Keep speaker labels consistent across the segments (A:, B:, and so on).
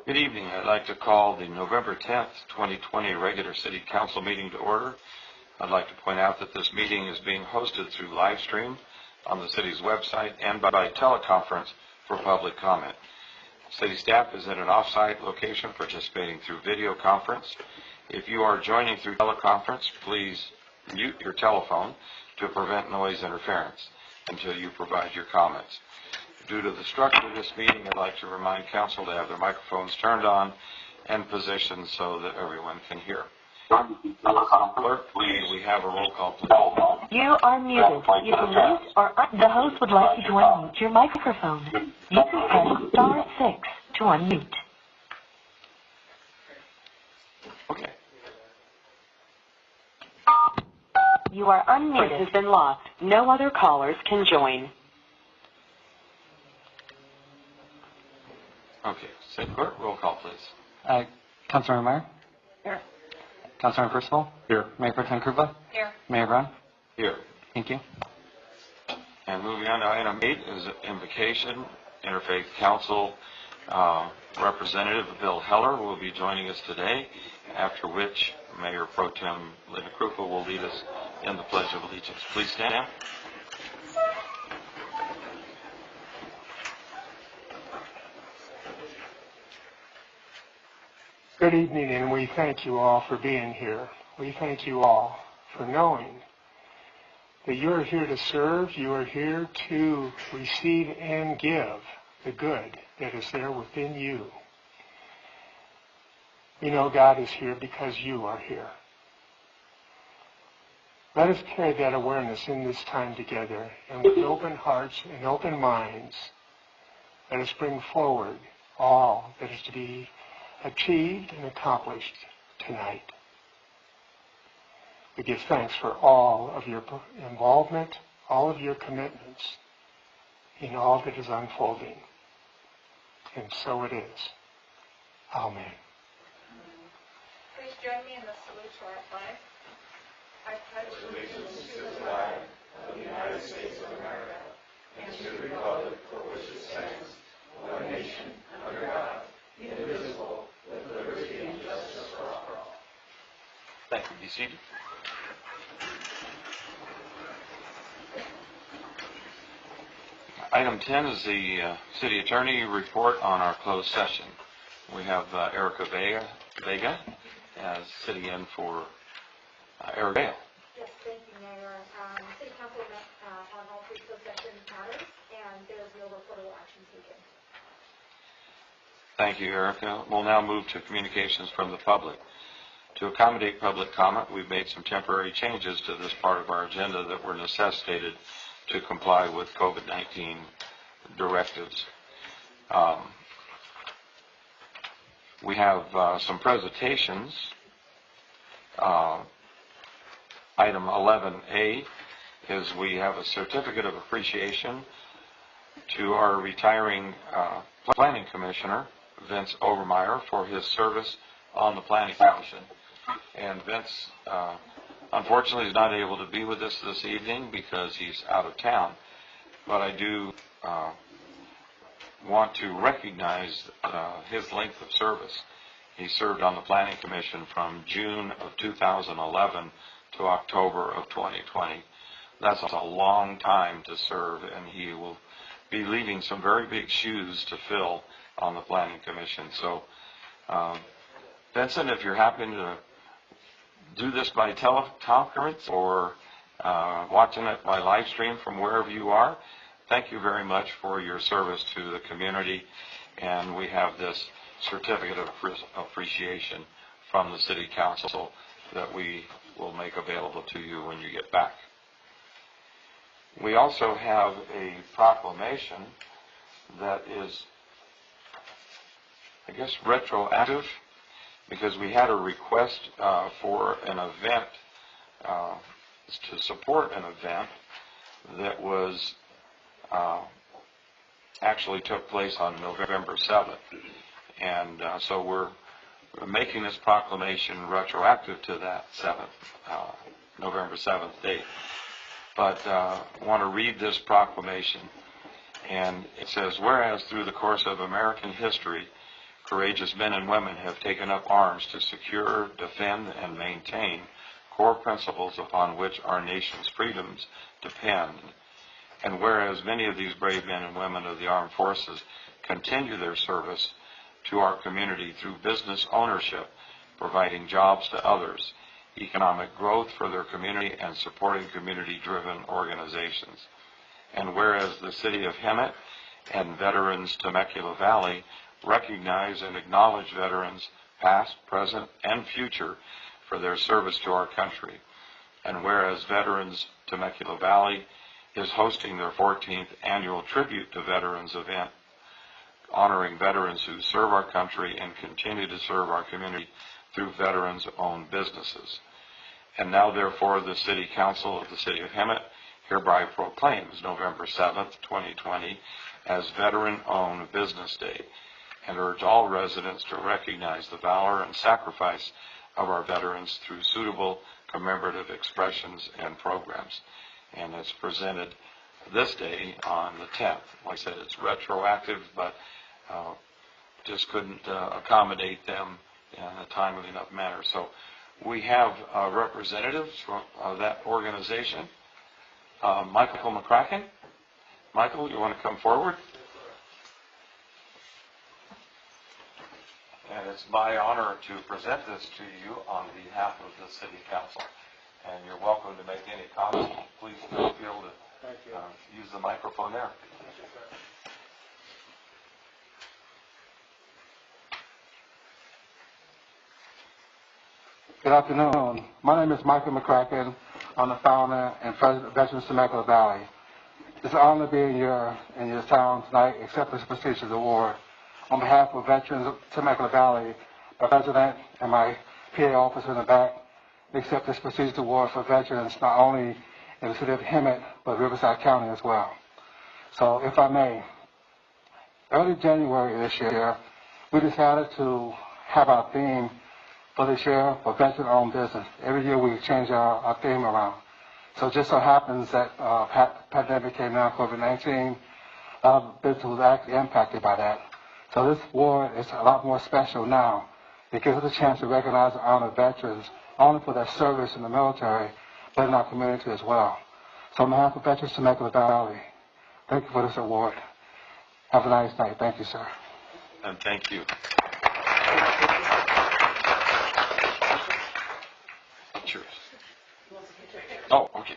A: Good evening. I'd like to call the November 10th, 2020 regular City Council meeting to order. I'd like to point out that this meeting is being hosted through live stream on the city's website and by teleconference for public comment. City staff is at an off-site location participating through video conference. If you are joining through teleconference, please mute your telephone to prevent noise interference until you provide your comments. Due to the structure of this meeting, I'd like to remind council to have their microphones turned on and positioned so that everyone can hear. Clerk, please, we have a roll call, please.
B: You are muted. You can mute or the host would like you to unmute your microphone. You can press *6 to unmute.
A: Okay.
B: You are unmuted. Has been locked. No other callers can join.
A: Okay. City Clerk, roll call, please.
C: Councilmember Meyer?
B: Here.
C: Councilmember Percival?
A: Here.
C: Mayor Pro Tem Krupa?
B: Here.
C: Mayor Brown?
A: Here.
C: Thank you.
A: And moving on to item 8 is invocation. Interfaith Council Representative Bill Heller will be joining us today, after which Mayor Pro Tem Krupa will lead us in the Pledge of Allegiance. Please stand.
D: Good evening, and we thank you all for being here. We thank you all for knowing that you are here to serve, you are here to receive and give the good that is there within you. We know God is here because you are here. Let us carry that awareness in this time together, and with open hearts and open minds, let us bring forward all that is to be achieved and accomplished tonight. We give thanks for all of your involvement, all of your commitments in all that is unfolding. And so it is. Amen.
E: Please join me in the salute to our flag. I pledge allegiance to the flag of the United States of America and to the republic for which it stands, one nation, under God, indivisible, with liberty and justice for all.
A: Thank you. Be seated. Item 10 is the City Attorney report on our closed session. We have Erica Vega as City in for Erica.
F: Yes, thank you, Mayor. City Council met on all three closed session matters, and there is no reportable action taken.
A: Thank you, Erica. We'll now move to communications from the public. To accommodate public comment, we've made some temporary changes to this part of our agenda that were necessitated to comply with COVID-19 directives. We have some presentations. Item 11A is we have a certificate of appreciation to our retiring planning commissioner, Vince Overmeyer, for his service on the Planning Commission. And Vince, unfortunately, is not able to be with us this evening because he's out of town. But I do want to recognize his length of service. He served on the Planning Commission from June of 2011 to October of 2020. That's a long time to serve, and he will be leaving some very big shoes to fill on the Planning Commission. So, Vincent, if you're happy to do this by teleconference or watching it by live stream from wherever you are, thank you very much for your service to the community. And we have this certificate of appreciation from the City Council that we will make available to you when you get back. We also have a proclamation that is, I guess, retroactive, because we had a request for an event, to support an event that was actually took place on November 7th. And so we're making this proclamation retroactive to that November 7th date. But I want to read this proclamation. And it says, whereas through the course of American history, courageous men and women have taken up arms to secure, defend, and maintain core principles upon which our nation's freedoms depend. And whereas many of these brave men and women of the armed forces continue their service to our community through business ownership, providing jobs to others, economic growth for their community, and supporting community-driven organizations. And whereas the City of Hemet and Veterans Temecula Valley recognize and acknowledge veterans past, present, and future for their service to our country. And whereas Veterans Temecula Valley is hosting their 14th annual Tribute to Veterans event, honoring veterans who serve our country and continue to serve our community through veterans-owned businesses. And now, therefore, the City Council of the City of Hemet hereby proclaims November 7th, 2020 as Veteran-Owned Business Day, and urge all residents to recognize the valor and sacrifice of our veterans through suitable commemorative expressions and programs. And it's presented this day on the 10th. Like I said, it's retroactive, but just couldn't accommodate them in a timely enough manner. So we have representatives from that organization. Michael McCracken. Michael, you want to come forward? And it's my honor to present this to you on behalf of the City Council. And you're welcome to make any comments. Please feel to use the microphone there.
G: Good afternoon. My name is Michael McCracken. I'm the founder and president of Veterans Temecula Valley. It's an honor to be in your town tonight, accept this prestigious award. On behalf of Veterans of Temecula Valley, the president and my PA officer in the back, accept this prestigious award for veterans not only in the city of Hemet, but Riverside County as well. So if I may, early January this year, we decided to have our theme for this year for veteran-owned business. Every year we change our theme around. So it just so happens that pandemic came down, COVID-19, a lot of business was actually impacted by that. So this award is a lot more special now. It gives us a chance to recognize and honor veterans, only for their service in the military, but in our community as well. So on behalf of Veterans Temecula Valley, thank you for this award. Have a nice night. Thank you, sir.
A: And thank you. Cheers. Oh, okay.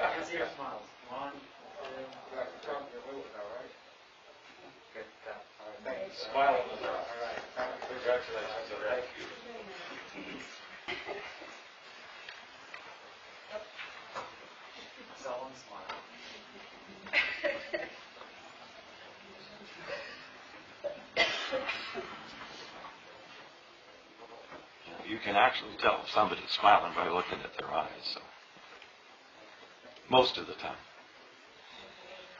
C: I can see your smiles. One, two, good. All right, thank you. Smile. All right. Congratulations. Thank you. Someone smile.
A: You can actually tell if somebody's smiling by looking at their eyes. So. Most of the time.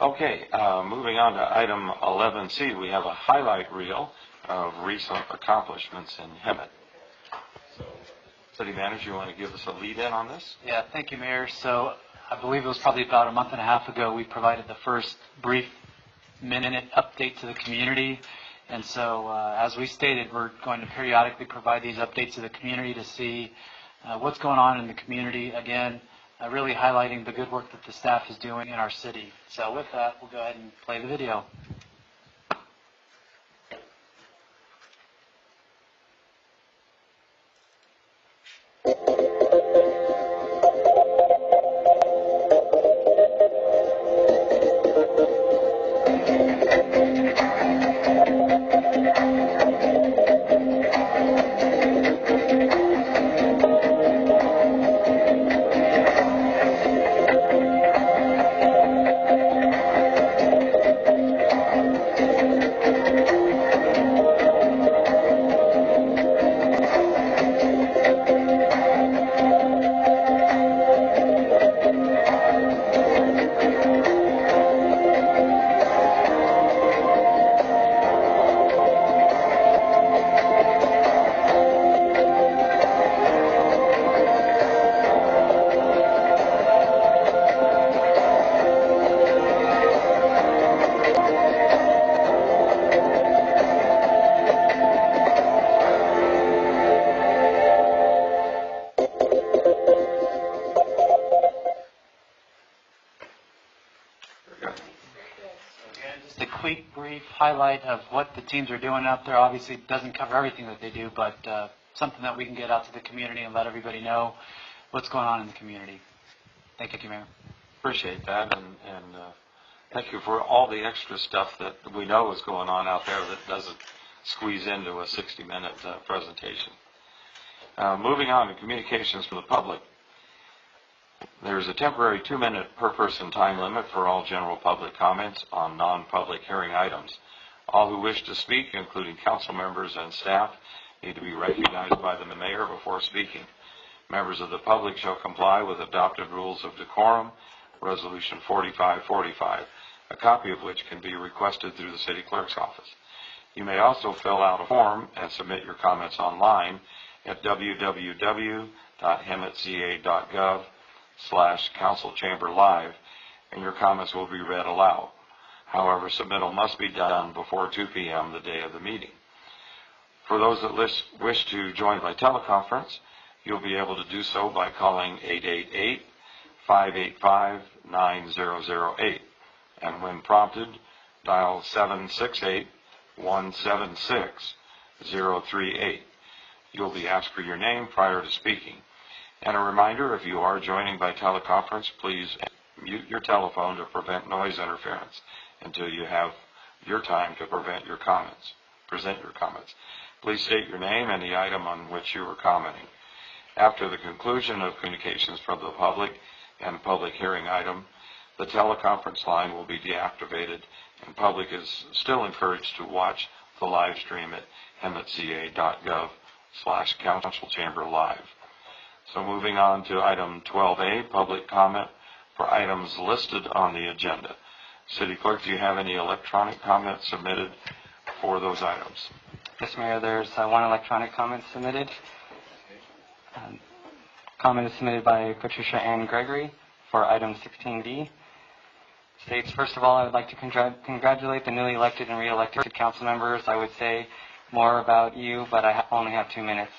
A: Okay, moving on to item 11C, we have a highlight reel of recent accomplishments in Hemet. So, City Manager, you want to give us a lead-in on this?
H: Yeah, thank you, Mayor. So I believe it was probably about a month and a half ago we provided the first brief minute update to the community. And so as we stated, we're going to periodically provide these updates to the community to see what's going on in the community. Again, really highlighting the good work that the staff is doing in our city. So with that, we'll go ahead and play the video. quick, brief highlight of what the teams are doing out there. Obviously, it doesn't cover everything that they do, but something that we can get out to the community and let everybody know what's going on in the community. Thank you, Mayor.
A: Appreciate that, and thank you for all the extra stuff that we know is going on out there that doesn't squeeze into a 60-minute presentation. Moving on to communications from the public. There's a temporary 2-minute per person time limit for all general public comments on non-public hearing items. All who wish to speak, including council members and staff, need to be recognized by the mayor before speaking. Members of the public shall comply with adopted rules of decorum, Resolution 4545, a copy of which can be requested through the city clerk's office. You may also fill out a form and submit your comments online at www.hemetca.gov/councilchamberlive, and your comments will be read aloud. However, submittal must be done before 2 p.m. the day of the meeting. For those that wish to join by teleconference, you'll be able to do so by calling 888-585-9008, and when prompted, dial 768-176-038. You'll be asked for your name prior to speaking. And a reminder, if you are joining by teleconference, please mute your telephone to prevent noise interference until you have your time to present your comments. Please state your name and the item on which you are commenting. After the conclusion of communications from the public and public hearing item, the teleconference line will be deactivated, and public is still encouraged to watch the live stream at hemetca.gov/councilchamberlive. So moving on to item 12A, public comment for items listed on the agenda. City Clerk, do you have any electronic comments submitted for those items?
I: Yes, Mayor, there's one electronic comment submitted. Comment is submitted by Patricia Ann Gregory for item 16B. States, first of all, I would like to congratulate the newly elected and re-elected council members. I would say more about you, but I only have 2 minutes.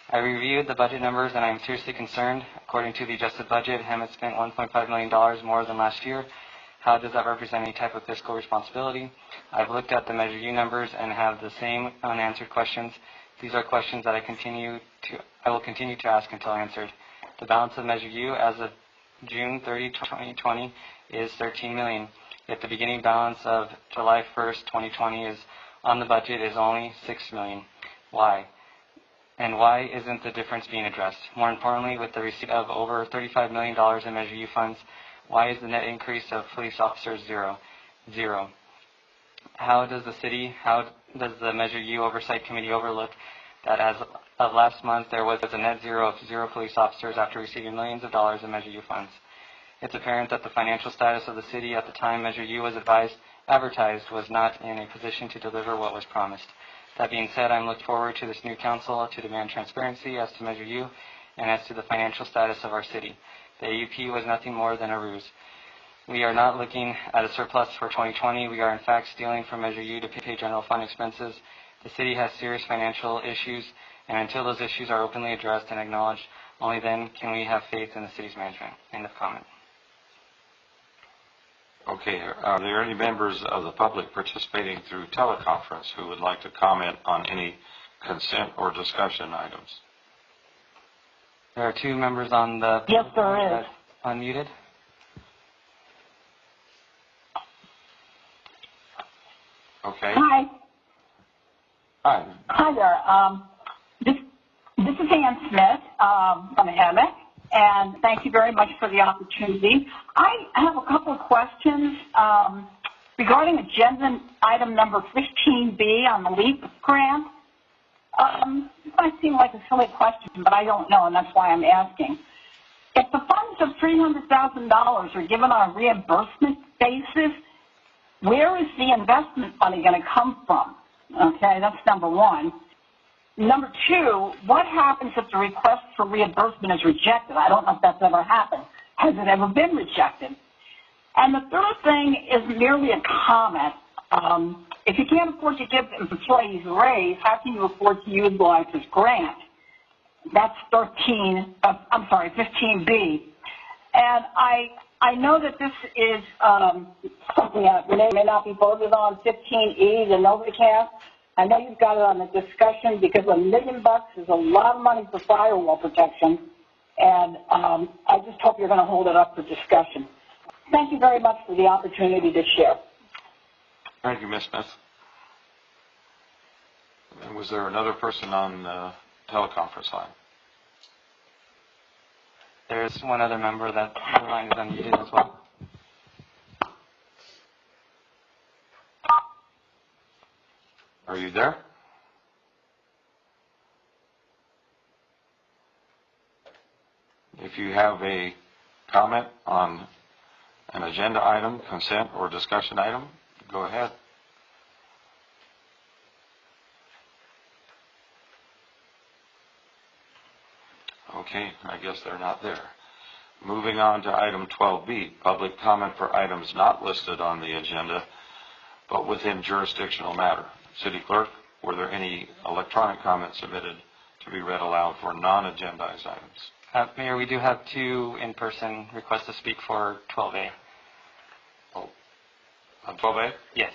I: I reviewed the budget numbers, and I am seriously concerned. According to the adjusted budget, Hemet spent $1.5 million more than last year. How does that represent any type of fiscal responsibility? I've looked at the Measure U numbers and have the same unanswered questions. These are questions that I will continue to ask until answered. The balance of Measure U as of June 30, 2020 is $13 million. Yet the beginning balance of July 1st, 2020 is on the budget is only $6 million. Why? And why isn't the difference being addressed? More importantly, with the receipt of over $35 million in Measure U funds, why is the net increase of police officers zero? How does the Measure U Oversight Committee overlook that as of last month there was a net zero of 0 police officers after receiving millions of dollars in Measure U funds? It's apparent that the financial status of the city at the time Measure U was advertised was not in a position to deliver what was promised. That being said, I'm looking forward to this new council to demand transparency as to Measure U and as to the financial status of our city. The AUP was nothing more than a ruse. We are not looking at a surplus for 2020. We are in fact stealing from Measure U to pay general fund expenses. The city has serious financial issues, and until those issues are openly addressed and acknowledged, only then can we have faith in the city's management. End of comment.
A: Okay, are there any members of the public participating through teleconference who would like to comment on any consent or discussion items?
I: There are 2 members on the...
J: Yes, there is.
I: Unmuted.
A: Okay.
J: Hi.
A: Hi.
J: Hi there. This is Ann Smith from Hemet, and thank you very much for the opportunity. I have a couple of questions regarding agenda item number 15B on the LEAP grant. This might seem like a silly question, but I don't know, and that's why I'm asking. If the funds of $300,000 are given on a reimbursement basis, where is the investment money going to come from? Okay, that's number one. Number two, what happens if the request for reimbursement is rejected? I don't know if that's ever happened. Has it ever been rejected? And the third thing is merely a comment. If you can't afford to give employees a raise, how can you afford to utilize this grant? That's 15B. And I know that this is something that may not be voted on, 15E, the NovaCast. I know you've got it on the discussion because $1 million is a lot of money for firewall protection. And I just hope you're going to hold it up for discussion. Thank you very much for the opportunity to share.
A: Thank you, Ms. Smith. And was there another person on the teleconference line?
I: There's one other member that the line is unmuted as well.
A: Are you there? If you have a comment on an agenda item, consent, or discussion item, go ahead. Okay, I guess they're not there. Moving on to item 12B, public comment for items not listed on the agenda, but within jurisdictional matter. City Clerk, were there any electronic comments submitted to be read aloud for non-agendized items?
I: Mayor, we do have 2 in-person requests to speak for 12A.
A: Oh, on 12A?
I: Yes.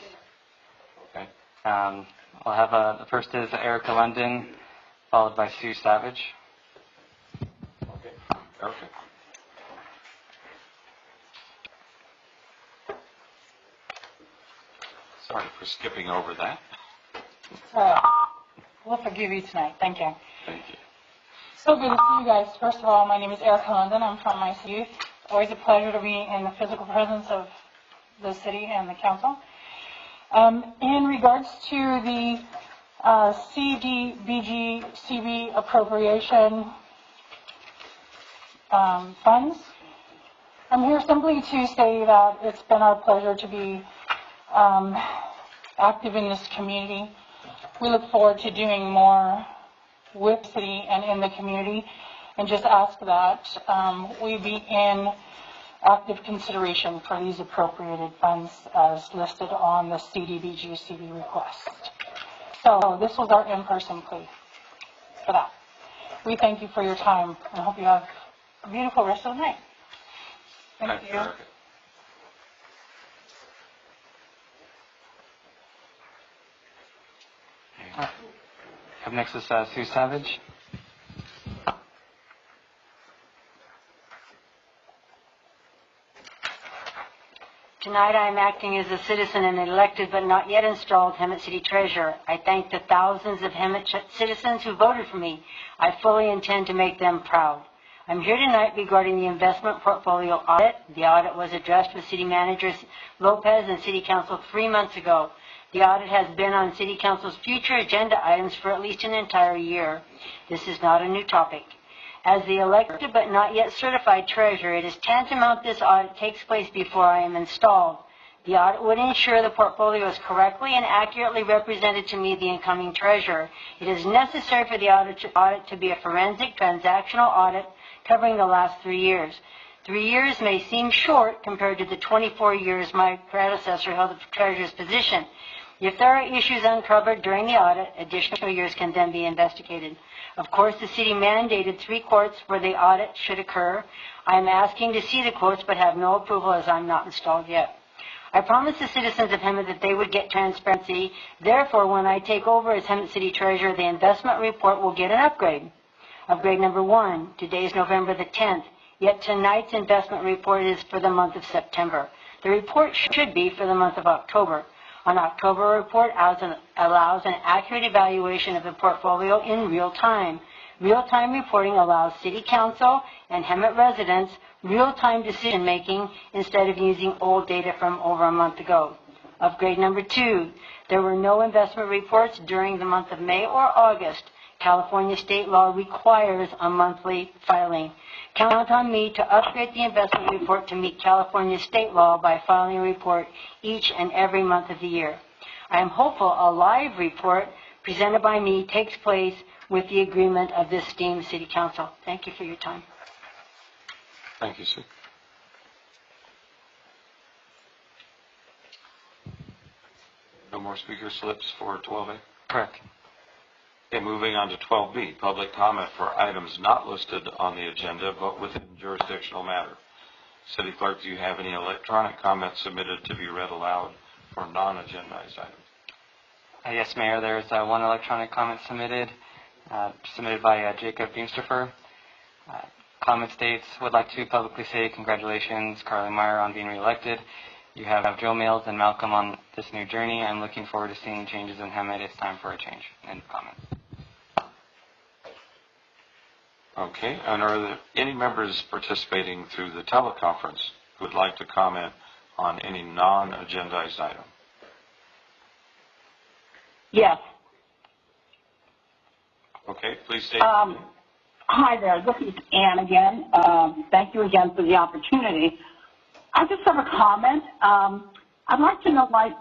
A: Okay.
I: I'll have the first is Erica London, followed by Sue Savage.
A: Okay. Perfect. Sorry for skipping over that.
K: We'll forgive you tonight. Thank you.
A: Thank you.
K: So good to see you guys. First of all, my name is Erica London. I'm from my youth. Always a pleasure to be in the physical presence of the city and the council. In regards to the CDBG CB appropriation funds, I'm here simply to say that it's been our pleasure to be active in this community. We look forward to doing more with the city and in the community, and just ask that we be in active consideration for these appropriated funds as listed on the CDBG CB request. So this was our in-person plea for that. We thank you for your time and hope you have a beautiful rest of the night. Thank you.
A: Erica.
I: Up next is Sue Savage.
L: Tonight I am acting as a citizen and elected but not yet installed Hemet City Treasurer. I thank the thousands of Hemet citizens who voted for me. I fully intend to make them proud. I'm here tonight regarding the investment portfolio audit. The audit was addressed with City Manager Lopez and City Council 3 months ago. The audit has been on City Council's future agenda items for at least an entire year. This is not a new topic. As the elected but not yet certified treasurer, it is tantamount this audit takes place before I am installed. The audit would ensure the portfolio is correctly and accurately represented to me, the incoming treasurer. It is necessary for the audit to be a forensic transactional audit covering the last 3 years. 3 years may seem short compared to the 24 years my predecessor held the treasurer's position. If there are issues uncovered during the audit, additional years can then be investigated. Of course, the city mandated 3 quotes where the audit should occur. I am asking to see the quotes but have no approval as I'm not installed yet. I promised the citizens of Hemet that they would get transparency. Therefore, when I take over as Hemet City Treasurer, the investment report will get an upgrade. Upgrade number 1, today is November the 10th, yet tonight's investment report is for the month of September. The report should be for the month of October. An October report allows an accurate evaluation of the portfolio in real time. Real-time reporting allows City Council and Hemet residents real-time decision-making instead of using old data from over a month ago. Upgrade number 2, there were no investment reports during the month of May or August. California state law requires a monthly filing. Count on me to upgrade the investment report to meet California state law by filing a report each and every month of the year. I am hopeful a live report presented by me takes place with the agreement of this esteemed City Council. Thank you for your time.
A: Thank you, Sue. No more speaker slips for 12A?
I: Correct.
A: Okay, moving on to 12B, public comment for items not listed on the agenda but within jurisdictional matter. City Clerk, do you have any electronic comments submitted to be read aloud for non-agendized items?
I: Yes, Mayor. There's one electronic comment submitted by Jacob Beamsterfer. Comment states, would like to publicly say congratulations, Carly Meyer, on being reelected. You have Joe Mills and Malcolm on this new journey. I'm looking forward to seeing changes in Hemet. It's time for a change. End comment.
A: Okay, and are there any members participating through the teleconference who would like to comment on any non-agendized item?
J: Yes.
A: Okay, please state.
J: Hi there, this is Ann again. Thank you again for the opportunity. I just have a comment. I'd like to know why,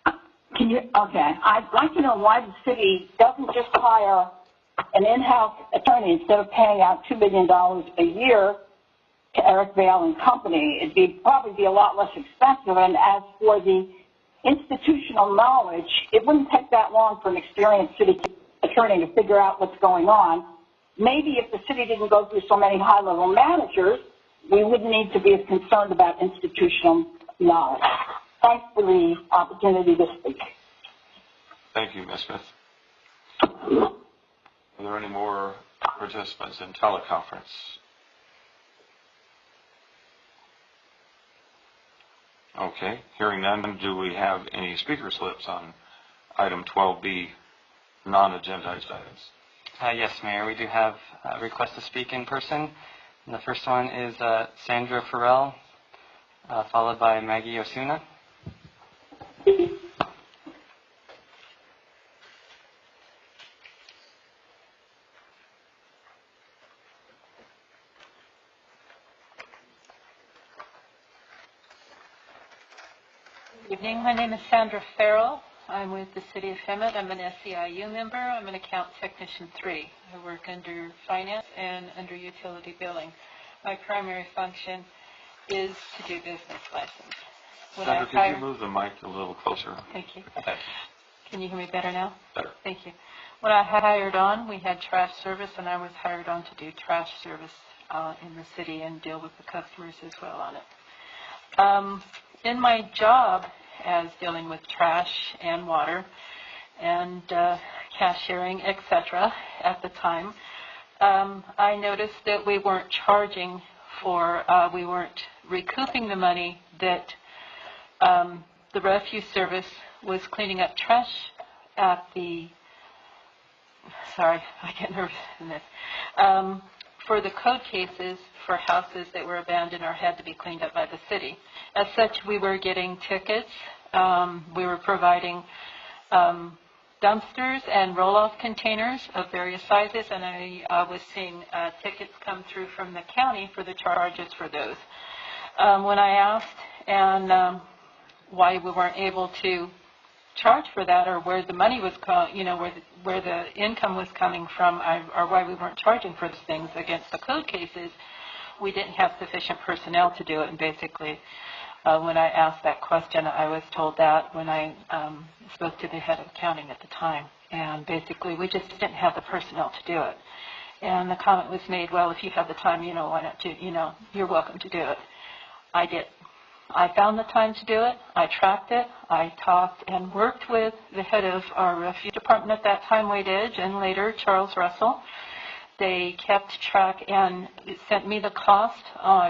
J: I'd like to know why the city doesn't just hire an in-house attorney instead of paying out $2 million a year to Eric Vale and Company. It'd probably be a lot less expensive, and as for the institutional knowledge, it wouldn't take that long for an experienced city attorney to figure out what's going on. Maybe if the city didn't go through so many high-level managers, we wouldn't need to be as concerned about institutional knowledge. Thanks for the opportunity to speak.
A: Thank you, Ms. Smith. Are there any more participants in teleconference? Okay, hearing none, do we have any speaker slips on item 12B, non-agendized items?
I: Yes, Mayor. We do have a request to speak in person. And the first one is Sandra Farrell, followed by Maggie Osuna.
K: Good evening. My name is Sandra Farrell. I'm with the City of Hemet. I'm an SEIU member. I'm an Account Technician 3. I work under Finance and under Utility Billing. My primary function is to do business license.
A: Sandra, could you move the mic a little closer?
K: Thank you.
A: Thanks.
K: Can you hear me better now?
A: Better.
K: Thank you. When I hired on, we had trash service, and I was hired on to do trash service in the city and deal with the customers as well on it. In my job as dealing with trash and water and cashiering, etc. at the time, I noticed that we weren't charging for, we weren't recouping the money that the refuse service was cleaning up trash at the, sorry, I get nervous in this, for the code cases for houses that were abandoned or had to be cleaned up by the city. As such, we were getting tickets. We were providing dumpsters and roll-off containers of various sizes, and I was seeing tickets come through from the county for the charges for those. When I asked why we weren't able to charge for that, or where the money was, where the income was coming from, or why we weren't charging for those things against the code cases, we didn't have sufficient personnel to do it. And basically, when I asked that question, I was told that when I spoke to the head of accounting at the time. And basically, we just didn't have the personnel to do it. And the comment was made, well, if you have the time, why not do, you're welcome to do it. I did. I found the time to do it. I tracked it. I talked and worked with the head of our refuse department at that time, Wade Edge, and later Charles Russell. They kept track and sent me the cost,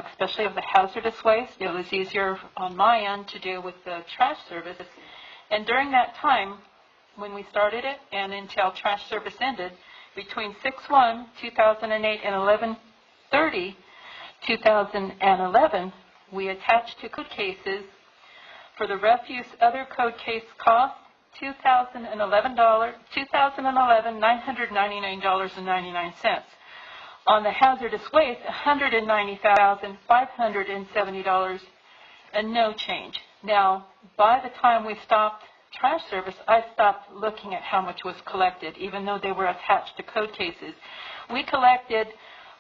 K: especially of the hazardous waste. It was easier on my end to deal with the trash service. And during that time, when we started it and until trash service ended, between 6/1/2008 and 11/30/2011, we attached to code cases for the refuse other code case costs, $2011 $999.99. On the hazardous waste, $190,570 and no change. Now, by the time we stopped trash service, I stopped looking at how much was collected, even though they were attached to code cases. We collected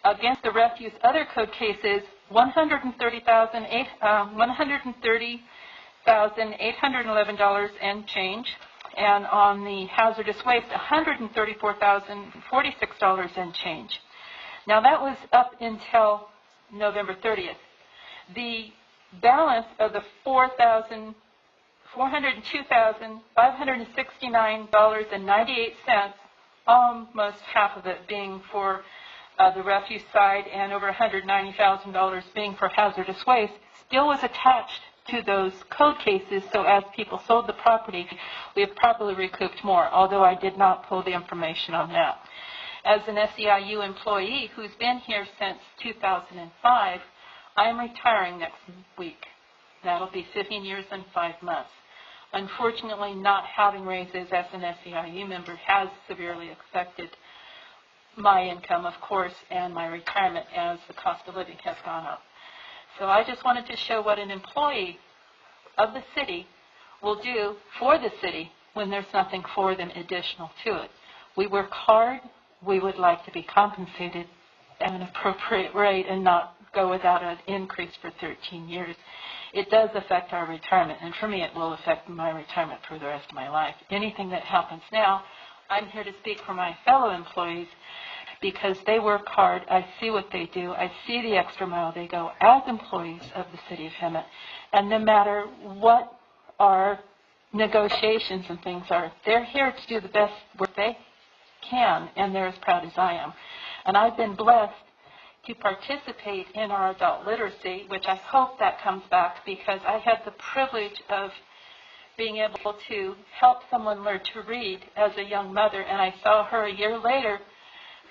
K: against the refuse other code cases $130,811 and change, and on the hazardous waste, $134,046 and change. Now that was up until November 30th. The balance of the $402,569.98, almost half of it being for the refuse side and over $190,000 being for hazardous waste, still was attached to those code cases, so as people sold the property, we have properly recouped more, although I did not pull the information on that. As an SEIU employee who's been here since 2005, I am retiring next week. That'll be 15 years and 5 months. Unfortunately, not having raises as an SEIU member has severely affected my income, of course, and my retirement as the cost of living has gone up. So I just wanted to show what an employee of the city will do for the city when there's nothing for them additional to it. We work hard. We would like to be compensated at an appropriate rate and not go without an increase for 13 years. It does affect our retirement, and for me it will affect my retirement for the rest of my life. Anything that happens now, I'm here to speak for my fellow employees because they work hard. I see what they do. I see the extra mile they go as employees of the City of Hemet. And no matter what our negotiations and things are, they're here to do the best work they can, and they're as proud as I am. And I've been blessed to participate in our adult literacy, which I hope that comes back because I had the privilege of being able to help someone learn to read as a young mother, and I saw her a year later.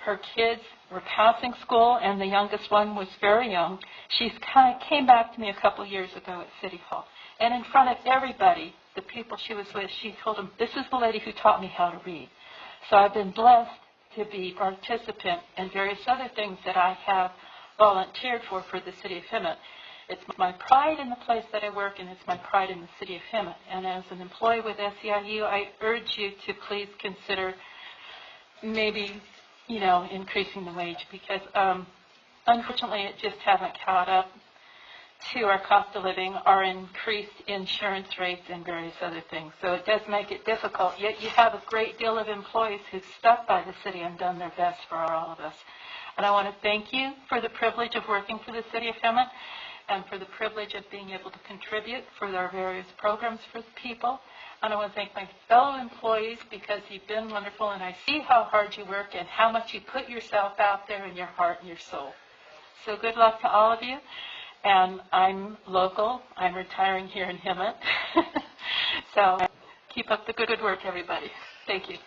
K: Her kids were passing school, and the youngest one was very young. She kind of came back to me a couple of years ago at City Hall, and in front of everybody, the people she was with, she told them, "This is the lady who taught me how to read." So I've been blessed to be a participant in various other things that I have volunteered for the City of Hemet. It's my pride in the place that I work, and it's my pride in the City of Hemet. And as an employee with SEIU, I urge you to please consider maybe, increasing the wage because unfortunately it just hasn't caught up to our cost of living, our increased insurance rates, and various other things. So it does make it difficult. Yet you have a great deal of employees who've stuck by the city and done their best for all of us. And I want to thank you for the privilege of working for the City of Hemet and for the privilege of being able to contribute for our various programs for the people. And I want to thank my fellow employees because you've been wonderful, and I see how hard you work and how much you put yourself out there in your heart and your soul. So good luck to all of you. And I'm local. I'm retiring here in Hemet. So keep up the good work, everybody. Thank you.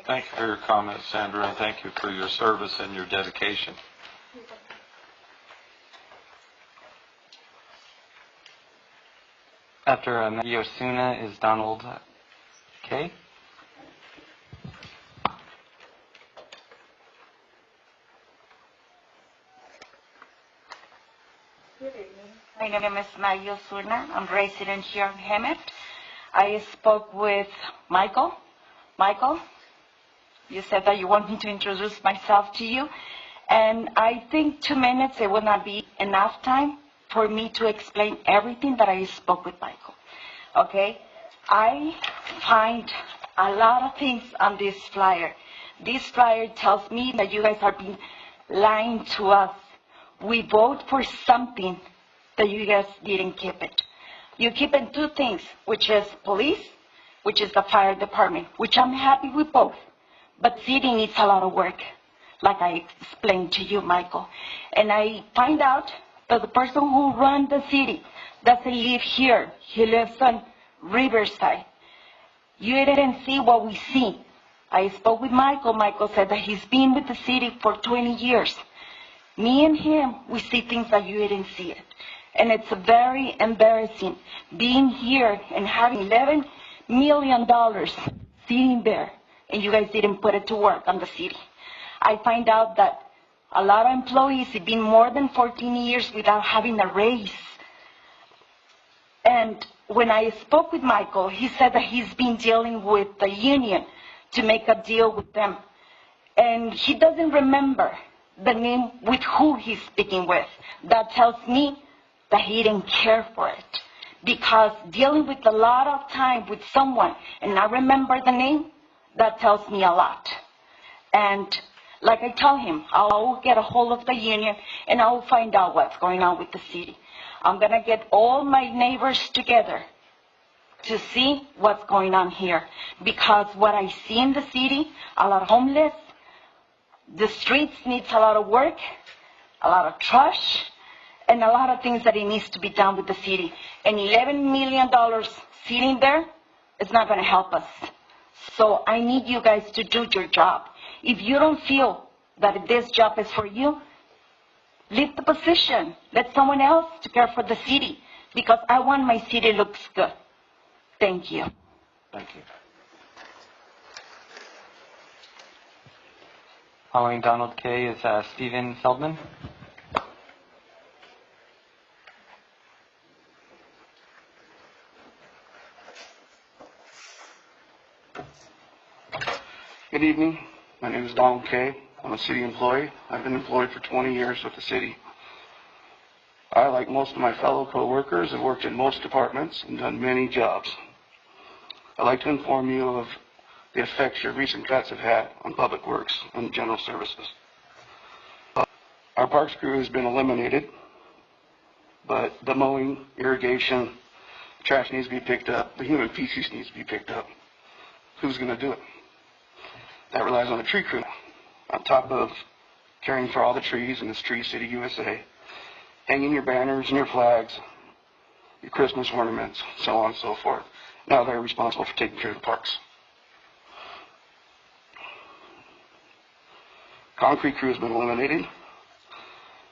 A: Thank you for your comments, Sandra, and thank you for your service and your dedication.
I: After Maggie Osuna is Donald Kay.
M: My name is Maggie Osuna. I'm resident here in Hemet. I spoke with Michael. Michael, you said that you want me to introduce myself to you. And I think 2 minutes, it would not be enough time for me to explain everything that I spoke with Michael. Okay? I find a lot of things on this flyer. This flyer tells me that you guys are being lying to us. We vote for something that you guys didn't keep it. You keep in 2 things, which is police, which is the fire department, which I'm happy with both. But city needs a lot of work, like I explained to you, Michael. And I find out that the person who runs the city doesn't live here. He lives on Riverside. You didn't see what we see. I spoke with Michael. Michael said that he's been with the city for 20 years. Me and him, we see things that you didn't see it. And it's very embarrassing being here and having $11 million sitting there, and you guys didn't put it to work on the city. I find out that a lot of employees have been more than 14 years without having a raise. And when I spoke with Michael, he said that he's been dealing with the union to make a deal with them. And he doesn't remember the name with who he's speaking with. That tells me that he didn't care for it. Because dealing with a lot of time with someone and not remember the name, that tells me a lot. And Like I tell him, I'll get a hold of the union and I'll find out what's going on with the city. I'm going to get all my neighbors together to see what's going on here. Because what I see in the city, a lot of homeless, the streets needs a lot of work, a lot of trash, and a lot of things that it needs to be done with the city. And $11 million sitting there is not going to help us. So I need you guys to do your job. If you don't feel that this job is for you, leave the position. Let someone else take care for the city. Because I want my city looks good. Thank you.
A: Thank you.
I: Following Donald K. is Stephen Feldman.
N: Good evening. My name is Donald Kay. I'm a city employee. I've been employed for 20 years with the city. I, like most of my fellow co-workers, have worked in most departments and done many jobs. I'd like to inform you of the effects your recent cuts have had on public works and general services. Our parks crew has been eliminated, but the mowing, irrigation, trash needs to be picked up, the human feces needs to be picked up. Who's going to do it? That relies on the tree crew, on top of caring for all the trees in this Tree City, USA, hanging your banners and your flags, your Christmas ornaments, so on and so forth. Now they're responsible for taking care of the parks. Concrete crew has been eliminated.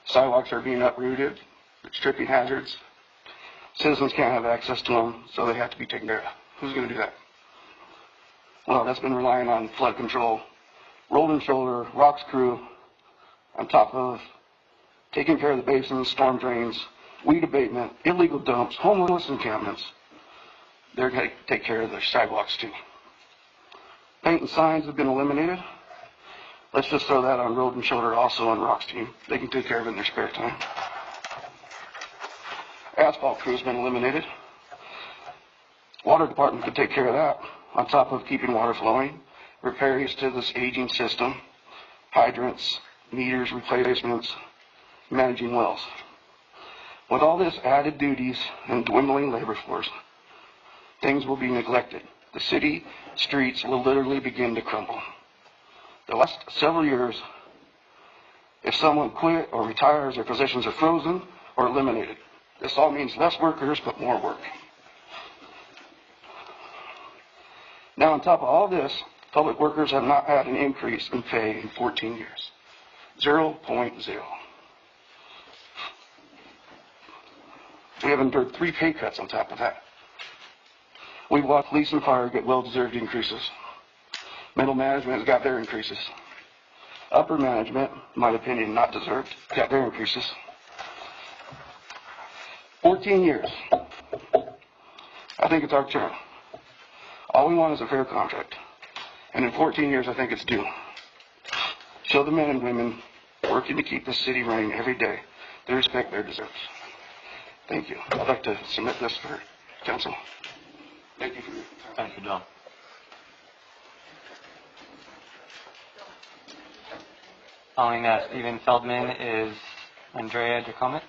N: Sidewalks are being uprooted. It's tripping hazards. Citizens can't have access to them, so they have to be taken care of. Who's going to do that? Well, that's been relying on flood control, roll and shoulder, rocks crew, on top of taking care of the basins, storm drains, weed abatement, illegal dumps, homeless encampments. They're going to take care of the sidewalks too. Paint and signs have been eliminated. Let's just throw that on road and shoulder also on rocks team. They can take care of it in their spare time. Asphalt crew has been eliminated. Water department could take care of that, on top of keeping water flowing, repairs to this aging system, hydrants, meters, replacements, managing wells. With all this added duties and dwindling labor force, things will be neglected. The city streets will literally begin to crumble. The last several years, if someone quit or retires, their positions are frozen or eliminated. This all means less workers, but more work. Now, on top of all this, public workers have not had an increase in pay in 14 years. 0.0. We have endured 3 pay cuts on top of that. We've watched police and fire get well-deserved increases. Middle management has got their increases. Upper management, in my opinion, not deserved, got their increases. 14 years. I think it's our turn. All we want is a fair contract. And in 14 years, I think it's due. Show the men and women working to keep the city running every day the respect they deserve. Thank you. I'd like to submit this for council. Thank you for your time.
A: Thank you, Don.
I: Following Stephen Feldman is Andrea DeComet.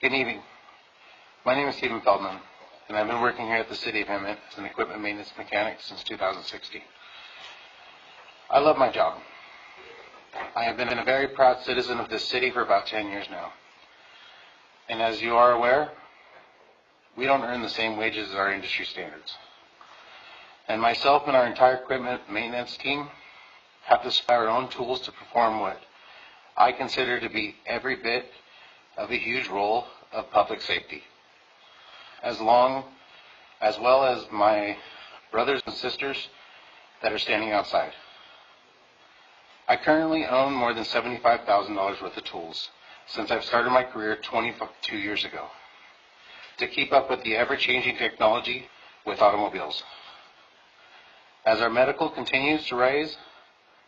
O: Good evening. My name is Stephen Feldman, and I've been working here at the City of Hemet as an equipment maintenance mechanic since 2016. I love my job. I have been a very proud citizen of this city for about 10 years now. And as you are aware, we don't earn the same wages as our industry standards. And myself and our entire equipment maintenance team have to supply our own tools to perform what I consider to be every bit of a huge role of public safety, as well as my brothers and sisters that are standing outside. I currently own more than $75,000 worth of tools since I've started my career 22 years ago to keep up with the ever-changing technology with automobiles. As our medical continues to rise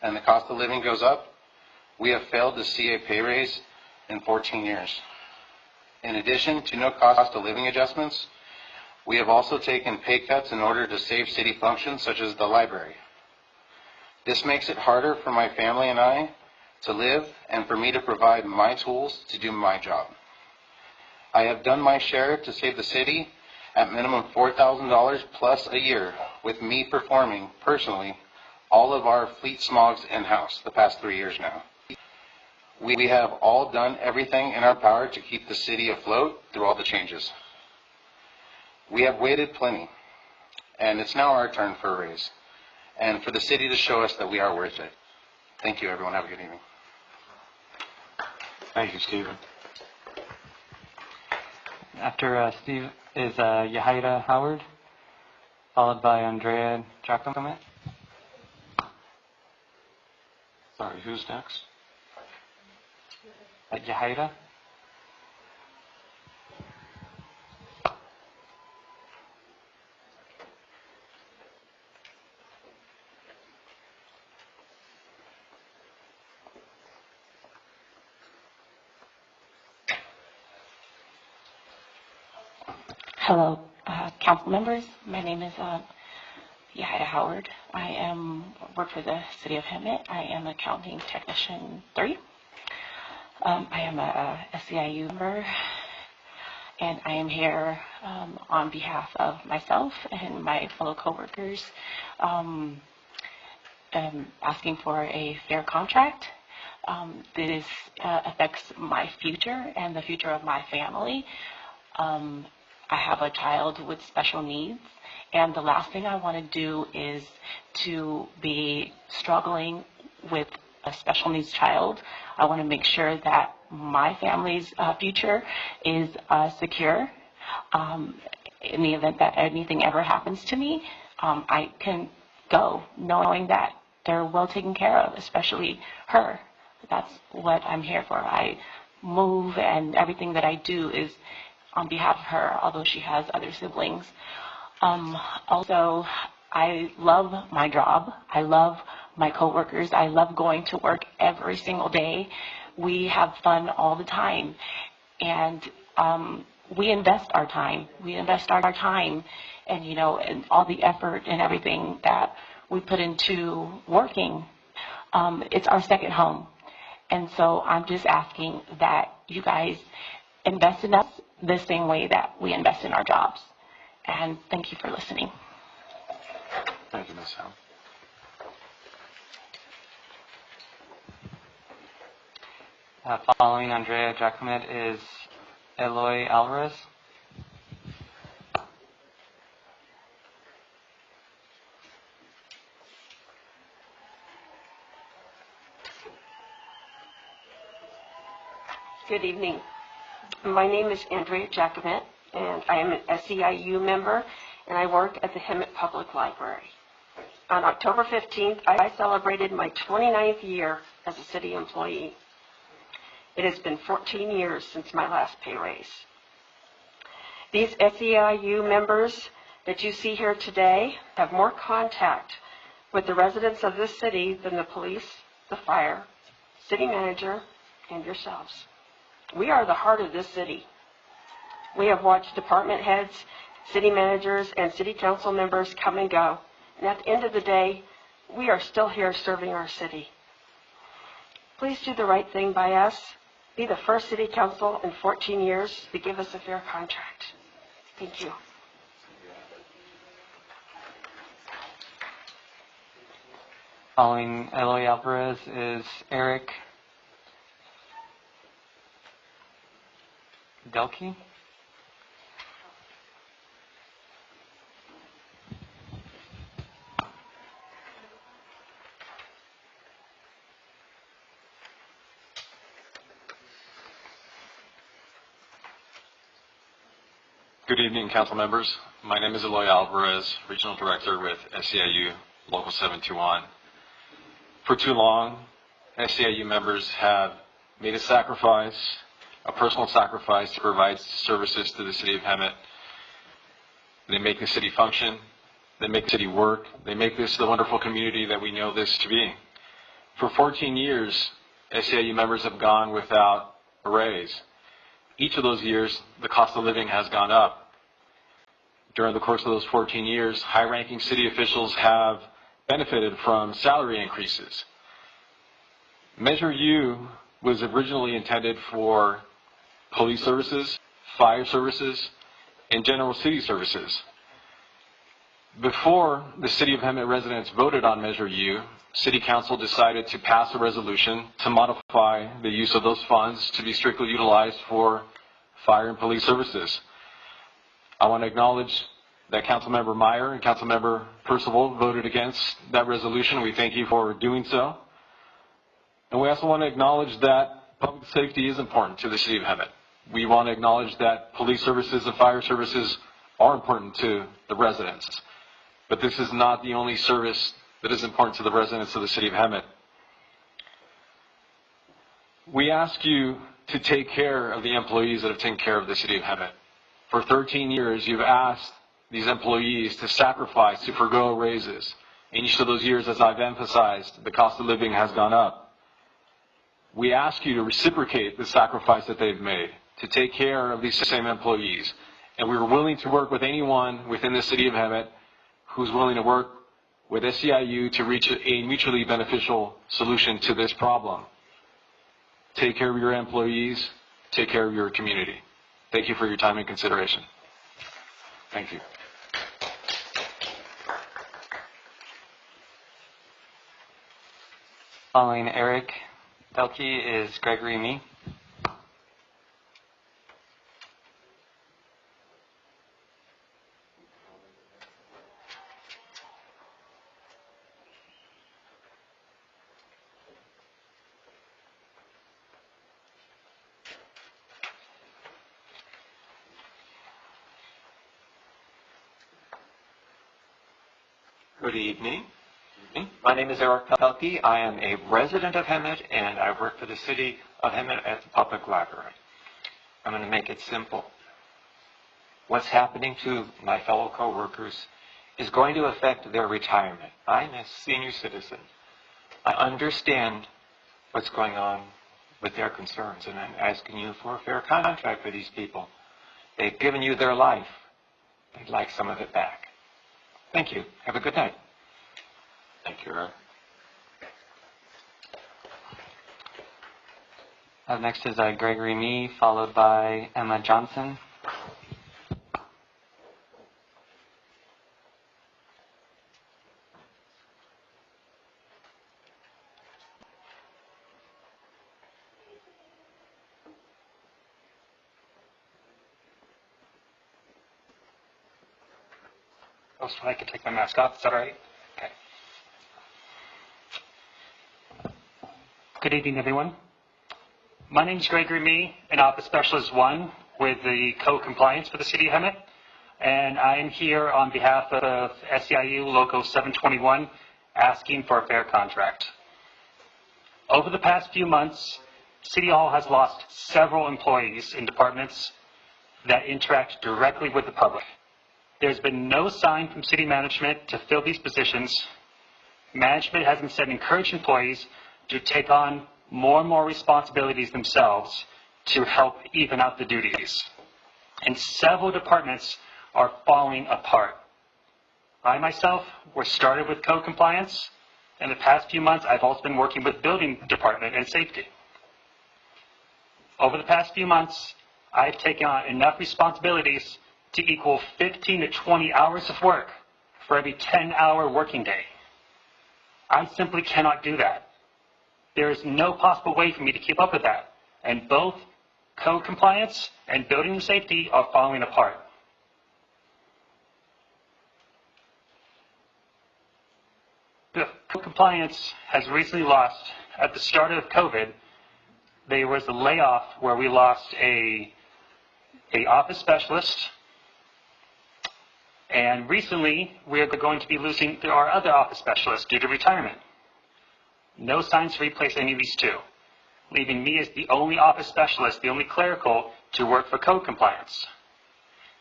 O: and the cost of living goes up, we have failed to see a pay raise in 14 years. In addition to no cost of living adjustments, we have also taken pay cuts in order to save city functions such as the library. This makes it harder for my family and I to live and for me to provide my tools to do my job. I have done my share to save the city at minimum $4,000 plus a year, with me performing personally all of our fleet smogs in-house the past 3 years now. We have all done everything in our power to keep the city afloat through all the changes. We have waited plenty, and it's now our turn for a raise, and for the city to show us that we are worth it. Thank you, everyone. Have a good evening.
A: Thank you, Stephen.
I: After Steve is Yahaira Howard, followed by Andrea Giacomet.
A: Sorry, who's next?
I: Yahaira.
P: Hello, council members. My name is Yahaira Howard. I work for the City of Hemet. I am accounting technician 3. I am a SEIU member, and I am here on behalf of myself and my fellow coworkers, asking for a fair contract. This affects my future and the future of my family. I have a child with special needs, and the last thing I want to do is to be struggling with a special needs child. I want to make sure that my family's future is secure. In the event that anything ever happens to me, I can go knowing that they're well taken care of, especially her. That's what I'm here for. I move, and everything that I do is on behalf of her, although she has other siblings. Also, I love my job. I love my coworkers. I love going to work every single day. We have fun all the time, and we invest our time. We invest our time, and and all the effort and everything that we put into working. It's our second home, and so I'm just asking that you guys invest in us the same way that we invest in our jobs. And thank you for listening.
A: Thank you, Ms. Howe.
I: Following Andrea Giacomet is Eloy Alvarez.
Q: Good evening. My name is Andrea Giacomet, and I am an SEIU member, and I work at the Hemet Public Library. On October 15th, I celebrated my 29th year as a city employee. It has been 14 years since my last pay raise. These SEIU members that you see here today have more contact with the residents of this city than the police, the fire, city manager, and yourselves. We are the heart of this city. We have watched department heads, city managers, and city council members come and go. And at the end of the day, we are still here serving our city. Please do the right thing by us. Be the first city council in 14 years to give us a fair contract. Thank you.
I: Following Eloy Alvarez is Eric Delkey.
R: Good evening, council members. My name is Eloy Alvarez, Regional Director with SEIU Local 721. For too long, SEIU members have made a sacrifice, a personal sacrifice to provide services to the city of Hemet. They make the city function. They make the city work. They make this the wonderful community that we know this to be. For 14 years, SEIU members have gone without a raise. each of those years, the cost of living has gone up. During the course of those 14 years, high-ranking city officials have benefited from salary increases. Measure U was originally intended for police services, fire services, and general city services. Before the City of Hemet residents voted on Measure U, City Council decided to pass a resolution to modify the use of those funds to be strictly utilized for fire and police services. I want to acknowledge that Councilmember Meyer and Councilmember Percival voted against that resolution. We thank you for doing so. And we also want to acknowledge that public safety is important to the City of Hemet. We want to acknowledge that police services and fire services are important to the residents. But this is not the only service that is important to the residents of the City of Hemet. We ask you to take care of the employees that have taken care of the City of Hemet. For 13 years, you've asked these employees to sacrifice, to forgo raises. In each of those years, as I've emphasized, the cost of living has gone up. We ask you to reciprocate the sacrifice that they've made, to take care of these same employees. And we're willing to work with anyone within the City of Hemet who's willing to work with SEIU to reach a mutually beneficial solution to this problem. Take care of your employees, take care of your community. Thank you for your time and consideration. Thank you.
I: Following Eric Delkey is Gregory Mee.
S: Good evening. My name is Eric Pelkey. I am a resident of Hemet, and I work for the City of Hemet at the Public Library. I'm going to make it simple. What's happening to my fellow co-workers is going to affect their retirement. I'm a senior citizen. I understand what's going on with their concerns, and I'm asking you for a fair contract for these people. They've given you their life. They'd like some of it back. Thank you. Have a good night.
A: Thank you, Eric.
I: Up next is Gregory Mee, followed by Emma Johnson.
T: Oh, so I can take my mask off. Is that all right? Okay. Good evening, everyone. My name is Gregory Mee, an Office Specialist 1 with the Code Compliance for the City of Hemet, and I am here on behalf of SEIU Local 721 asking for a fair contract. Over the past few months, City Hall has lost several employees in departments that interact directly with the public. There's been no sign from city management to fill these positions. Management has instead encouraged employees to take on more and more responsibilities themselves to help even out the duties. And several departments are falling apart. I myself was started with code compliance. In the past few months, I've also been working with building department and safety. Over the past few months, I've taken on enough responsibilities to equal 15 to 20 hours of work for every 10-hour working day. I simply cannot do that. There is no possible way for me to keep up with that. And both code compliance and building and safety are falling apart. The code compliance has recently lost, at the start of COVID, there was a layoff where we lost a office specialist. And recently, we are going to be losing our other office specialists due to retirement. No signs to replace any of these two, leaving me as the only office specialist, the only clerical, to work for code compliance.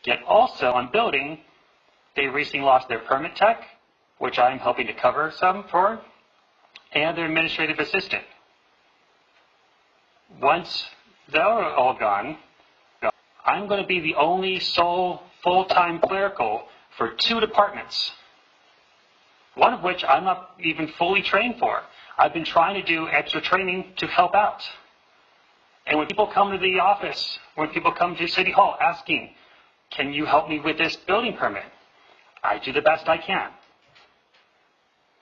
T: Yet also on building, they recently lost their permit tech, which I'm helping to cover some for, and their administrative assistant. Once they're all gone, I'm going to be the only sole full-time clerical for 2 departments, one of which I'm not even fully trained for. I've been trying to do extra training to help out. And when people come to the office, when people come to City Hall asking, can you help me with this building permit? I do the best I can.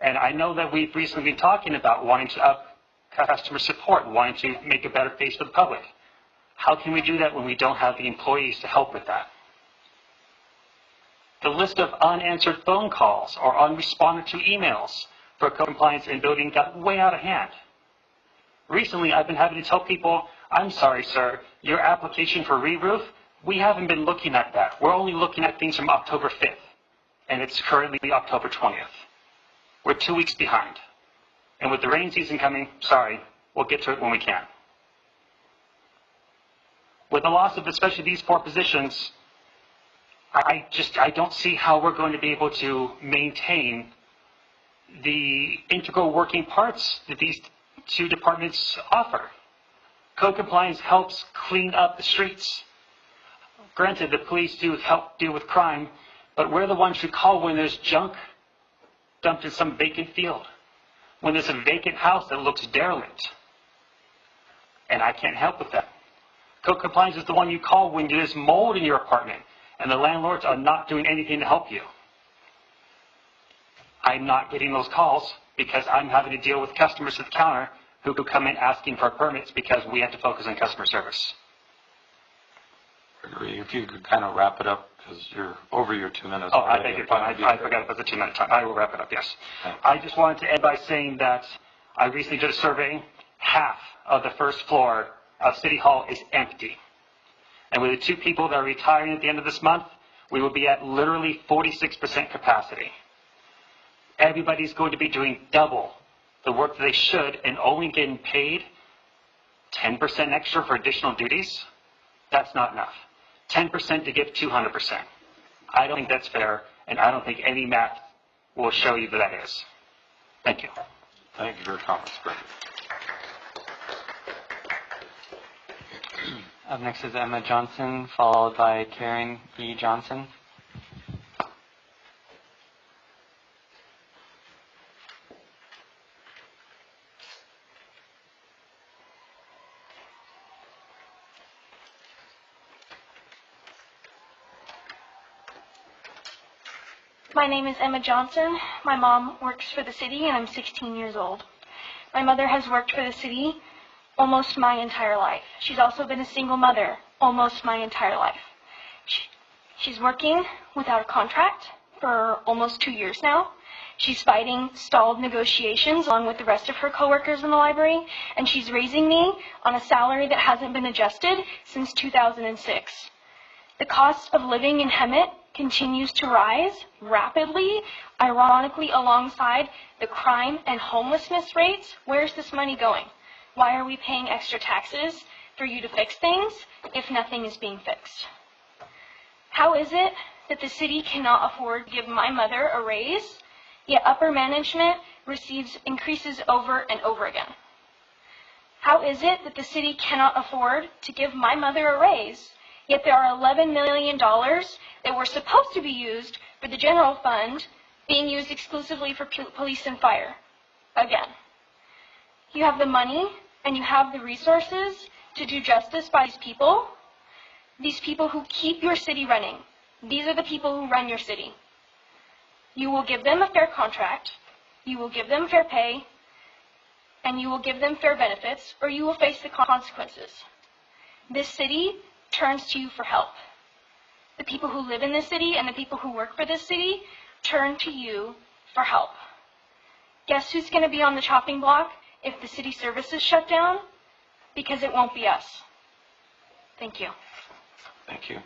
T: And I know that we've recently been talking about wanting to up customer support, wanting to make a better face for the public. How can we do that when we don't have the employees to help with that? The list of unanswered phone calls or unresponded to emails for compliance in building got way out of hand. Recently, I've been having to tell people, I'm sorry, sir, your application for re-roof, we haven't been looking at that. We're only looking at things from October 5th, and it's currently October 20th. We're 2 weeks behind. And with the rain season coming, sorry, we'll get to it when we can. With the loss of especially these 4 positions, I don't see how we're going to be able to maintain the integral working parts that these 2 departments offer. Code compliance helps clean up the streets. Granted, the police do help deal with crime, but we're the ones who call when there's junk dumped in some vacant field, when there's a vacant house that looks derelict. And I can't help with that. Code compliance is the one you call when there's mold in your apartment and the landlords are not doing anything to help you. I'm not getting those calls because I'm having to deal with customers at the counter who come in asking for permits because we have to focus on customer service.
A: Gregory, if you could kind of wrap it up because you're over your 2 minutes.
T: Oh, I beg your pardon. I forgot about the 2-minute time. I will wrap it up, yes. I just wanted to end by saying that I recently did a survey. Half of the first floor of City Hall is empty. And with the 2 people that are retiring at the end of this month, we will be at literally 46% capacity. Everybody's going to be doing double the work that they should and only getting paid 10% extra for additional duties. That's not enough. 10% to give 200%. I don't think that's fair, and I don't think any math will show you that that is. Thank you.
A: Thank you for your comments, Gregory.
I: Up next is Emma Johnson, followed by Karen E. Johnson.
U: My name is Emma Johnson. My mom works for the city and I'm 16 years old. My mother has worked for the city almost my entire life. She's also been a single mother almost my entire life. She's working without a contract for almost 2 years now. She's fighting stalled negotiations along with the rest of her coworkers in the library, and she's raising me on a salary that hasn't been adjusted since 2006. The cost of living in Hemet continues to rise rapidly, ironically alongside the crime and homelessness rates. Where's this money going? Why are we paying extra taxes for you to fix things if nothing is being fixed? How is it that the city cannot afford to give my mother a raise, yet upper management receives increases over and over again? How is it that the city cannot afford to give my mother a raise, yet there are $11 million that were supposed to be used for the general fund being used exclusively for police and fire? Again, you have the money and you have the resources to do justice by these people who keep your city running. These are the people who run your city. You will give them a fair contract, you will give them fair pay, and you will give them fair benefits, or you will face the consequences. This city turns to you for help. The people who live in this city and the people who work for this city turn to you for help. Guess who's going to be on the chopping block if the city services shut down? Because it won't be us. Thank you.
A: Thank you.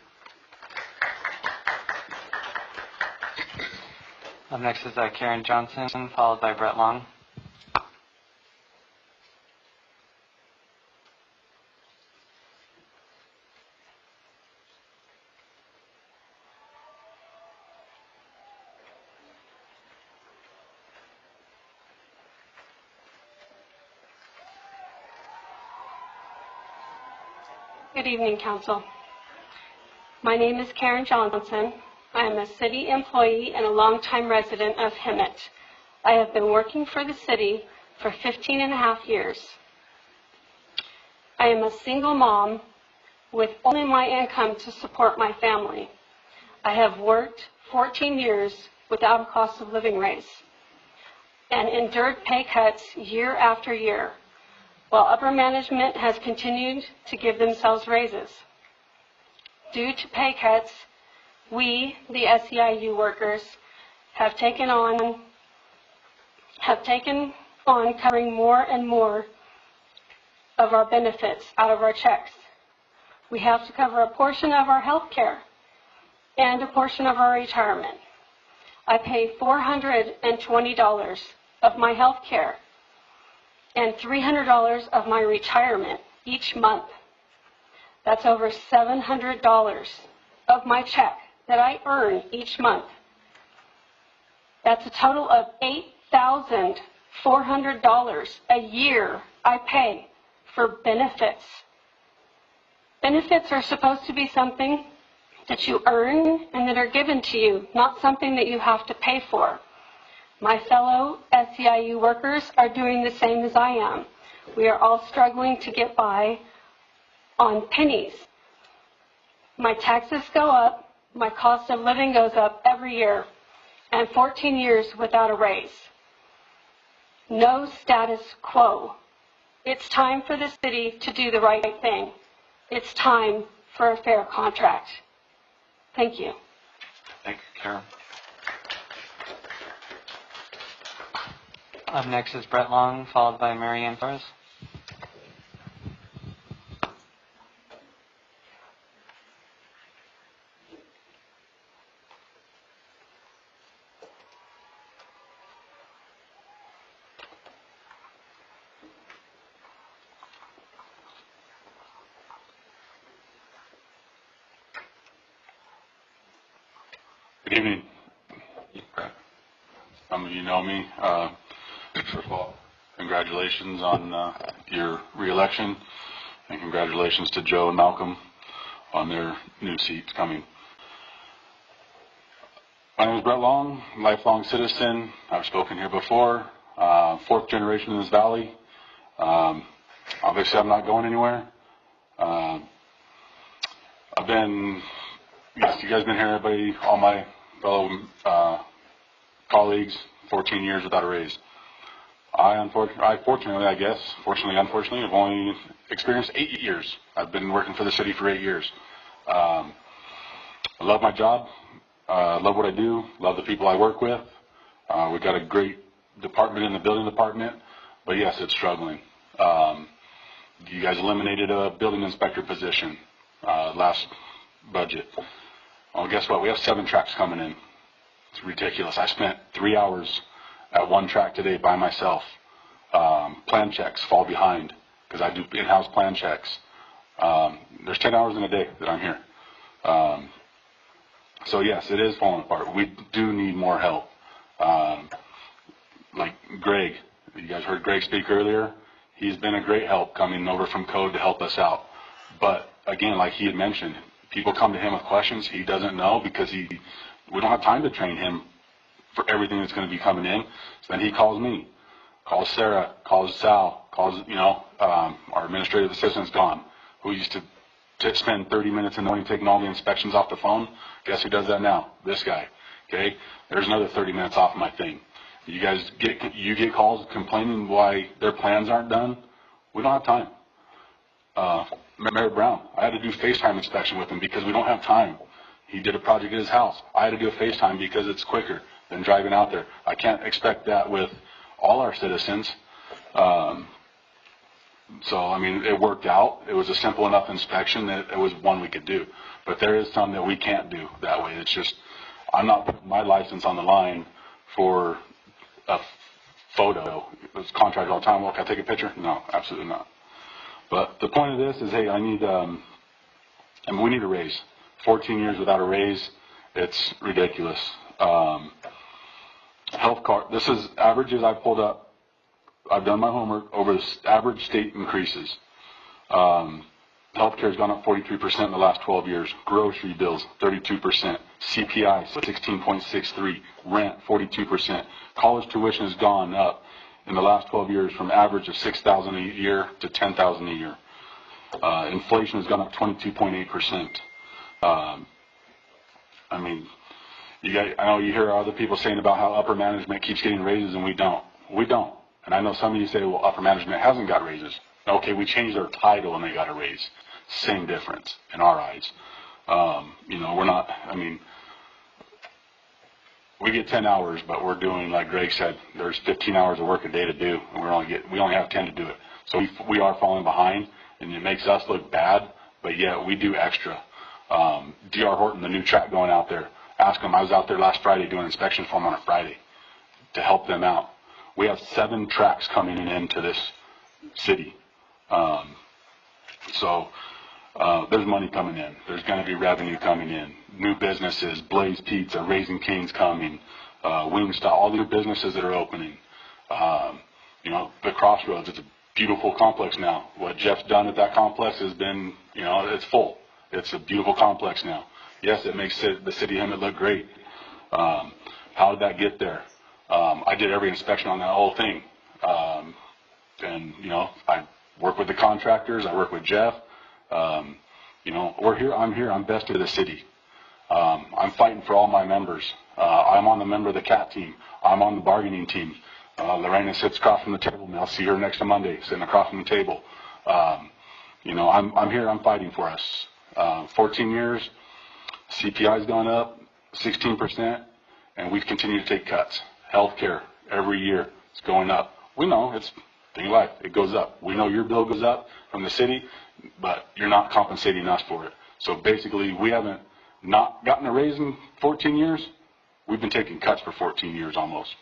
I: Up next is Karen Johnson, followed by Brett Long.
V: Good evening, Council.
Q: My name is Karen Johnson. I am a city employee and a longtime resident of Hemet. I have been working for the city for 15 and a half years. I am a single mom with only my income to support my family. I have worked 14 years without a cost of living raise and endured pay cuts year after year, while upper management has continued to give themselves raises. Due to pay cuts, we, the SEIU workers, have taken on covering more and more of our benefits out of our checks. We have to cover a portion of our health care and a portion of our retirement. I pay $420 of my health care and $300 of my retirement each month. That's over $700 of my check that I earn each month. That's a total of $8,400 a year I pay for benefits. Benefits are supposed to be something that you earn and that are given to you, not something that you have to pay for. My fellow SEIU workers are doing the same as I am. We are all struggling to get by on pennies. My taxes go up, my cost of living goes up every year, and 14 years without a raise. No status quo. It's time for the city to do the right thing. It's time for a fair contract. Thank you.
A: Thank you, Karen.
I: Up next is Brett Long, followed by Marianne Torres.
B: Good evening. Some of you know me. First of all, congratulations on your re-election, and congratulations to Joe and Malcolm on their new seats coming. My name is Brett Long, lifelong citizen. I've spoken here before, fourth generation in this valley. Obviously, I'm not going anywhere. You guys been here, everybody, all my fellow colleagues, 14 years without a raise. Unfortunately, I've only experienced 8 years. I've been working for the city for 8 years. I love my job. Love what I do. Love the people I work with. We've got a great department in the building department, but yes, it's struggling. You guys eliminated a building inspector position last budget. Well, guess what? We have 7 tracks coming in. It's ridiculous. I spent 3 hours at one track today by myself. Plan checks fall behind because I do in-house plan checks. There's 10 hours in a day that I'm here. So yes, it is falling apart. We do need more help. Like Greg, you guys heard Greg speak earlier. He's been a great help coming over from code to help us out. But again, like he had mentioned, people come to him with questions he doesn't know because we don't have time to train him for everything that's going to be coming in. So then he calls me, calls Sarah, calls Sal, calls, our administrative assistant's gone, who used to spend 30 minutes in the morning taking all the inspections off the phone. Guess who does that now? This guy. Okay? There's another 30 minutes off my thing. You guys get calls complaining why their plans aren't done. We don't have time. Mayor Brown, I had to do FaceTime inspection with him because we don't have time. He did a project at his house. I had to do a FaceTime because it's quicker than driving out there. I can't expect that with all our citizens. It worked out. It was a simple enough inspection that it was one we could do. But there is some that we can't do that way. It's just, I'm not putting my license on the line for a photo. It's contracted all the time. Well, can I take a picture? No, absolutely not. But the point of this is, hey, we need a raise. 14 years without a raise, it's ridiculous. Health card, this is averages I pulled up. I've done my homework over the average state increases. Healthcare has gone up 43% in the last 12 years. Grocery bills, 32%. CPI, 16.63. Rent, 42%. College tuition has gone up in the last 12 years from average of $6,000 a year to $10,000 a year. Inflation has gone up 22.8%. I mean, I know you hear other people saying about how upper management keeps getting raises, and we don't. We don't. And I know some of you say, well, upper management hasn't got raises. Okay, we changed our title and they got a raise. Same difference in our eyes. We're not, we get 10 hours, but we're doing, like Greg said, there's 15 hours of work a day to do, and we only have 10 to do it. So we are falling behind, and it makes us look bad, but yeah, we do extra. D.R. Horton, the new track going out there, ask them, I was out there last Friday doing inspection for them on a Friday to help them out. We have 7 tracks coming into this city. There's money coming in. There's going to be revenue coming in. New businesses, Blaze Pizza, Raising Cane's coming, Wingstop, all these businesses that are opening. The Crossroads, it's a beautiful complex now. What Jeff's done at that complex has been, it's full. It's a beautiful complex now. Yes, it makes the city of Hemet look great. How did that get there? I did every inspection on that whole thing. I work with the contractors. I work with Jeff. We're here. I'm best of the city. I'm fighting for all my members. I'm on the member of the CAT team. I'm on the bargaining team. Lorena sits across from the table, and I'll see her next Monday, sitting across from the table. I'm here. I'm fighting for us. 14 years, CPI's gone up 16%, and we've continued to take cuts. Healthcare every year it's going up. We know it's thing of life. It goes up. We know your bill goes up from the city, but you're not compensating us for it. So basically, we haven't not gotten a raise in 14 years. We've been taking cuts for 14 years almost.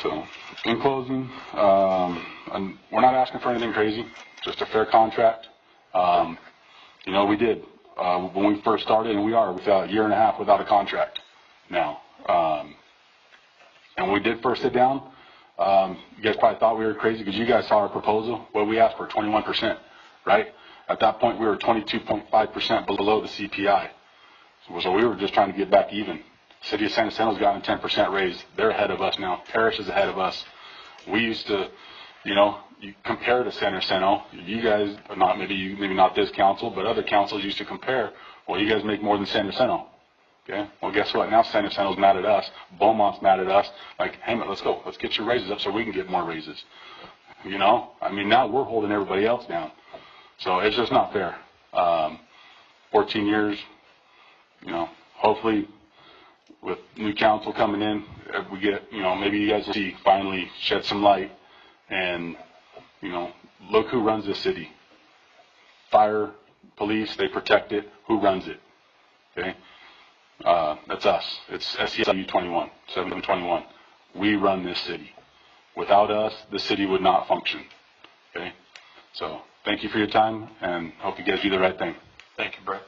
B: So, in closing, we're not asking for anything crazy, just a fair contract. We did. When we first started, and we fell a year and a half without a contract now. And when we did first sit down, you guys probably thought we were crazy because you guys saw our proposal. Well, we asked for 21%, right? At that point, we were 22.5% below the CPI. So we were just trying to get back even. City of San Jacinto's gotten a 10% raise. They're ahead of us now. Parish is ahead of us. We used to, you compare to San Jacinto. You guys, maybe not this council, but other councils used to compare. Well, you guys make more than San Jacinto. Okay. Well, guess what? Now San Jacinto's mad at us. Beaumont's mad at us. Like, hey, let's go. Let's get your raises up so we can get more raises. Now we're holding everybody else down. So it's just not fair. 14 years, hopefully with new council coming in, we get, maybe you guys will see, finally shed some light and, look who runs this city. Fire, police, they protect it. Who runs it? Okay. That's us. It's SEIU 21, 721. We run this city. Without us, the city would not function. Okay? So, thank you for your time, and hope you guys do the right thing.
A: Thank you, Brett.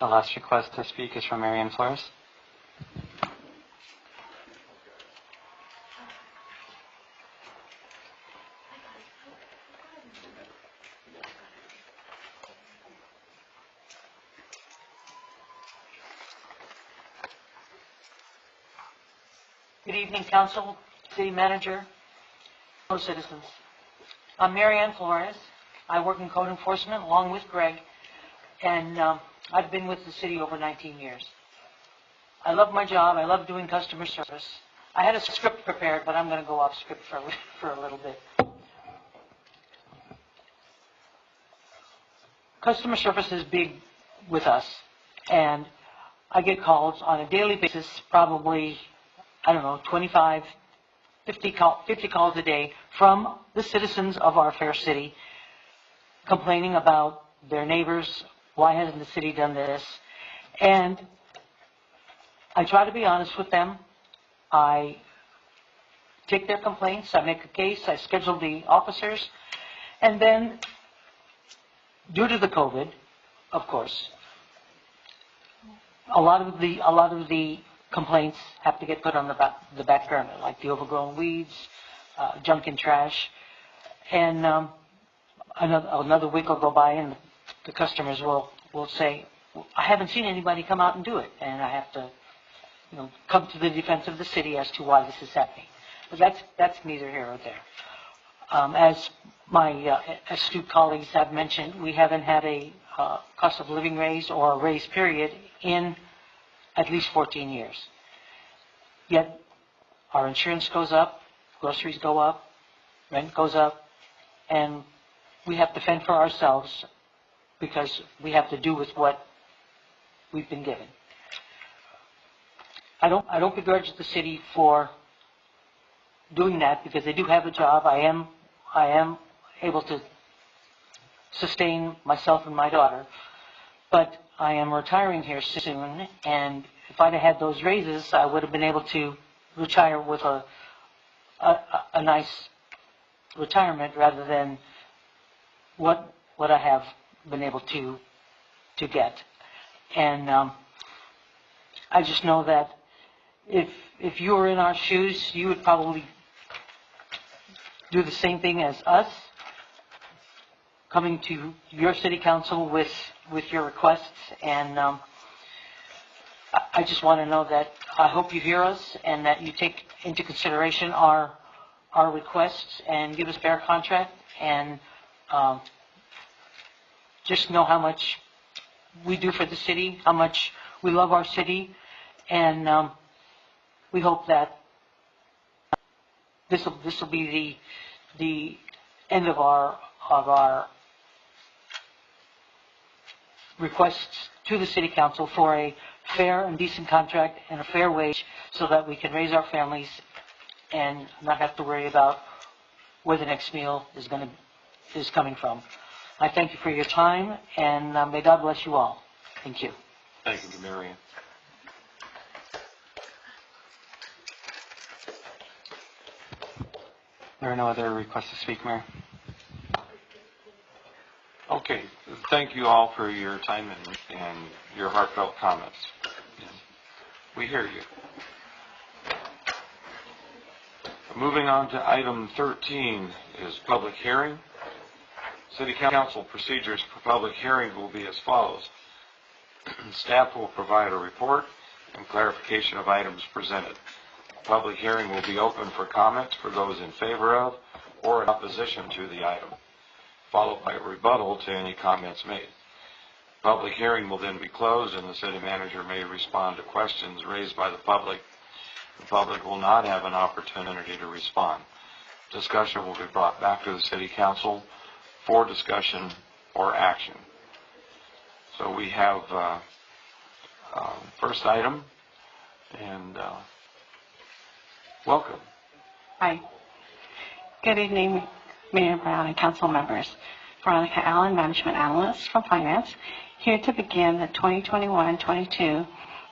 I: The last request to speak is from Marianne Flores.
D: Good evening, Council, City Manager, fellow citizens. I'm Marianne Flores. I work in code enforcement along with Greg, and I've been with the city over 19 years. I love my job. I love doing customer service. I had a script prepared, but I'm going to go off script for a little bit. Customer service is big with us, and I get calls on a daily basis, probably, 25, 50 calls a day from the citizens of our fair city complaining about their neighbors. Why hasn't the city done this? And I try to be honest with them. I take their complaints, I make a case, I schedule the officers, and then due to the COVID, of course, a lot of the complaints have to get put on the back burner, like the overgrown weeds, junk and trash. And another week will go by and the customers will say, I haven't seen anybody come out and do it. And I have to, come to the defense of the city as to why this is happening. But that's neither here or there. As my astute colleagues have mentioned, we haven't had a cost of living raise or a raise period in at least 14 years. Yet our insurance goes up, groceries go up, rent goes up, and we have to fend for ourselves because we have to do with what we've been given. I don't begrudge the city for doing that because they do have a job. I am able to sustain myself and my daughter, but I am retiring here soon, and if I'd have had those raises, I would have been able to retire with a nice retirement rather than what I have been able to get. And I just know that if you were in our shoes, you would probably do the same thing as us, coming to your city council with your requests. And I just want to know that I hope you hear us and that you take into consideration our requests and give us a fair contract, and just know how much we do for the city, how much we love our city, and we hope that this will be the end of our requests to the city council for a fair and decent contract and a fair wage, so that we can raise our families and not have to worry about where the next meal is coming from. I thank you for your time, and may God bless you all. Thank you.
A: Thank you, Marion.
I: There are no other requests to speak, Mayor.
A: Okay, thank you all for your time and your heartfelt comments. We hear you. Moving on to item 13 is public hearing. City Council procedures for public hearing will be as follows. Staff will provide a report and clarification of items presented. Public hearing will be open for comments for those in favor of or in opposition to the item, followed by a rebuttal to any comments made. Public hearing will then be closed, and the city manager may respond to questions raised by the public. The public will not have an opportunity to respond. Discussion will be brought back to the city council for discussion or action. So we have first item, and welcome.
P: Hi. Good evening, Mayor Brown and council members. Veronica Allen, Management Analyst from Finance, here to begin the 2021-22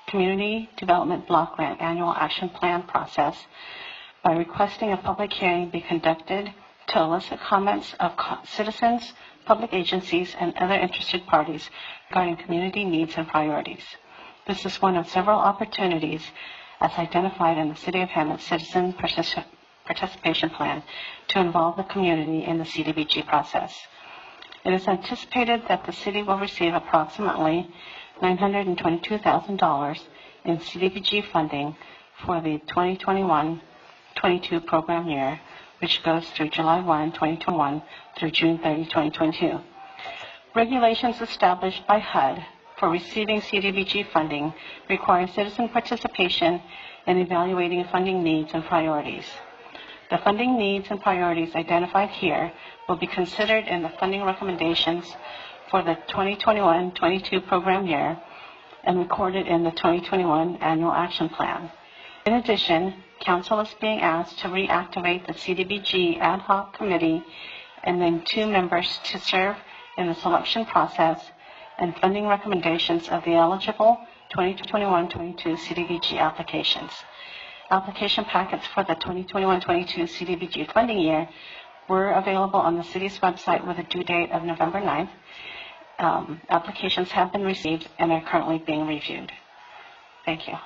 P: Community Development Block Grant Annual Action Plan process by requesting a public hearing be conducted to elicit comments of citizens, public agencies, and other interested parties regarding community needs and priorities. This is one of several opportunities as identified in the City of Hemet Citizen Participation Plan to involve the community in the CDBG process. It is anticipated that the city will receive approximately $922,000 in CDBG funding for the 2021-22 program year, which goes through July 1, 2021 through June 30, 2022. Regulations established by HUD for receiving CDBG funding require citizen participation in evaluating funding needs and priorities. The funding needs and priorities identified here will be considered in the funding recommendations for the 2021-22 program year and recorded in the 2021 Annual Action Plan. In addition, Council is being asked to reactivate the CDBG Ad Hoc Committee and then 2 members to serve in the selection process and funding recommendations of the eligible 2021-22 CDBG applications. Application packets for the 2021-22 CDBG funding year were available on the city's website with a due date of November 9th. Applications have been received and are currently being reviewed. Thank you.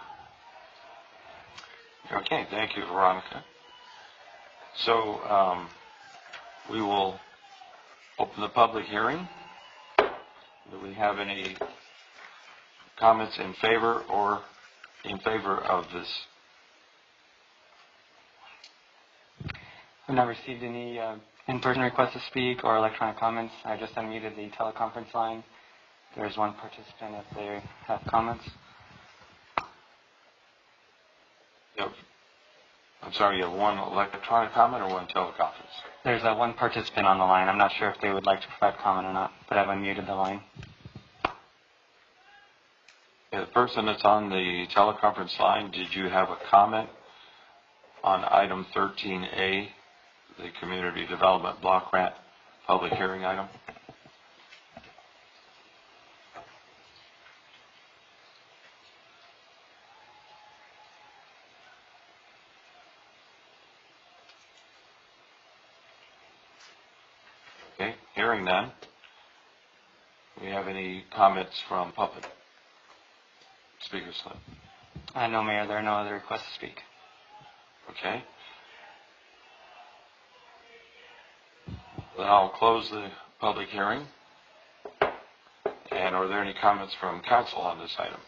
A: Okay, thank you, Veronica. So we will open the public hearing. Do we have any comments in favor of this?
I: I've not received any in-person requests to speak or electronic comments. I just unmuted the teleconference line. There's one participant if they have comments.
A: Yep. I'm sorry, you have one electronic comment or one teleconference?
I: There's one participant on the line. I'm not sure if they would like to provide comment or not, but I've unmuted the line.
A: The person that's on the teleconference line, did you have a comment on item 13A, the Community Development Block Grant public hearing item? Okay, hearing none. Do we have any comments from public? Speaker slip.
I: No, Mayor, there are no other requests to speak.
A: Okay. Then I'll close the public hearing. And are there any comments from council on this item?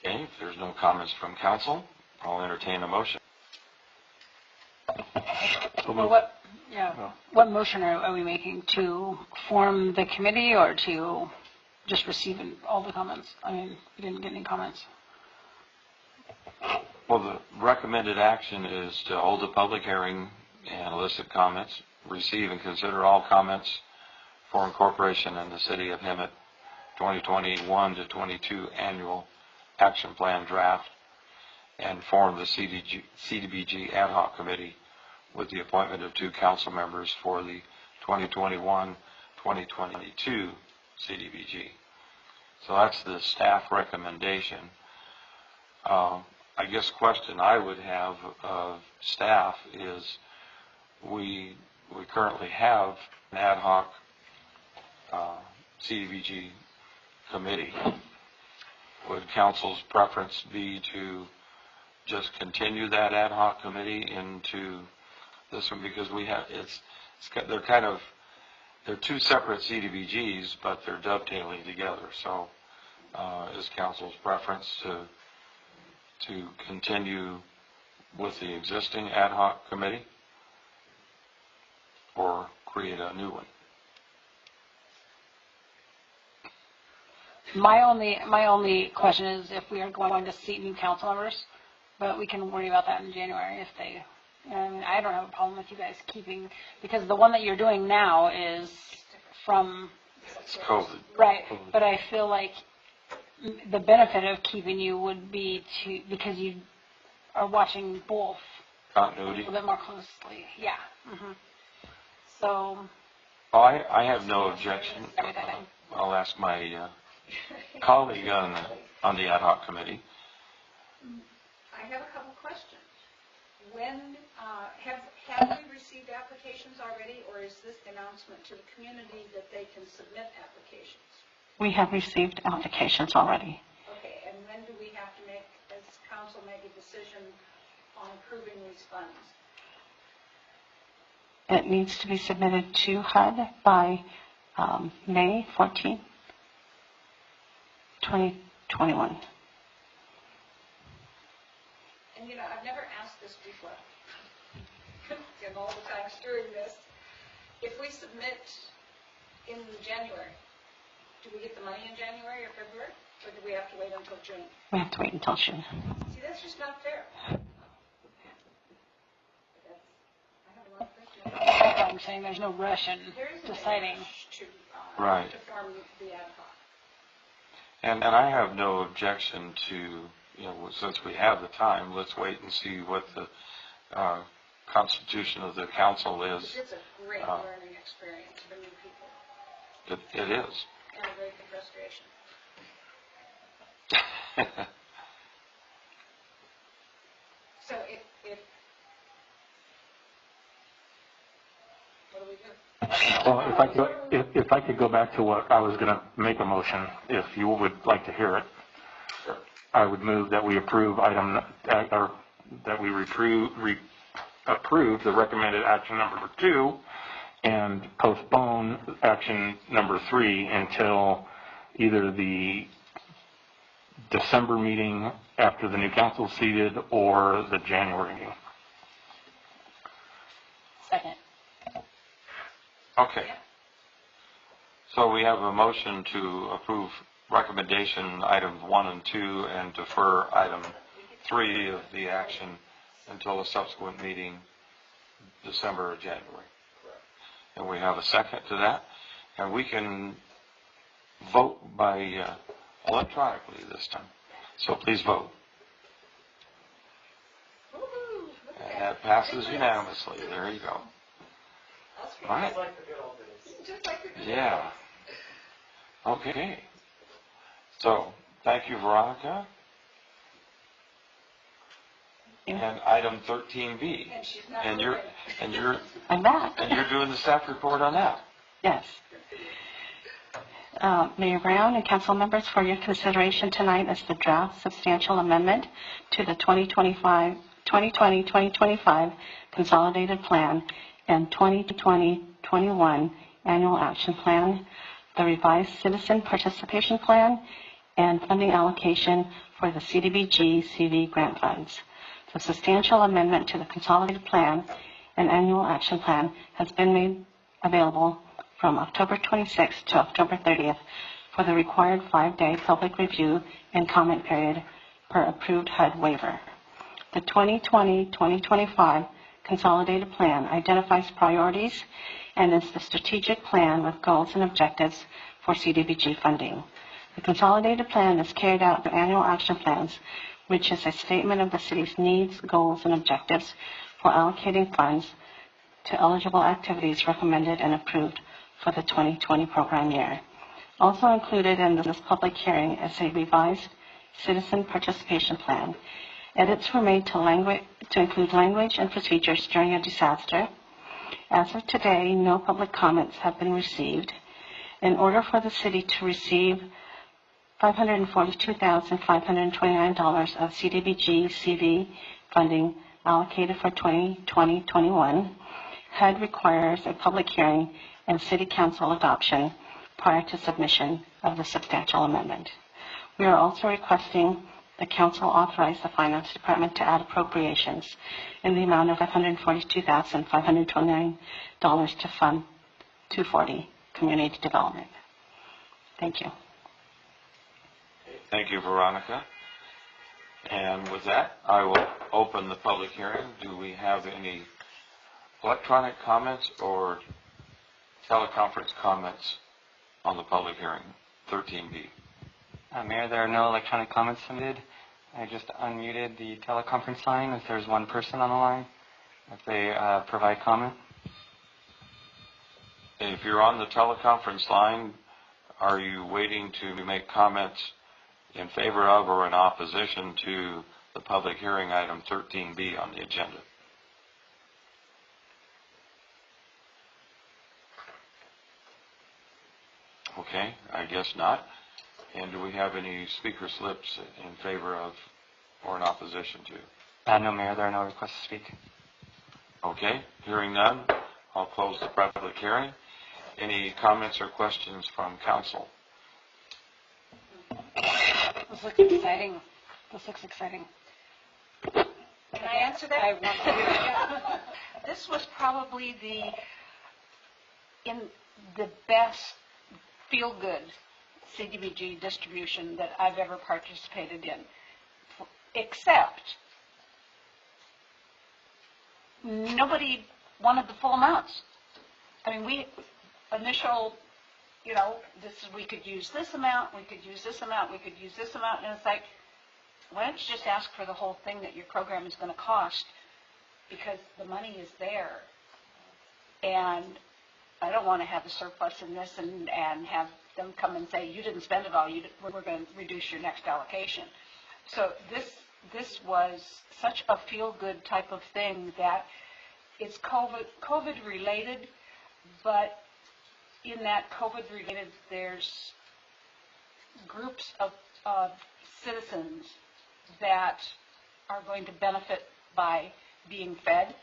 A: Okay, if there's no comments from council, I'll entertain a motion.
K: Well, what motion are we making? To form the committee or to just receive all the comments? I mean, we didn't get any comments.
A: Well, the recommended action is to hold a public hearing and elicit comments, receive and consider all comments for incorporation in the City of Hemet 2021 to 22 annual action plan draft, and form the CDBG ad hoc committee with the appointment of 2 council members for the 2021-2022 CDBG. So that's the staff recommendation. I guess question I would have of staff is we currently have an ad hoc CDBG committee. Would council's preference be to just continue that ad hoc committee into this one, because we have they're 2 separate CDBGs, but they're dovetailing together. So is council's preference to continue with the existing ad hoc committee or create a new one?
K: My only question is if we are going to seat new council members, but we can worry about that in January if they. I mean, I don't have a problem with you guys keeping, because the one that you're doing now is from.
A: It's COVID.
K: Right, but I feel like the benefit of keeping you would be because you are watching both
A: Continuity.
K: a little bit more closely. Yeah. So.
A: I have no objection. I'll ask my colleague on the ad hoc committee.
E: I have a couple questions. When have we received applications already, or is this the announcement to the community that they can submit applications?
P: We have received applications already.
E: Okay, and when do we have to as council, make a decision on approving these funds?
P: It needs to be submitted to HUD by May 14, 2021.
E: And I've never asked this before, and all the times during this. If we submit in January, do we get the money in January or February, or do we have to wait until June?
P: We have to wait until June.
E: See, that's just not fair. I have a lot of questions.
K: That's what I'm saying. There's no rush in deciding.
A: Right.
E: To form the ad hoc.
A: And I have no objection to, since we have the time, let's wait and see what the constitution of the council is.
E: It's a great learning experience for new people.
A: It is.
E: And a great frustration. So if what do we
F: Well, if I could go back to what I was going to make a motion, if you would like to hear it, I would move that we approve approve the recommended action number 2 and postpone action number 3 until either the December meeting after the new council is seated or the January meeting.
P: Second.
A: Okay. So we have a motion to approve recommendation items 1 and 2 and defer item 3 of the action until a subsequent meeting, December or January. And we have a second to that. And we can vote by electronically this time. So please vote. And that passes unanimously. There you go. All right. Yeah. Okay. So, thank you, Veronica. And item 13B. And you're
P: I'm back.
A: And you're doing the staff report on that.
P: Yes. Mayor Brown and council members, for your consideration tonight is the draft substantial amendment to the 2020-2025 Consolidated Plan and 2020-21 Annual Action Plan, the revised Citizen Participation Plan, and funding allocation for the CDBG-CV grant funds. The substantial amendment to the Consolidated Plan and Annual Action Plan has been made available from October 26th to October 30th for the required 5-day public review and comment period per approved HUD waiver. The 2020-2025 Consolidated Plan identifies priorities and is the strategic plan with goals and objectives for CDBG funding. The Consolidated Plan is carried out through annual action plans, which is a statement of the city's needs, goals, and objectives for allocating funds to eligible activities recommended and approved for the 2020 program year. Also included in this public hearing is a revised Citizen Participation Plan. Edits were made to include language and procedures during a disaster. As of today, no public comments have been received. In order for the city to receive $542,529 of CDBG-CV funding allocated for 2020-21, HUD requires a public hearing and City Council adoption prior to submission of the substantial amendment. We are also requesting the Council authorize the Finance Department to add appropriations in the amount of $542,529 to Fund 240 Community Development. Thank you.
A: Thank you, Veronica. And with that, I will open the public hearing. Do we have any electronic comments or teleconference comments on the public hearing, 13B?
I: Mayor, there are no electronic comments submitted. I just unmuted the teleconference line if there's one person on the line, if they provide comment.
A: If you're on the teleconference line, are you waiting to make comments in favor of or in opposition to the public hearing item 13B on the agenda? Okay, I guess not. And do we have any speaker slips in favor of or in opposition to?
I: No, Mayor, there are no requests to speak.
A: Okay, hearing none, I'll close the public hearing. Any comments or questions from council?
E: This looks exciting. This looks exciting. Can I answer that? I want to. This was probably the best feel-good CDBG distribution that I've ever participated in, except nobody wanted the full amounts. I mean, we we could use this amount, we could use this amount, we could use this amount, and it's like, why don't you just ask for the whole thing that your program is going to cost, because the money is there. And I don't want to have a surplus in this and have them come and say, you didn't spend it all, we're going to reduce your next allocation. So this was such a feel-good type of thing that it's COVID related,
J: but in that COVID-related, there's groups of citizens that are going to benefit by being fed,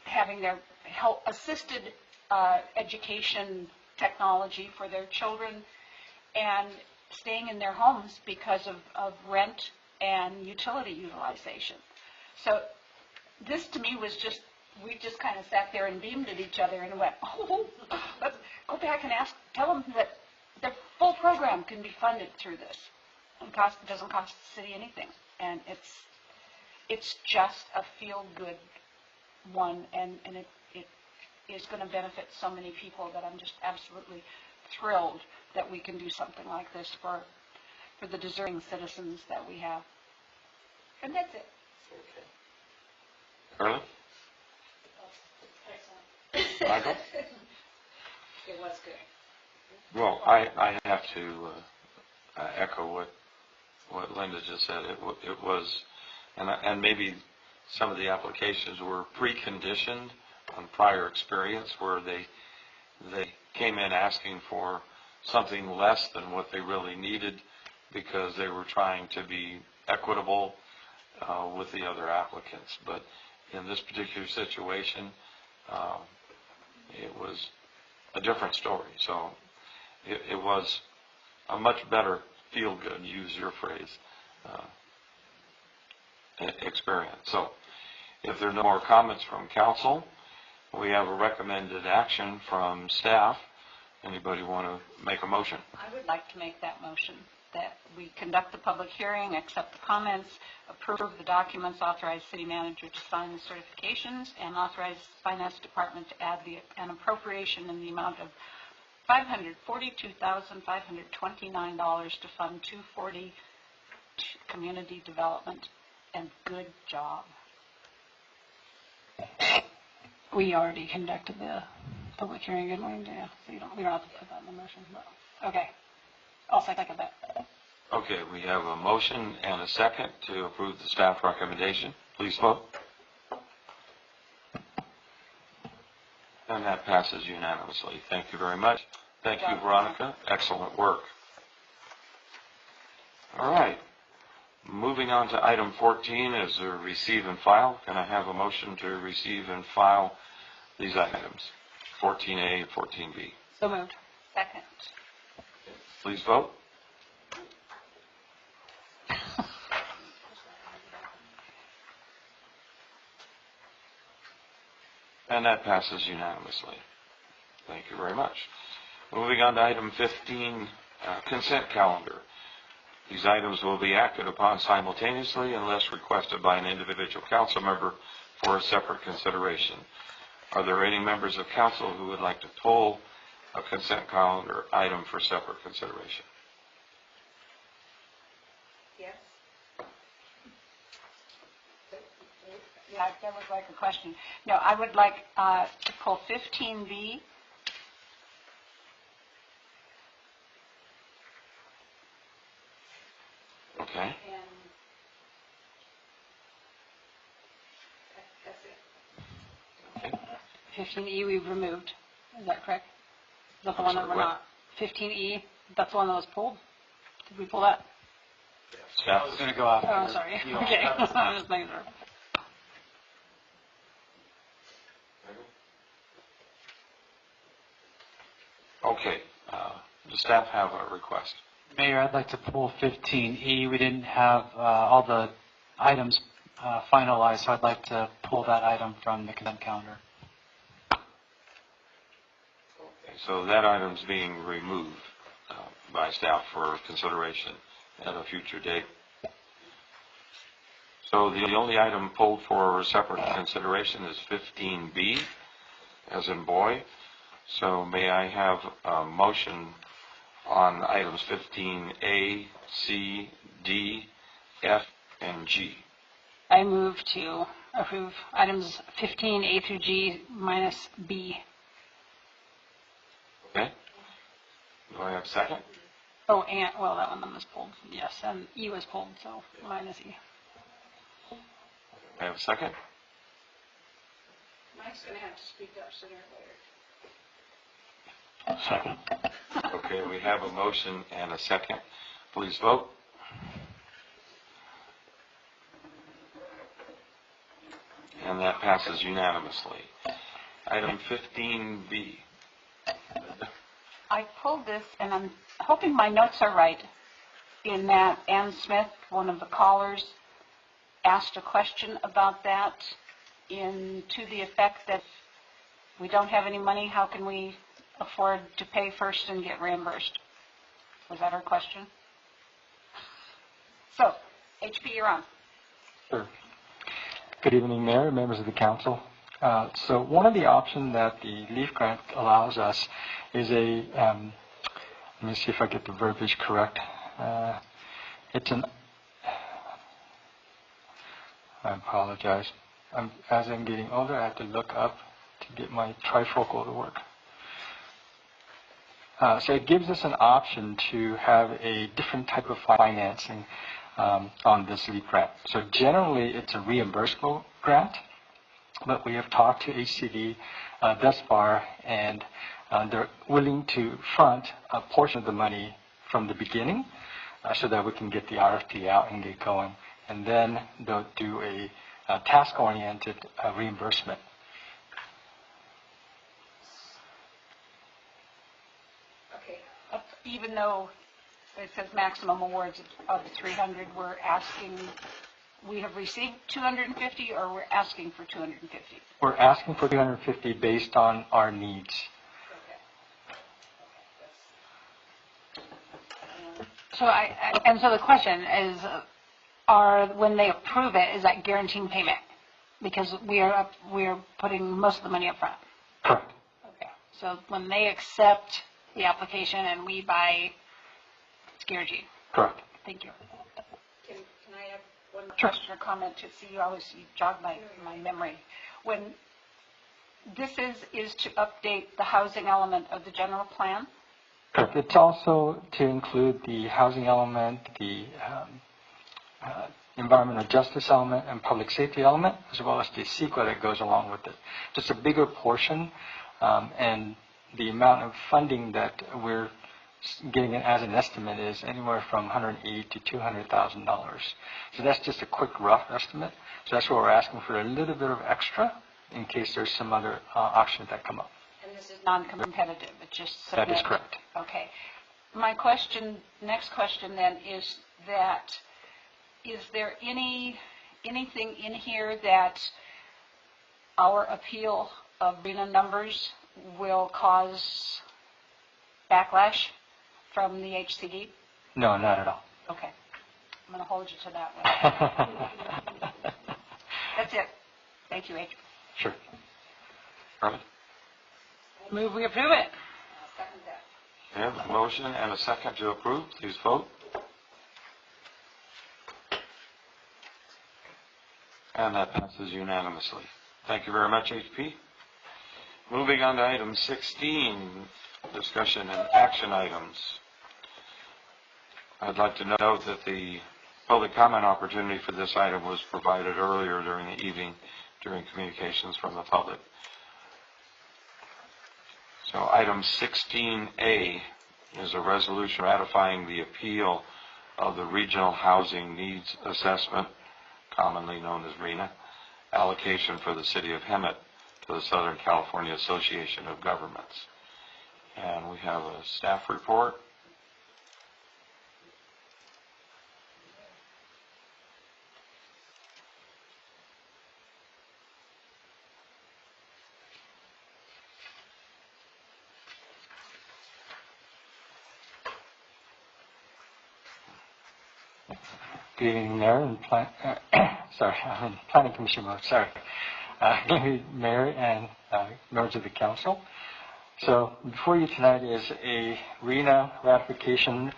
J: having their help assisted education technology for their children, and staying in their homes because of rent and utility utilization. So this to me was just, we just kind of sat there and beamed at each other and went, oh, let's go back and tell them that their full program can be funded through this. It doesn't cost the city anything. And it's just a feel-good one, and it is going to benefit so many people that I'm just absolutely thrilled that we can do something like this for the deserving citizens that we have. And that's it.
A: Carly? Michael?
E: It was good.
A: Well, I have to echo what Linda just said. It was, and maybe some of the applications were preconditioned on prior experience where they came in asking for something less than what they really needed because they were trying to be equitable with the other applicants. But in this particular situation, it was a different story. So it was a much better feel-good, use your phrase, experience. So if there are no more comments from council, we have a recommended action from staff. Anybody want to make a motion?
J: I would like to make that motion, that we conduct the public hearing, accept the comments, approve the documents, authorize city manager to sign the certifications, and authorize finance department to add an appropriation in the amount of $542,529 to fund 240 community development. And good job.
K: We already conducted the public hearing, didn't we? Yeah, so we don't have to put that in the motion. But, okay. I'll second that.
A: Okay, we have a motion and a second to approve the staff recommendation. Please vote. And that passes unanimously. Thank you very much. Thank you, Veronica. Excellent work. All right. Moving on to item 14 is a receive and file. Can I have a motion to receive and file these items, 14A and 14B?
K: So moved.
J: Second.
A: Please vote. And that passes unanimously. Thank you very much. Moving on to item 15, consent calendar. These items will be acted upon simultaneously unless requested by an individual council member for a separate consideration. Are there any members of council who would like to pull a consent calendar item for separate consideration?
J: Yes. Yeah, that was like a question. No, I would like to pull 15B.
A: Okay.
J: And that's it.
A: Okay.
K: 15E we've removed. Is that correct? Is that the one that we're
A: what?
K: not? 15E, that's the one that was pulled? Did we pull that?
A: Staff.
H: I was going to go after.
K: Oh, sorry. Okay. I was making sure.
A: Okay. Does staff have a request?
H: Mayor, I'd like to pull 15E. We didn't have all the items finalized, so I'd like to pull that item from the consent calendar.
A: Okay, so that item's being removed by staff for consideration at a future date. So the only item pulled for separate consideration is 15B, as in boy. So may I have a motion on items 15A, C, D, F, and G?
K: I move to approve items 15A through G minus B.
A: Okay. Do I have a second?
K: Oh, and, well, that one was pulled, yes, and E was pulled, so minus E.
A: I have a second?
J: My Mike's gonna have to speak up sooner or later.
F: Second.
A: Okay, we have a motion and a second. Please vote. And that passes unanimously. Item 15B.
J: I pulled this, and I'm hoping my notes are right, in that Ann Smith, one of the callers, asked a question about that to the effect that if we don't have any money, how can we afford to pay first and get reimbursed? Was that her question? So, HP, you're on.
G: Sure. Good evening, Mayor, members of the council. So one of the options that the LEAF grant allows us is let me see if I get the verbiage correct. I apologize. As I'm getting older, I have to look up to get my trifocal to work. So it gives us an option to have a different type of financing on this LEAP grant. So generally, it's a reimbursable grant, but we have talked to HCD thus far, and they're willing to front a portion of the money from the beginning so that we can get the RFP out and get going. And then they'll do a task-oriented reimbursement.
J: Okay. Even though it says maximum awards of 300, we have received 250, or we're asking for 250?
G: We're asking for 250 based on our needs.
J: So so the question is, when they approve it, is that guaranteed payment? Because we are putting most of the money up front.
G: Correct.
J: Okay. So when they accept the application and we buy, it's guaranteed.
G: Correct.
J: Thank you. Can I have one question or comment to see? You always jog my memory. When this is to update the housing element of the general plan?
G: Correct. It's also to include the housing element, the environmental justice element, and public safety element, as well as the CEQA that goes along with it. Just a bigger portion, and the amount of funding that we're getting as an estimate is anywhere from $180,000 to $200,000. So that's just a quick rough estimate. So that's what we're asking for, a little bit of extra in case there's some other options that come up.
J: And this is non-competitive, it's just submit.
G: That is correct.
J: Okay. My next question then is that, is there anything in here that our appeal of RENA numbers will cause backlash from the HCD?
G: No, not at all.
J: Okay. I'm going to hold you to that one. That's it. Thank you, H.
G: Sure.
A: Charlie?
J: Move we approve it. Second that.
A: We have a motion and a second to approve. Please vote. And that passes unanimously. Thank you very much, HP. Moving on to item 16, discussion and action items. I'd like to note that the public comment opportunity for this item was provided earlier during the evening during communications from the public. So item 16A is a resolution ratifying the appeal of the Regional Housing Needs Assessment, commonly known as RHNA, allocation for the City of Hemet to the Southern California Association of Governments. And we have a staff report.
G: Good evening, Mayor and Planning Commission. Sorry, Mayor and members of the council. So before you tonight is a RHNA ratification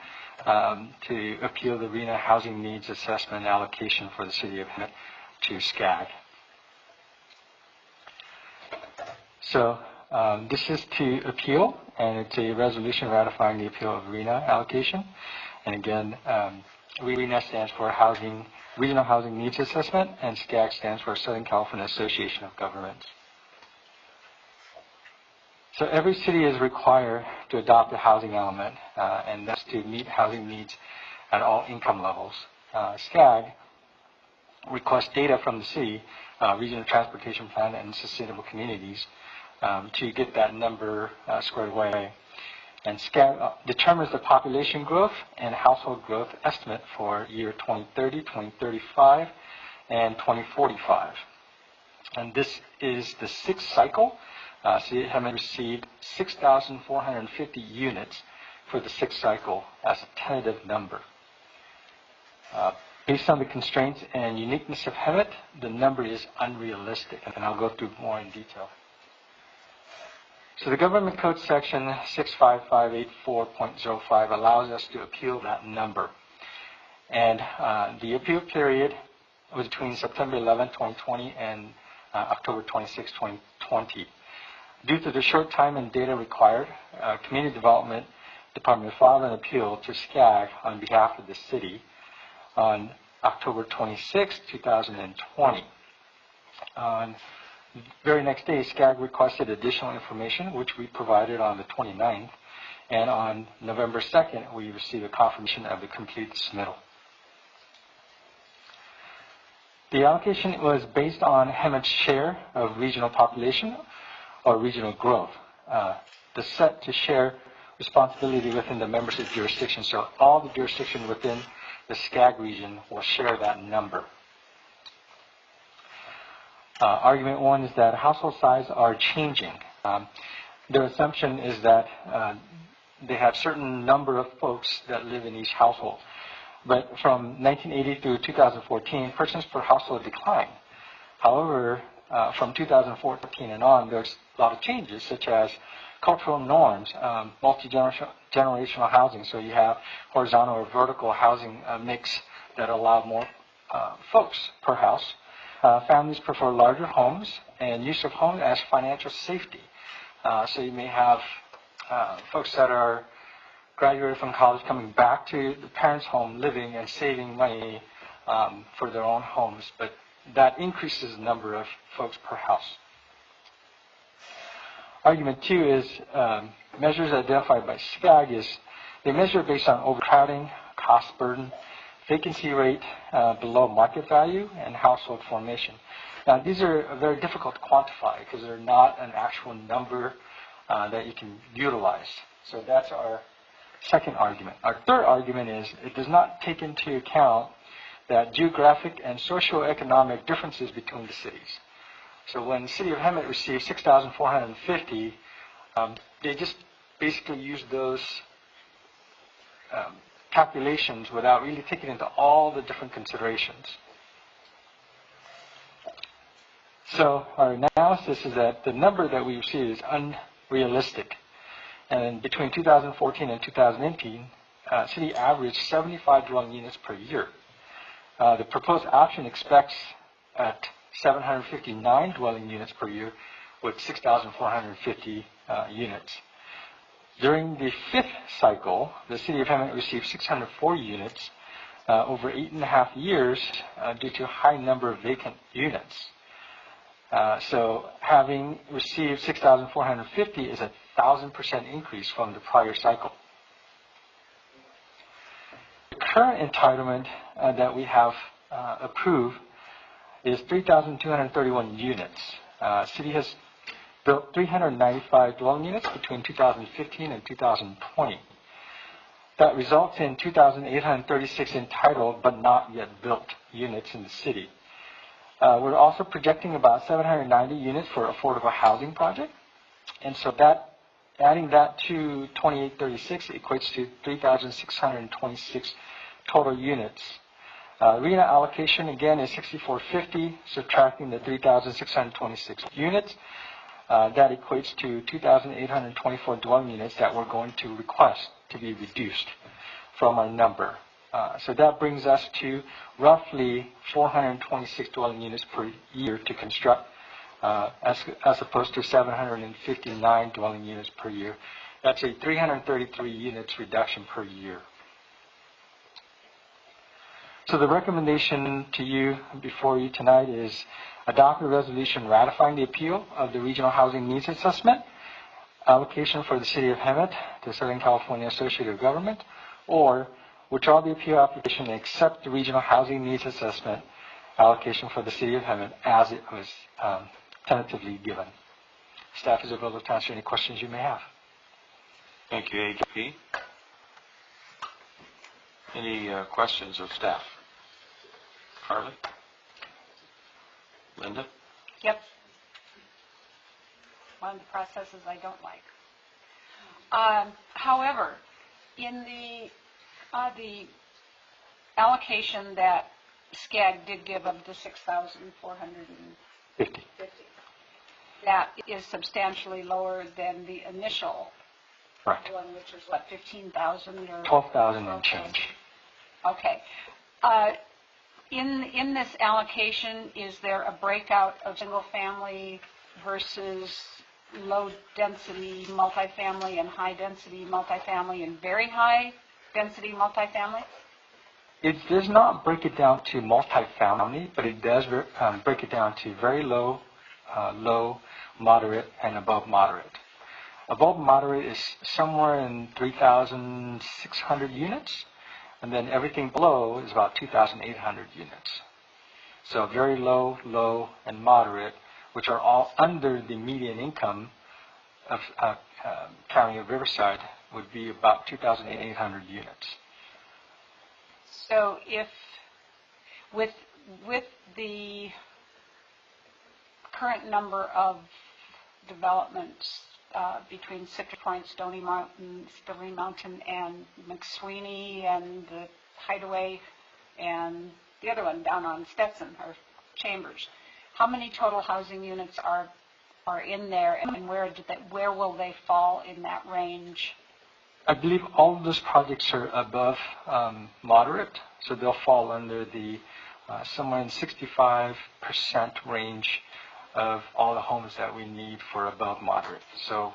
G: to appeal the RHNA Housing Needs Assessment allocation for the City of Hemet to SCAG. So this is to appeal, and it's a resolution ratifying the appeal of RHNA allocation. And again, RHNA stands for Regional Housing Needs Assessment, and SCAG stands for Southern California Association of Governments. So every city is required to adopt a housing element, and that's to meet housing needs at all income levels. SCAG requests data from the city, Regional Transportation Plan, and Sustainable Communities to get that number squared away. And SCAG determines the population growth and household growth estimate for year 2030, 2035, and 2045. And this is the sixth cycle. City of Hemet received 6,450 units for the sixth cycle as a tentative number. Based on the constraints and uniqueness of Hemet, the number is unrealistic, and I'll go through more in detail. So the Government Code Section 65584.05 allows us to appeal that number. And the appeal period was between September 11, 2020 and October 26, 2020. Due to the short time and data required, Community Development Department filed an appeal to SCAG on behalf of the city on October 26, 2020. On the very next day, SCAG requested additional information, which we provided on the 29th, and on November 2nd, we received a confirmation of the complete submittal. The allocation was based on Hemet's share of regional population or regional growth. The set to share responsibility within the membership jurisdiction, so all the jurisdiction within the SCAG region will share that number. Argument one is that household size are changing. Their assumption is that they have certain number of folks that live in each household. But from 1980 through 2014, persons per household declined. However, from 2014 and on, there's a lot of changes, such as cultural norms, multi-generational housing. So you have horizontal or vertical housing mix that allow more folks per house. Families prefer larger homes and use of home as financial safety. So you may have folks that are graduated from college coming back to the parents' home, living and saving money for their own homes, but that increases the number of folks per house. Argument two is measures identified by SCAG is they measure based on overcrowding, cost burden, vacancy rate below market value, and household formation. Now, these are very difficult to quantify because they're not an actual number that you can utilize. So that's our second argument. Our third argument is it does not take into account that geographic and socioeconomic differences between the cities. So when the city of Hemet received 6,450, they just basically used those calculations without really taking into all the different considerations. So our analysis is that the number that we received is unrealistic. And between 2014 and 2018, city averaged 75 dwelling units per year. The proposed option expects at 759 dwelling units per year with 6,450 units. During the fifth cycle, the city of Hemet received 604 units over 8.5 years due to a high number of vacant units. So having received 6,450 is a 1,000% increase from the prior cycle. The current entitlement that we have approved is 3,231 units. City has built 395 dwelling units between 2015 and 2020. That results in 2,836 entitled but not yet built units in the city. We're also projecting about 790 units for affordable housing project. And so that, adding that to 2,836 equates to 3,626 total units. RENA allocation again is 6,450, subtracting the 3,626 units. That equates to 2,824 dwelling units that we're going to request to be reduced from our number. So that brings us to roughly 426 dwelling units per year to construct, as opposed to 759 dwelling units per year. That's a 333 units reduction per year. So the recommendation to you, before you tonight, is adopt a resolution ratifying the appeal of the Regional Housing Needs Assessment allocation for the City of Hemet to Southern California Associated Government, or withdraw the appeal application and accept the Regional Housing Needs Assessment allocation for the City of Hemet as it was tentatively given. Staff is available to answer any questions you may have.
A: Thank you, AGP. Any questions of staff? Carly? Linda?
J: Yep. One of the processes I don't like. However, in the allocation that SCAG did give of the $6,450, that is substantially lower than the initial
G: Correct.
J: one, which is what, 15,000 or
G: 12,000 and change.
J: Okay. In this allocation, is there a breakout of single-family versus low-density multifamily and high-density multifamily and very high-density multifamily?
G: It does not break it down to multifamily, but it does break it down to very low, low, moderate, and above moderate. Above moderate is somewhere in 3,600 units, and then everything below is about 2,800 units. So very low, low, and moderate, which are all under the median income of County of Riverside, would be about 2,800 units.
J: So if, with the current number of developments between Citrus Point, Stony Mountain, and McSweeney, and the Hideaway, and the other one down on Stetson, or Chambers, how many total housing units are in there, and where will they fall in that range?
G: I believe all of those projects are above moderate, so they'll fall under the somewhere in 65% range of all the homes that we need for above moderate. So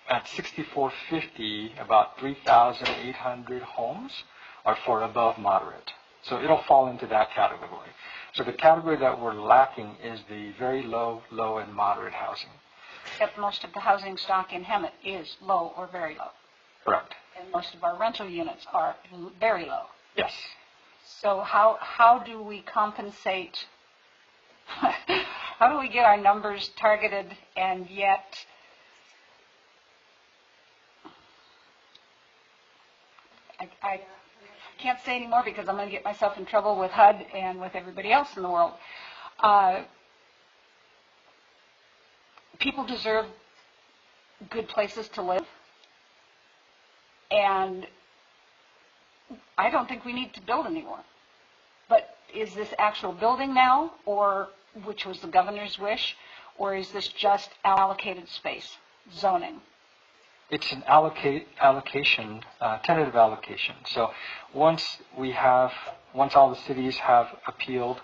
G: at 6,450, about 3,800 homes are for above moderate. So it'll fall into that category. So the category that we're lacking is the very low, low, and moderate housing.
J: Except most of the housing stock in Hemet is low or very low.
G: Correct.
J: And most of our rental units are very low.
G: Yes.
J: So how do we compensate? How do we get our numbers targeted and yet I can't say anymore because I'm going to get myself in trouble with HUD and with everybody else in the world. People deserve good places to live, and I don't think we need to build anymore. But is this actual building now, or which was the governor's wish, or is this just allocated space, zoning?
G: It's an allocation, tentative allocation. So once all the cities have appealed,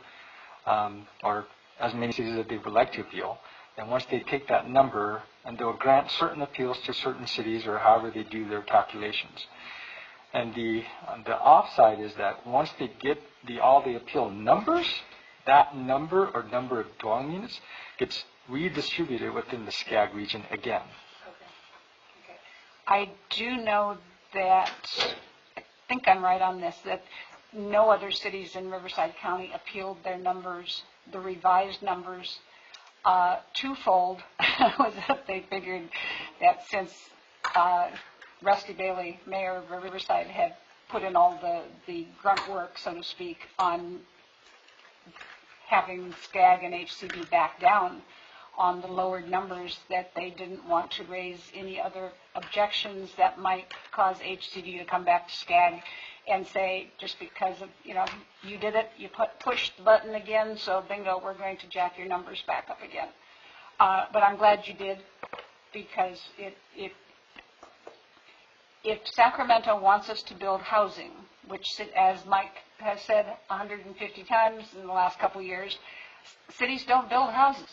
G: or as many cities that they would like to appeal, and once they take that number, and they'll grant certain appeals to certain cities, or however they do their calculations. And the offside is that once they get all the appeal numbers, that number or number of dwelling units gets redistributed within the SCAG region again.
J: I do know that, I think I'm right on this, that no other cities in Riverside County appealed their numbers, the revised numbers, twofold. Was that they figured that since Rusty Bailey, mayor of Riverside, had put in all the grunt work, so to speak, on having SCAG and HCD back down on the lowered numbers, that they didn't want to raise any other objections that might cause HCD to come back to SCAG and say, just because of, you did it, you pushed the button again, so bingo, we're going to jack your numbers back up again. But I'm glad you did, because if Sacramento wants us to build housing, which, as Mike has said 150 times in the last couple of years, cities don't build houses.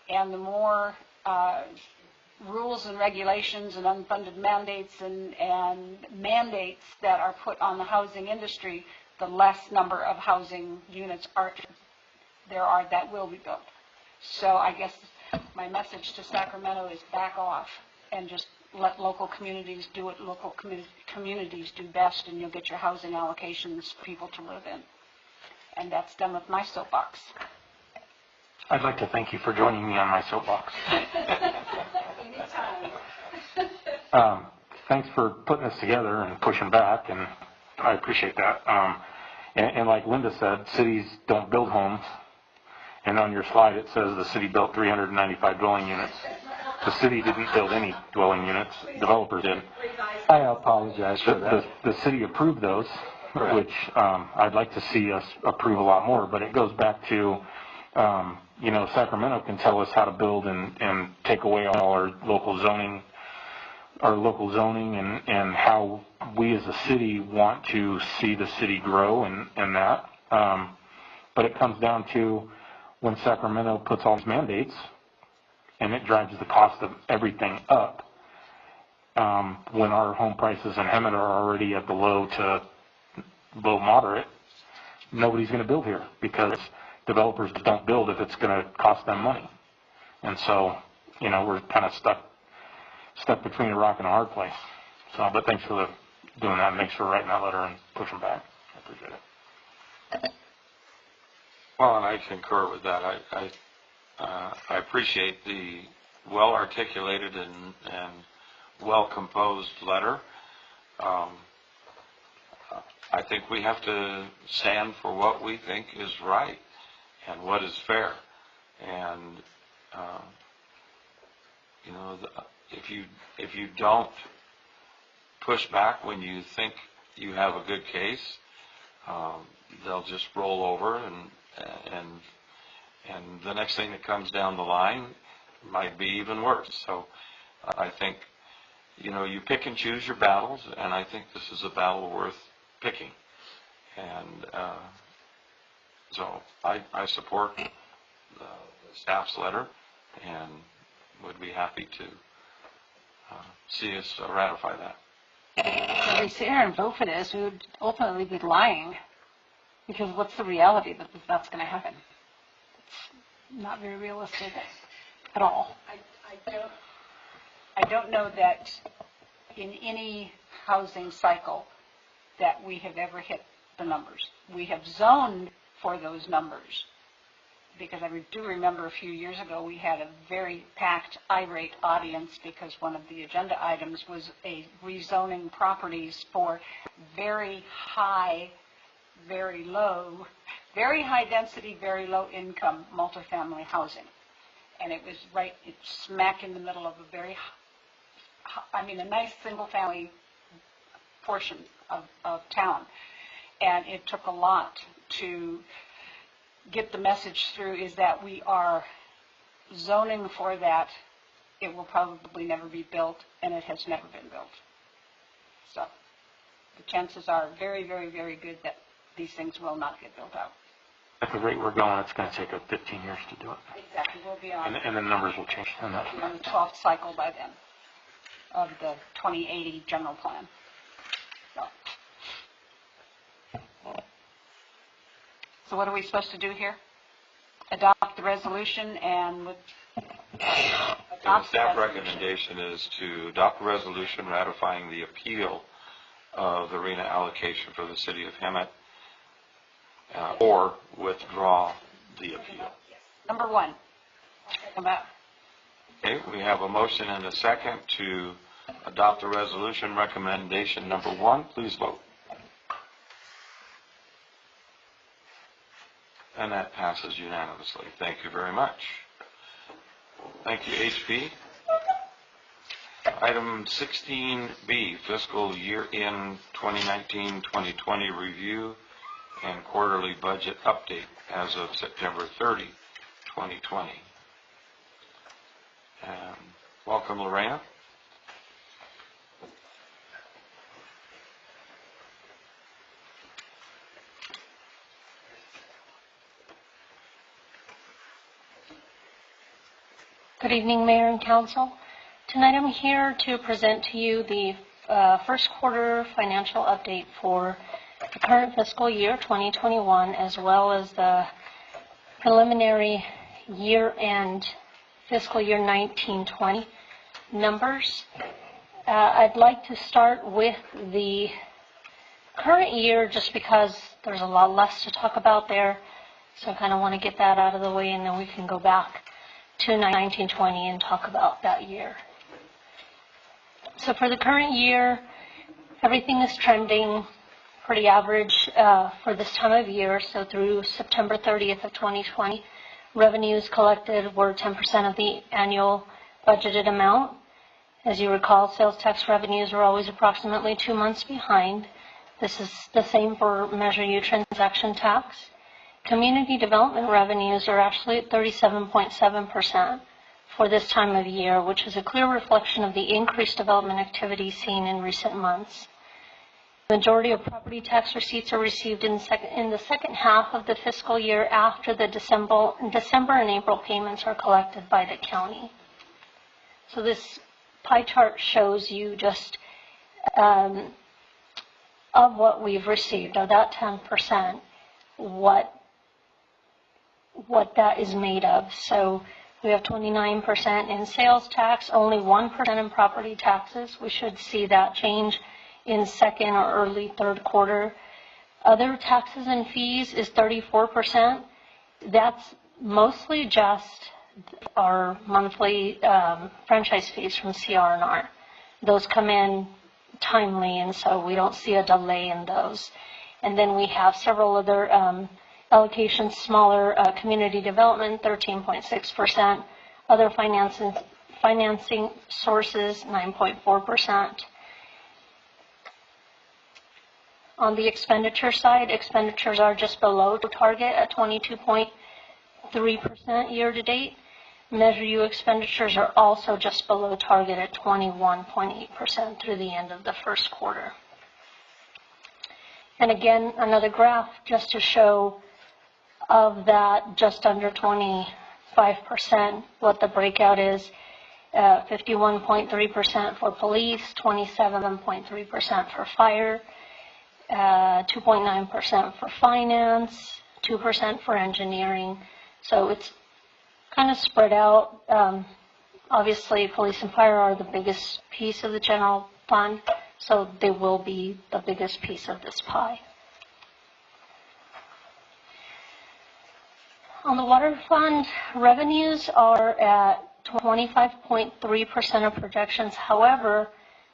J: And the more rules and regulations and unfunded mandates and mandates that are put on the housing industry, the less number of housing units there are that will be built. So I guess my message to Sacramento is back off and just let local communities do what local communities do best, and you'll get your housing allocations for people to live in. And that's done with my soapbox.
F: I'd like to thank you for joining me on my soapbox.
E: Anytime.
F: Thanks for putting this together and pushing back, and I appreciate that. And like Linda said, cities don't build homes. And on your slide it says the city built 395 dwelling units. The city didn't build any dwelling units. Developers did.
G: I apologize for that.
F: The city approved those, which I'd like to see us approve a lot more. But it goes back to, Sacramento can tell us how to build and take away all our local zoning and how we as a city want to see the city grow and that. But it comes down to when Sacramento puts all these mandates and it drives the cost of everything up, when our home prices in Hemet are already at the low to low moderate, nobody's going to build here because developers don't build if it's going to cost them money. And so, we're kind of stuck between a rock and a hard place. So, but thanks for doing that. And thanks for writing that letter and pushing back. I appreciate it.
A: Well, and I concur with that. I appreciate the well-articulated and well-composed letter. I think we have to stand for what we think is right and what is fair. And, if you don't push back when you think you have a good case, they'll just roll over and the next thing that comes down the line might be even worse. So I think, you pick and choose your battles, and I think this is a battle worth picking. And so I support the staff's letter and would be happy to see us ratify that.
J: If we sit here and vote for this, we would ultimately be lying. Because what's the reality that that's going to happen? It's not very realistic at all. I don't know that in any housing cycle that we have ever hit the numbers. We have zoned for those numbers. Because I do remember a few years ago we had a very packed, irate audience because one of the agenda items was a rezoning properties for very high density, very low income multifamily housing. And it was it's smack in the middle of a nice single family portion of town. And it took a lot to get the message through is that we are zoning for that. It will probably never be built, and it has never been built. So the chances are very, very, very good that these things will not get built out.
F: At the rate we're going, it's going to take us 15 years to do it.
J: Exactly. We'll be on.
F: And the numbers will change.
J: We'll be on the 12th cycle by then of the 2080 general plan. So what are we supposed to do here? Adopt the resolution and
A: The staff recommendation is to adopt a resolution ratifying the appeal of the RENA allocation for the city of Hemet, or withdraw the appeal.
J: Number one.
A: Okay, we have a motion and a second to adopt the resolution recommendation number one. Please vote. And that passes unanimously. Thank you very much. Thank you, HP. Item 16B, fiscal year end 2019-2020 review and quarterly budget update as of September 30, 2020. Welcome, Lorena.
C: Good evening, Mayor and Council. Tonight I'm here to present to you the first quarter financial update for the current fiscal year 2021, as well as the preliminary year-end fiscal year 1920 numbers. I'd like to start with the current year just because there's a lot less to talk about there. So I kind of want to get that out of the way, and then we can go back to 1920 and talk about that year. So for the current year, everything is trending pretty average for this time of year. So through September 30th of 2020, revenues collected were 10% of the annual budgeted amount. As you recall, sales tax revenues are always approximately 2 months behind. This is the same for Measure U transaction tax. Community development revenues are actually at 37.7% for this time of year, which is a clear reflection of the increased development activity seen in recent months. The majority of property tax receipts are received in the second half of the fiscal year after the December and April payments are collected by the county. So this pie chart shows you just of what we've received, of that 10%, what that is made of. So we have 29% in sales tax, only 1% in property taxes. We should see that change in second or early third quarter. Other taxes and fees is 34%. That's mostly just our monthly franchise fees from CR&R. Those come in timely, and so we don't see a delay in those. And then we have several other allocations, smaller community development, 13.6%, other financing sources, 9.4%. On the expenditure side, expenditures are just below target at 22.3% year-to-date. Measure U expenditures are also just below target at 21.8% through the end of the first quarter. And again, another graph just to show of that just under 25% what the breakout is. 51.3% for police, 27.3% for fire, 2.9% for finance, 2% for engineering. So it's kind of spread out. Obviously, police and fire are the biggest piece of the general fund, so they will be the biggest piece of this pie. On the water fund, revenues are at 25.3% of projections. However,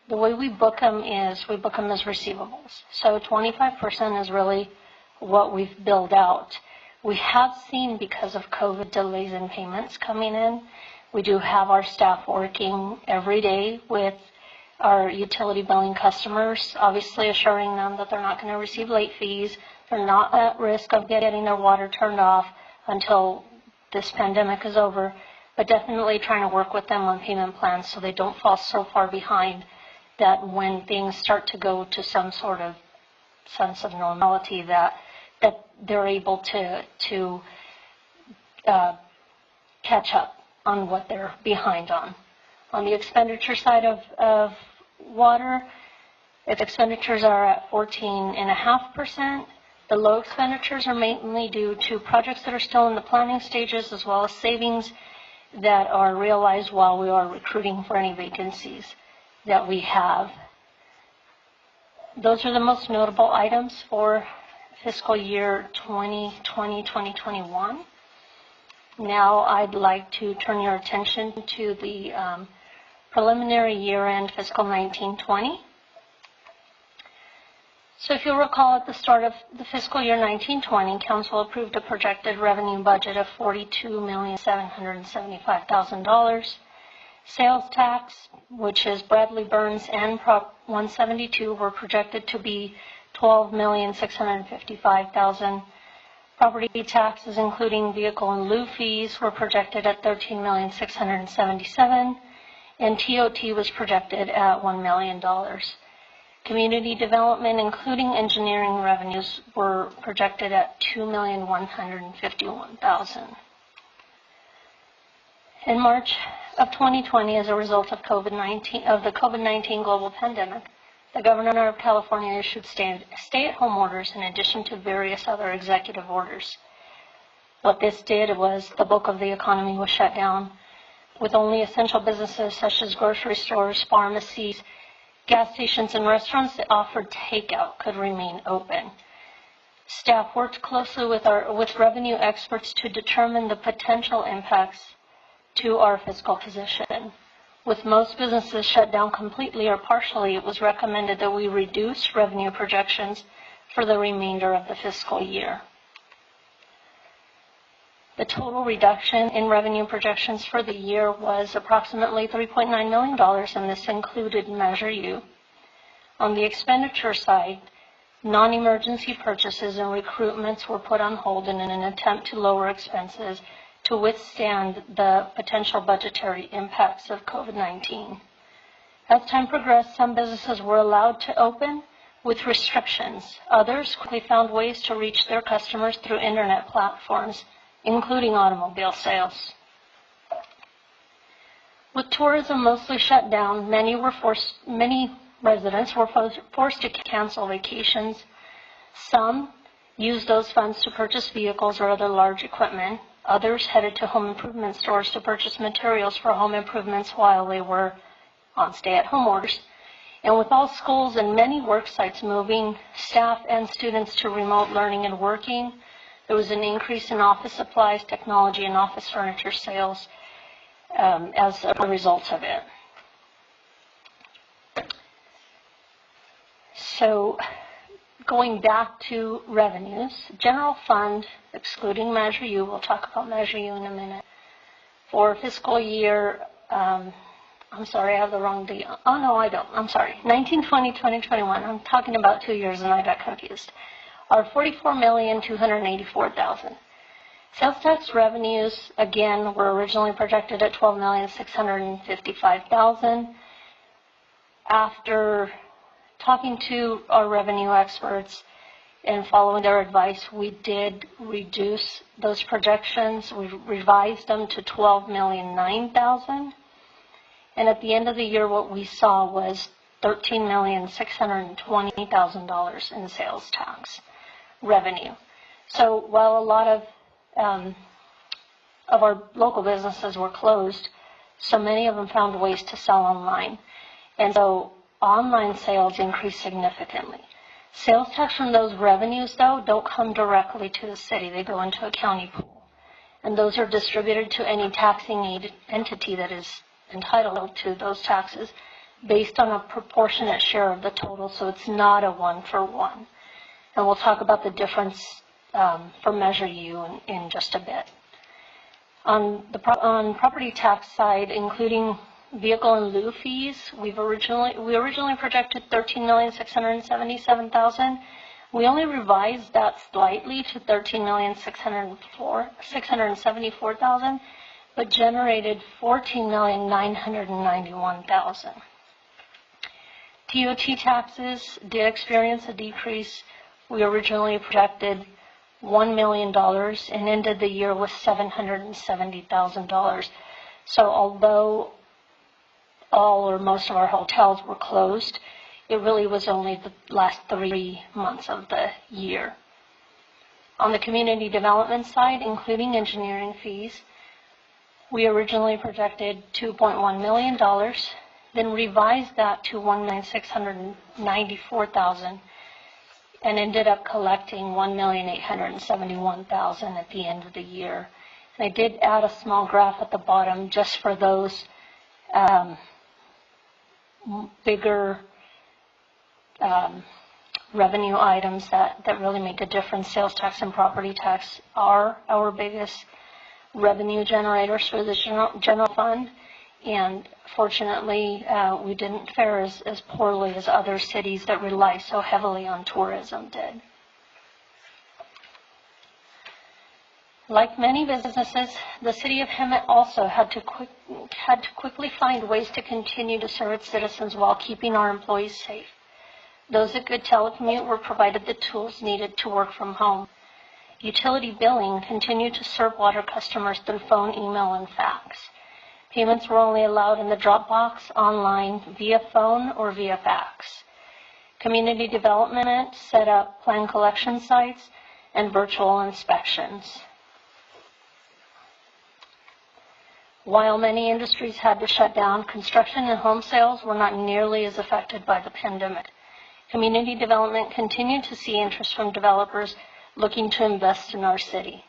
C: the way we book them is we book them as receivables. So 25% is really what we've billed out. We have seen, because of COVID, delays in payments coming in. We do have our staff working every day with our utility billing customers, obviously assuring them that they're not going to receive late fees. They're not at risk of getting their water turned off until this pandemic is over, but definitely trying to work with them on payment plans so they don't fall so far behind that when things start to go to some sort of sense of normality that they're able to catch up on what they're behind on. On the expenditure side of water, expenditures are at 14.5%. The low expenditures are mainly due to projects that are still in the planning stages, as well as savings that are realized while we are recruiting for any vacancies that we have. Those are the most notable items for fiscal year 2020-2021. Now I'd like to turn your attention to the preliminary year-end fiscal 1920. So if you'll recall, at the start of the fiscal year 1920, Council approved a projected revenue budget of $42,775,000. Sales tax, which is Bradley Burns and Prop 172, were projected to be $12,655,000. Property taxes, including vehicle and lieu fees, were projected at $13,677,000, and TOT was projected at $1 million. Community development, including engineering revenues, were projected at $2,151,000. In March of 2020, as a result of the COVID-19 global pandemic, the Governor of California issued stay-at-home orders in addition to various other executive orders. What this did was the bulk of the economy was shut down, with only essential businesses such as grocery stores, pharmacies, gas stations, and restaurants that offered takeout could remain open. Staff worked closely with revenue experts to determine the potential impacts to our fiscal position. With most businesses shut down completely or partially, it was recommended that we reduce revenue projections for the remainder of the fiscal year. The total reduction in revenue projections for the year was approximately $3.9 million, and this included Measure U. On the expenditure side, non-emergency purchases and recruitments were put on hold in an attempt to lower expenses to withstand the potential budgetary impacts of COVID-19. As time progressed, some businesses were allowed to open with restrictions. Others quickly found ways to reach their customers through internet platforms, including automobile sales. With tourism mostly shut down, many residents were forced to cancel vacations. Some used those funds to purchase vehicles or other large equipment. Others headed to home improvement stores to purchase materials for home improvements while they were on stay-at-home orders. And with all schools and many work sites moving staff and students to remote learning and working, there was an increase in office supplies, technology, and office furniture sales as a result of it. So, going back to revenues, general fund, excluding Measure U, we'll talk about Measure U in a minute. For fiscal year, I'm sorry, I have the wrong date. Oh, no, I don't. I'm sorry. 1920, 2021. I'm talking about 2 years and I got confused. Are $44,284,000. Sales tax revenues, again, were originally projected at $12,655,000. After talking to our revenue experts and following their advice, we did reduce those projections. We revised them to $12,009,000. And at the end of the year, what we saw was $13,620,000 in sales tax revenue. So while a lot of our local businesses were closed, so many of them found ways to sell online. And so online sales increased significantly. Sales tax from those revenues, though, don't come directly to the city. They go into a county pool. And those are distributed to any taxing entity that is entitled to those taxes based on a proportionate share of the total, so it's not a one-for-one. And we'll talk about the difference for Measure U in just a bit. On property tax side, including vehicle and lieu fees, we originally projected $13,677,000. We only revised that slightly to $13,674,000, but generated $14,991,000. TOT taxes did experience a decrease. We originally projected $1 million and ended the year with $770,000. So although all or most of our hotels were closed, it really was only the last 3 months of the year. On the community development side, including engineering fees, we originally projected $2.1 million, then revised that to $1,694,000, and ended up collecting $1,871,000 at the end of the year. And I did add a small graph at the bottom just for those bigger revenue items that really make a difference. Sales tax and property tax are our biggest revenue generators for the general fund, and fortunately we didn't fare as poorly as other cities that rely so heavily on tourism did. Like many businesses, the city of Hemet also had to quickly find ways to continue to serve its citizens while keeping our employees safe. Those that could telecommute were provided the tools needed to work from home. Utility billing continued to serve water customers through phone, email, and fax. Payments were only allowed in the drop box, online, via phone, or via fax. Community development set up planned collection sites and virtual inspections. While many industries had to shut down, construction and home sales were not nearly as affected by the pandemic. Community development continued to see interest from developers looking to invest in our city.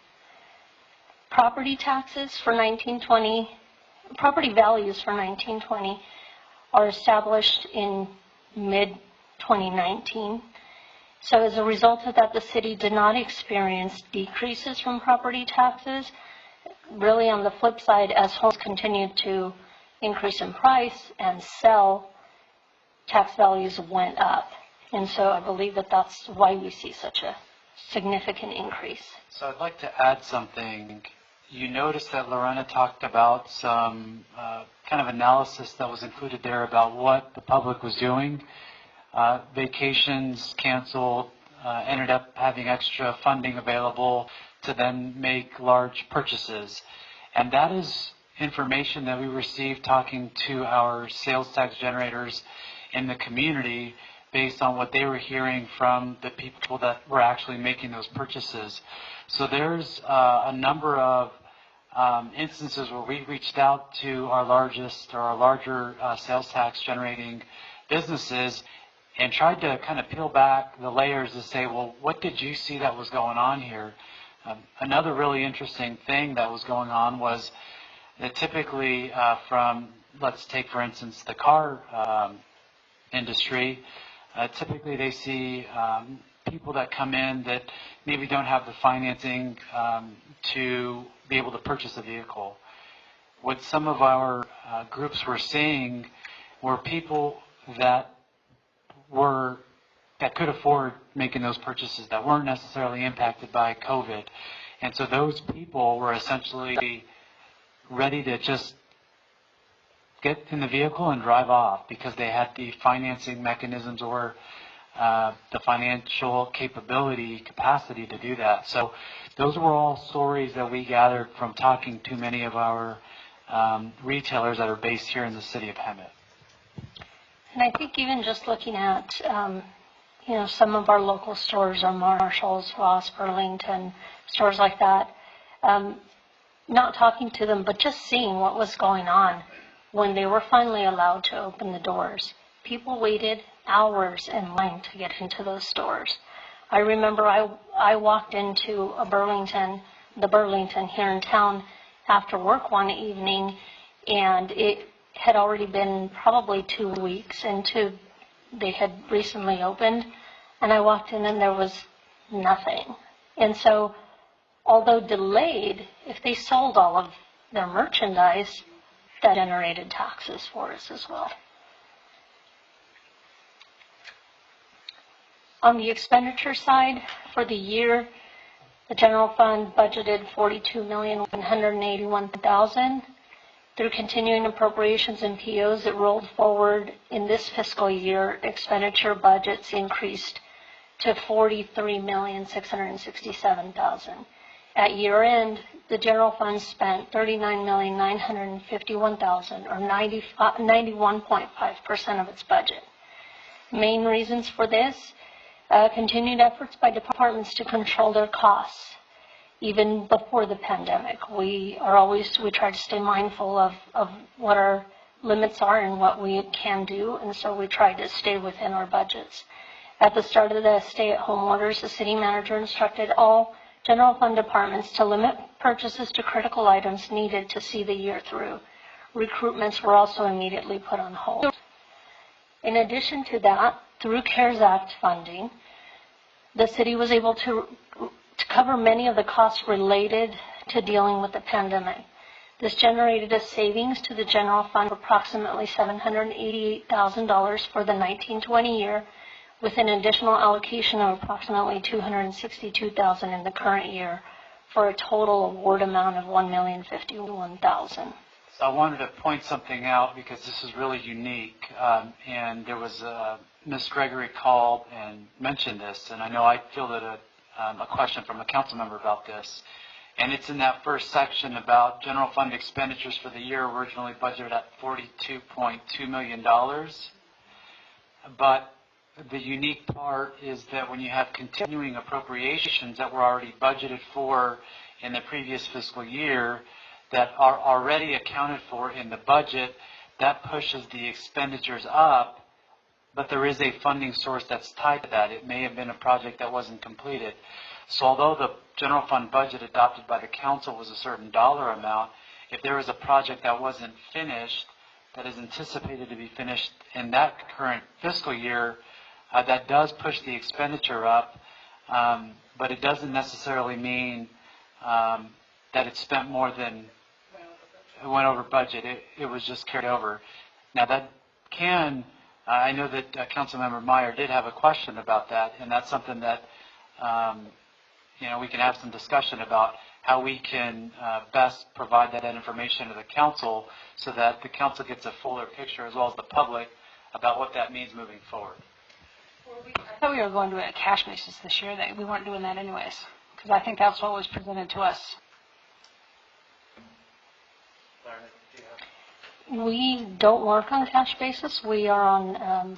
C: Property values for 1920 are established in mid-2019. So as a result of that, the city did not experience decreases from property taxes. Really, on the flip side, as homes continued to increase in price and sell, tax values went up. And so I believe that that's why we see such a significant increase.
H: So I'd like to add something. You noticed that Lorena talked about some kind of analysis that was included there about what the public was doing. Vacations canceled, ended up having extra funding available to then make large purchases. And that is information that we received talking to our sales tax generators in the community based on what they were hearing from the people that were actually making those purchases. So there's a number of instances where we reached out to our larger sales tax generating businesses and tried to kind of peel back the layers to say, well, what did you see that was going on here? Another really interesting thing that was going on was that typically from, let's take for instance the car industry, typically they see people that come in that maybe don't have the financing to be able to purchase a vehicle. What some of our groups were seeing were people that could afford making those purchases, that weren't necessarily impacted by COVID. And so those people were essentially ready to just get in the vehicle and drive off because they had the financing mechanisms or the financial capacity to do that. So those were all stories that we gathered from talking to many of our retailers that are based here in the city of Hemet.
C: And I think even just looking at, some of our local stores, our Marshalls, Ross, Burlington, stores like that, not talking to them, but just seeing what was going on when they were finally allowed to open the doors. People waited hours in line to get into those stores. I remember I walked into the Burlington here in town after work one evening, and it had already been probably 2 weeks into they had recently opened, and I walked in and there was nothing. And so, although delayed, if they sold all of their merchandise, that generated taxes for us as well. On the expenditure side, for the year, the general fund budgeted $42,181,000. Through continuing appropriations and POs that rolled forward in this fiscal year, expenditure budgets increased to $43,667,000. At year end, the general fund spent $39,951,000, or 91.5% of its budget. Main reasons for this: continued efforts by departments to control their costs. Even before the pandemic, we try to stay mindful of what our limits are and what we can do, and so we try to stay within our budgets. At the start of the stay-at-home orders, the city manager instructed all general fund departments to limit purchases to critical items needed to see the year through. Recruitments were also immediately put on hold. In addition to that, through CARES Act funding, the city was able to cover many of the costs related to dealing with the pandemic. This generated a savings to the general fund of approximately $788,000 for the 1920 year, with an additional allocation of approximately $262,000 in the current year, for a total award amount of $1,051,000.
H: So I wanted to point something out because this is really unique, and there was Ms. Gregory called and mentioned this, and I know I fielded a question from a council member about this, and it's in that first section about general fund expenditures for the year originally budgeted at $42.2 million. But the unique part is that when you have continuing appropriations that were already budgeted for in the previous fiscal year, that are already accounted for in the budget, that pushes the expenditures up, but there is a funding source that's tied to that. It may have been a project that wasn't completed. So although the general fund budget adopted by the council was a certain dollar amount, if there was a project that wasn't finished, that is anticipated to be finished in that current fiscal year, that does push the expenditure up, but it doesn't necessarily mean that it spent more than it went over budget. It was just carried over. Now that can, I know that Councilmember Meyer did have a question about that, and that's something that we can have some discussion about how we can best provide that information to the council so that the council gets a fuller picture as well as the public about what that means moving forward.
K: I thought we were going to a cash basis this year. That we weren't doing that anyways, because I think that's what was presented to us. We don't work on cash basis. We are on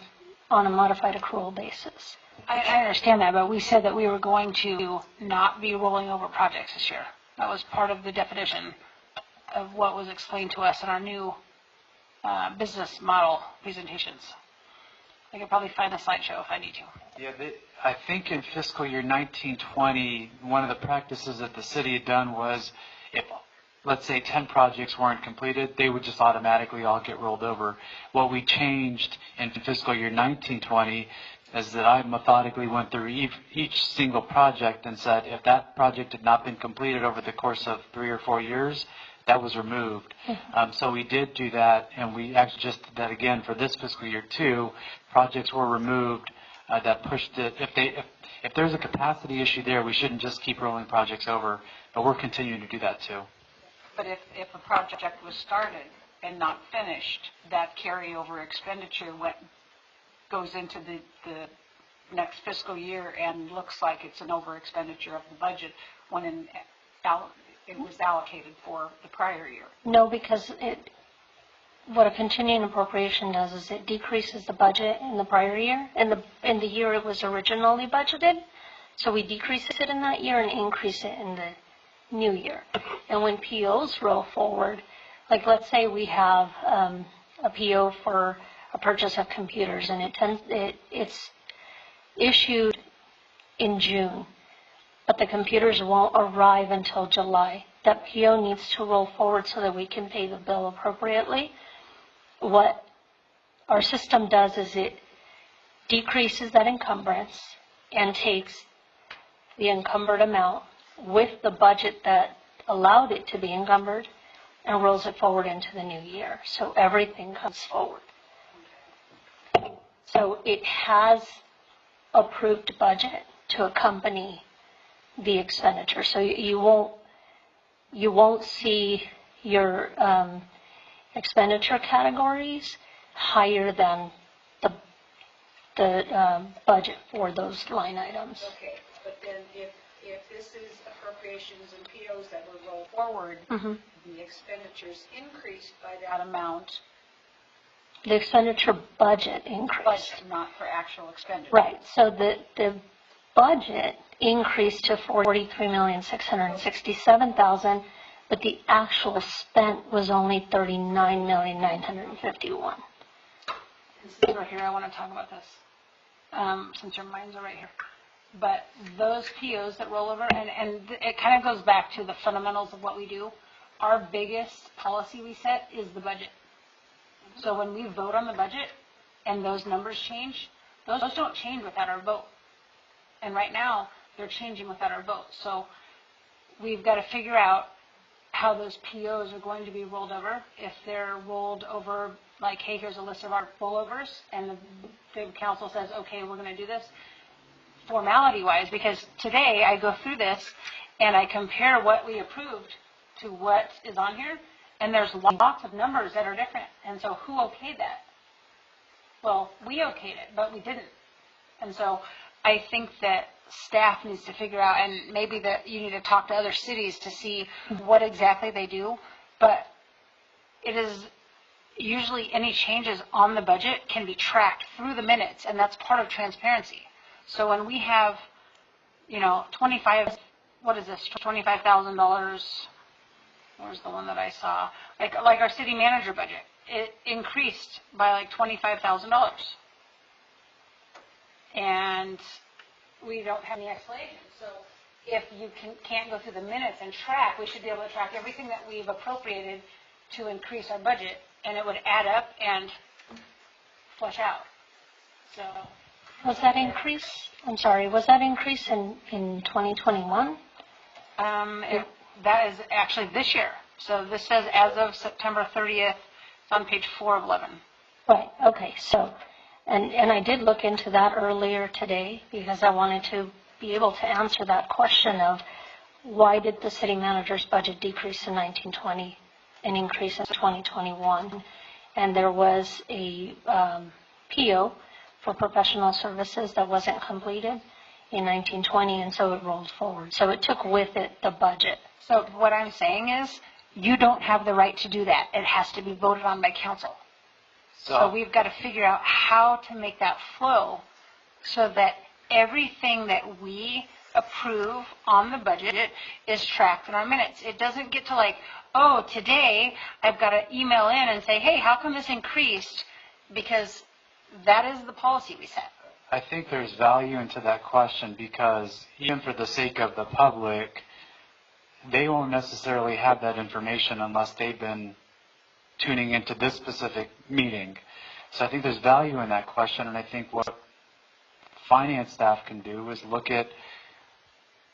K: a modified accrual basis. I understand that, but we said that we were going to not be rolling over projects this year. That was part of the definition of what was explained to us in our new business model presentations. I could probably find a slideshow if I need to.
H: Yeah, I think in fiscal year 1920, one of the practices that the city had done was if, let's say, 10 projects weren't completed, they would just automatically all get rolled over. What we changed in fiscal year 1920 is that I methodically went through each single project and said if that project had not been completed over the course of 3 or 4 years, that was removed. So we did do that, and we actually just did that again for this fiscal year too. Projects were removed that pushed it. If there's a capacity issue there, we shouldn't just keep rolling projects over, but we're continuing to do that too.
J: But if a project was started and not finished, that carryover expenditure goes into the next fiscal year and looks like it's an over expenditure of the budget when it was allocated for the prior year.
C: No, because what a continuing appropriation does is it decreases the budget in the prior year, in the year it was originally budgeted. So we decrease it in that year and increase it in the new year. And when POs roll forward, like let's say we have a PO for a purchase of computers, and it's issued in June, but the computers won't arrive until July. That PO needs to roll forward so that we can pay the bill appropriately. What our system does is it decreases that encumbrance and takes the encumbered amount with the budget that allowed it to be encumbered and rolls it forward into the new year. So everything comes forward. So it has approved budget to accompany the expenditure. So you won't see your expenditure categories higher than the budget for those line items.
J: Okay, but then if this is appropriations and POs that were rolled forward, the expenditures increased by that amount.
C: The expenditure budget increased.
J: But not for actual expenditure.
C: Right. So the budget increased to $43,667,000, but the actual spent was only $39,951,000.
K: This is right here. I want to talk about this since your minds are right here. But those POs that roll over, and it kind of goes back to the fundamentals of what we do. Our biggest policy we set is the budget. So when we vote on the budget and those numbers change, those don't change without our vote. And right now, they're changing without our vote. So we've got to figure out how those POs are going to be rolled over. If they're rolled over, like, hey, here's a list of our rollovers, and the council says, okay, we're going to do this, formality-wise, because today I go through this and I compare what we approved to what is on here, and there's lots of numbers that are different. And so who okayed that? Well, we okayed it, but we didn't. And so I think that staff needs to figure out, and maybe that you need to talk to other cities to see what exactly they do, but it is usually any changes on the budget can be tracked through the minutes, and that's part of transparency. So when we have, $25,000
L: Where's the one that I saw? Like our city manager budget, it increased by like $25,000. And we don't have any explanation. So if you can't go through the minutes and track, we should be able to track everything that we've appropriated to increase our budget, and it would add up and flush out. So
C: Was that increase, I'm sorry, was that increase in 2021?
L: That is actually this year. So this says as of September 30th, it's on page 4 of 11.
C: Right, okay, so, and I did look into that earlier today because I wanted to be able to answer that question of why did the city manager's budget decrease in 1920 and increase in 2021? And there was a PO for professional services that wasn't completed in 1920, and so it rolled forward. So it took with it the budget.
L: So what I'm saying is, you don't have the right to do that. It has to be voted on by council. So we've got to figure out how to make that flow so that everything that we approve on the budget is tracked in our minutes. It doesn't get to like, oh, today I've got to email in and say, hey, how come this increased? Because that is the policy we set.
H: I think there's value into that question because even for the sake of the public, they won't necessarily have that information unless they've been tuning into this specific meeting. So I think there's value in that question, and I think what finance staff can do is look at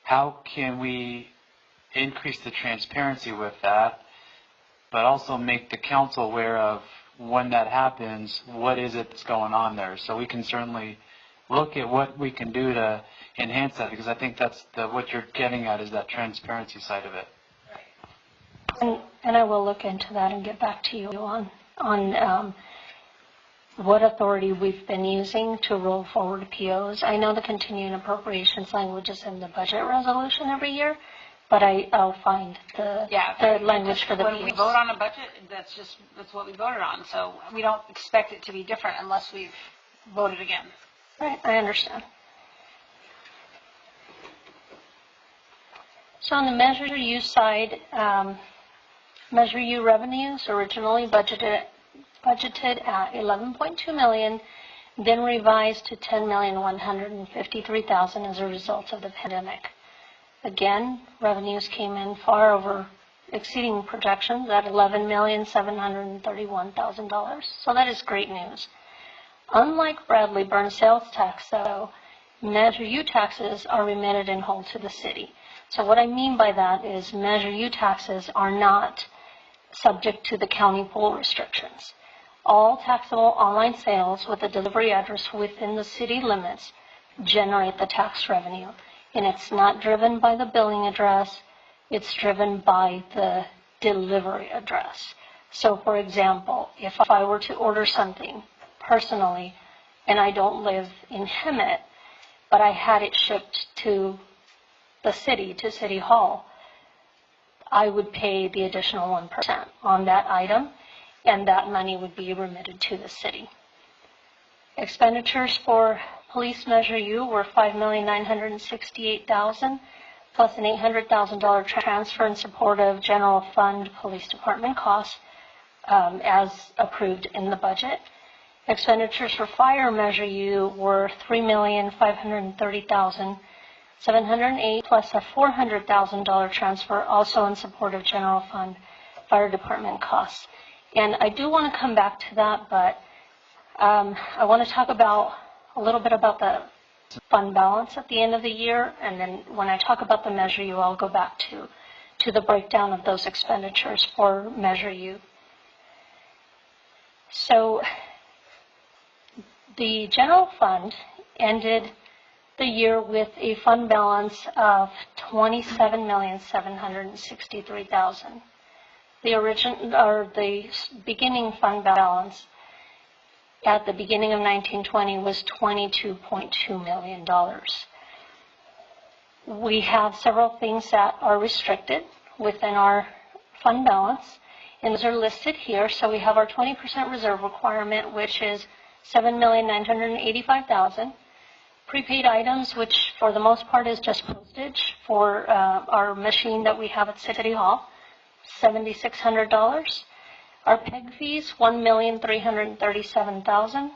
H: how can we increase the transparency with that, but also make the council aware of when that happens, what is it that's going on there. So we can certainly look at what we can do to enhance that, because I think that's what you're getting at is that transparency side of it.
C: And I will look into that and get back to you on what authority we've been using to roll forward POs. I know the continuing appropriations language is in the budget resolution every year, but I'll find the language for the POs.
L: When we vote on a budget, that's what we voted on. So we don't expect it to be different unless we've voted again.
C: Right, I understand. So on the Measure U side, Measure U revenues originally budgeted at $11.2 million, then revised to $10,153,000 as a result of the pandemic. Again, revenues came in far over exceeding projections at $11,731,000. So that is great news. Unlike Bradley Burn sales tax, though, Measure U taxes are remitted in whole to the city. So what I mean by that is Measure U taxes are not subject to the county pool restrictions. All taxable online sales with a delivery address within the city limits generate the tax revenue. And it's not driven by the billing address, it's driven by the delivery address. So for example, if I were to order something personally and I don't live in Hemet, but I had it shipped to the city, to City Hall, I would pay the additional 1% on that item, and that money would be remitted to the city. Expenditures for Police Measure U were $5,968,000 plus an $800,000 transfer in support of general fund police department costs as approved in the budget. Expenditures for Fire Measure U were $3,530,708 plus a $400,000 transfer also in support of general fund fire department costs. And I do want to come back to that, but I want to talk about a little bit about the fund balance at the end of the year, and then when I talk about the Measure U, I'll go back to the breakdown of those expenditures for Measure U. So the general fund ended the year with a fund balance of $27,763,000. The beginning fund balance at the beginning of 1920 was $22.2 million. We have several things that are restricted within our fund balance, and those are listed here. So we have our 20% reserve requirement, which is $7,985,000. Prepaid items, which for the most part is just postage for our machine that we have at City Hall, $7,600. Our PEG fees, $1,337,000.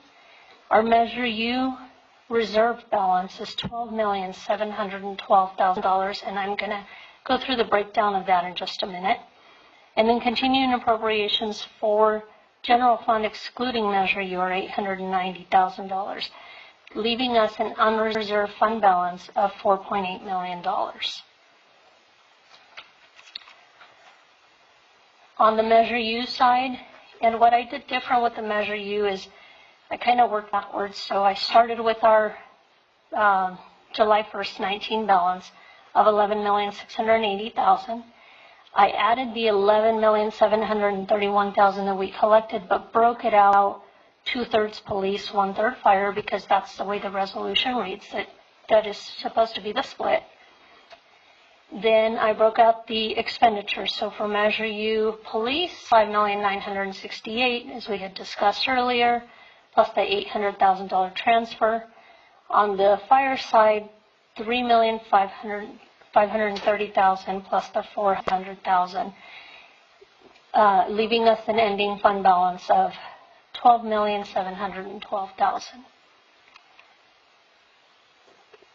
C: Our Measure U reserve balance is $12,712,000, and I'm going to go through the breakdown of that in just a minute. And then continuing appropriations for general fund excluding Measure U are $890,000, leaving us an unreserved fund balance of $4.8 million. On the Measure U side, and what I did different with the Measure U is I kind of worked backwards. So I started with our July 1st 19 balance of $11,680,000. I added the $11,731,000 that we collected, but broke it out 2/3 police, 1/3 fire, because that's the way the resolution reads. That is supposed to be the split. Then I broke out the expenditures. So for Measure U police, $5,968,000, as we had discussed earlier, plus the $800,000 transfer. On the fire side, $3,530,000 plus the $400,000, leaving us an ending fund balance of $12,712,000.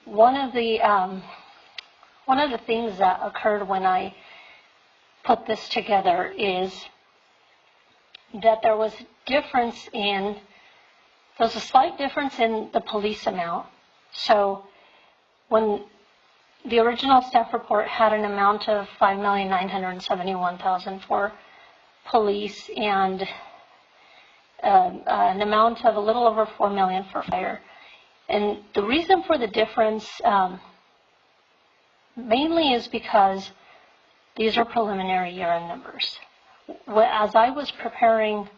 C: One of the things that occurred when I put this together is that there was a slight difference in the police amount. So when the original staff report had an amount of $5,971,000 for police and an amount of a little over $4 million for fire. And the reason for the difference mainly is because these are preliminary year-end numbers. As I was preparing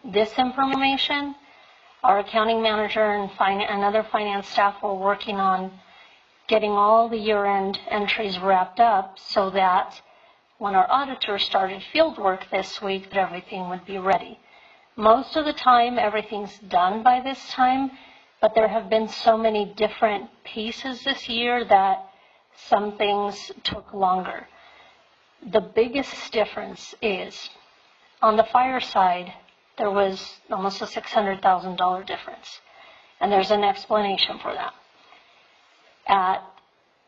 C: this information, our accounting manager and other finance staff were working on getting all the year-end entries wrapped up so that when our auditor started field work this week, that everything would be ready. Most of the time, everything's done by this time, but there have been so many different pieces this year that some things took longer. The biggest difference is on the fire side, there was almost a $600,000 difference. And there's an explanation for that. At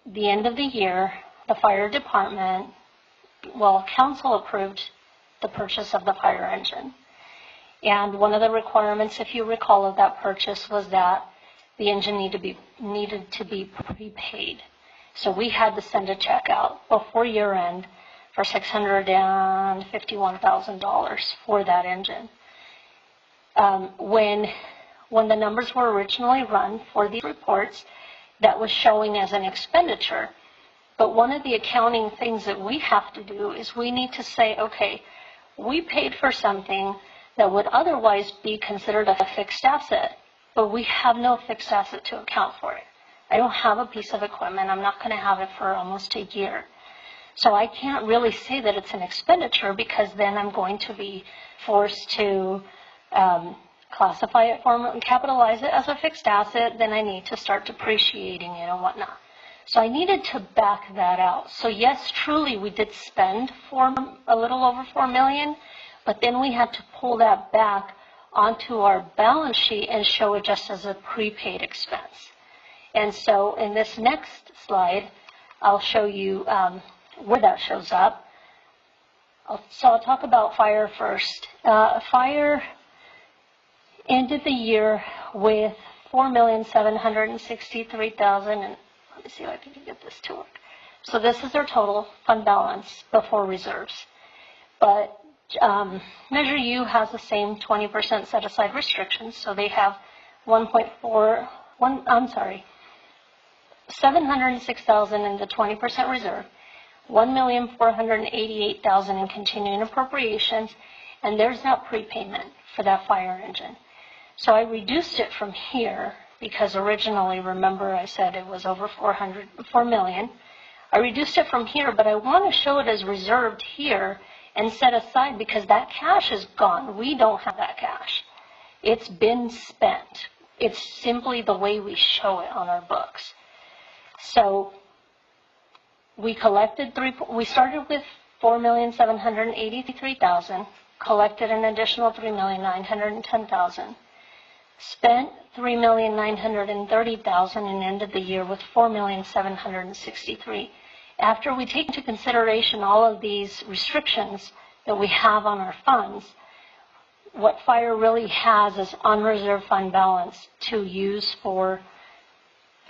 C: the end of the year, the fire department, council approved the purchase of the fire engine. And one of the requirements, if you recall, of that purchase was that the engine needed to be prepaid. So we had to send a check out before year end for $651,000 for that engine. When the numbers were originally run for these reports, that was showing as an expenditure. But one of the accounting things that we have to do is we need to say, okay, we paid for something that would otherwise be considered a fixed asset, but we have no fixed asset to account for it. I don't have a piece of equipment. I'm not going to have it for almost a year. So I can't really say that it's an expenditure because then I'm going to be forced to classify it and capitalize it as a fixed asset. Then I need to start depreciating it and whatnot. So I needed to back that out. So yes, truly, we did spend a little over $4 million, but then we had to pull that back onto our balance sheet and show it just as a prepaid expense. And so in this next slide, I'll show you where that shows up. So I'll talk about fire first. Fire ended the year with $4,763,000, and let me see if I can get this to work. So this is their total fund balance before reserves. But Measure U has the same 20% set aside restrictions, so they have $706,000 in the 20% reserve, $1,488,000 in continuing appropriations, and there's that prepayment for that fire engine. So I reduced it from here because originally, remember, I said it was over $4 million. I reduced it from here, but I want to show it as reserved here and set aside because that cash is gone. We don't have that cash. It's been spent. It's simply the way we show it on our books. So we collected we started with $4,783,000, collected an additional $3,910,000, spent $3,930,000, and ended the year with $4,763,000. After we take into consideration all of these restrictions that we have on our funds, what fire really has is unreserved fund balance to use for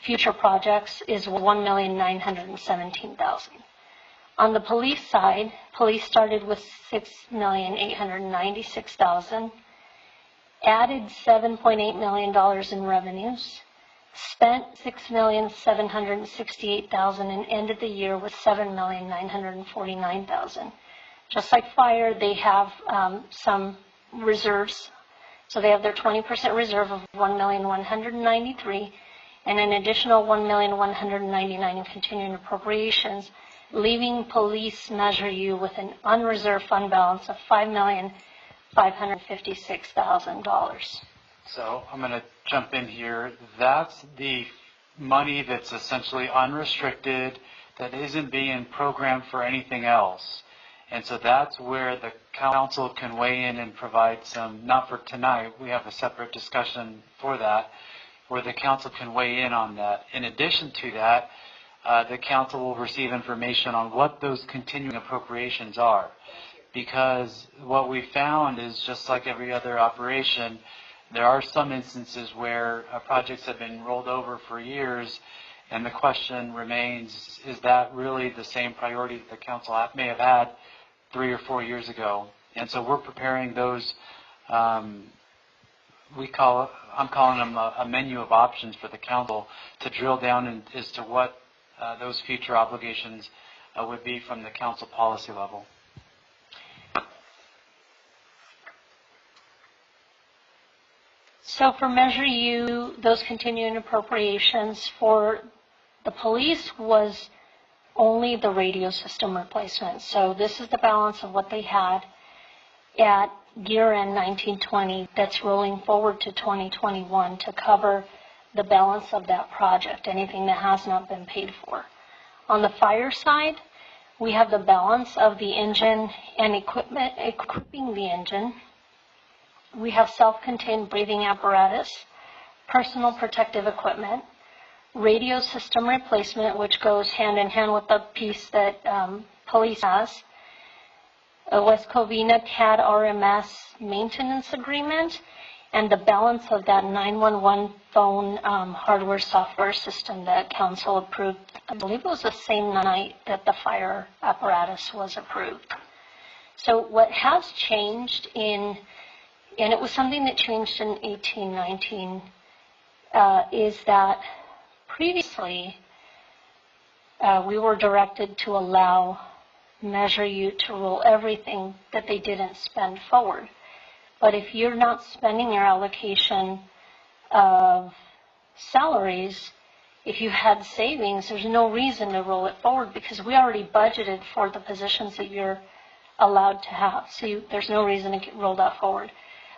C: future projects is $1,917,000. On the police side, police started with $6,896,000, added $7.8 million in revenues, spent $6,768,000, and ended the year with $7,949,000. Just like fire, they have some reserves. So they have their 20% reserve of $1,193,000 and an additional $1,199,000 in continuing appropriations, leaving police Measure U with an unreserved fund balance of $5,556,000.
H: So I'm going to jump in here. That's the money that's essentially unrestricted, that isn't being programmed for anything else. And so that's where the council can weigh in and provide some, not for tonight, we have a separate discussion for that, where the council can weigh in on that. In addition to that, the council will receive information on what those continuing appropriations are. Because what we found is, just like every other operation, there are some instances where projects have been rolled over for years, and the question remains, is that really the same priority that the council may have had 3 or 4 years ago? And so we're preparing those, I'm calling them a menu of options for the council to drill down as to what those future obligations would be from the council policy level.
C: So for Measure U, those continuing appropriations for the police was only the radio system replacement. So this is the balance of what they had at year-end 1920 that's rolling forward to 2021 to cover the balance of that project, anything that has not been paid for. On the fire side, we have the balance of the engine and equipment, equipping the engine. We have self-contained breathing apparatus, personal protective equipment, radio system replacement, which goes hand in hand with the piece that police has, a West Covina CAD RMS maintenance agreement, and the balance of that 911 phone hardware software system that council approved. I believe it was the same night that the fire apparatus was approved. So what has changed and it was something that changed in 1819, is that previously we were directed to allow Measure U to roll everything that they didn't spend forward. But if you're not spending your allocation of salaries, if you had savings, there's no reason to roll it forward because we already budgeted for the positions that you're allowed to have. So there's no reason to roll that forward.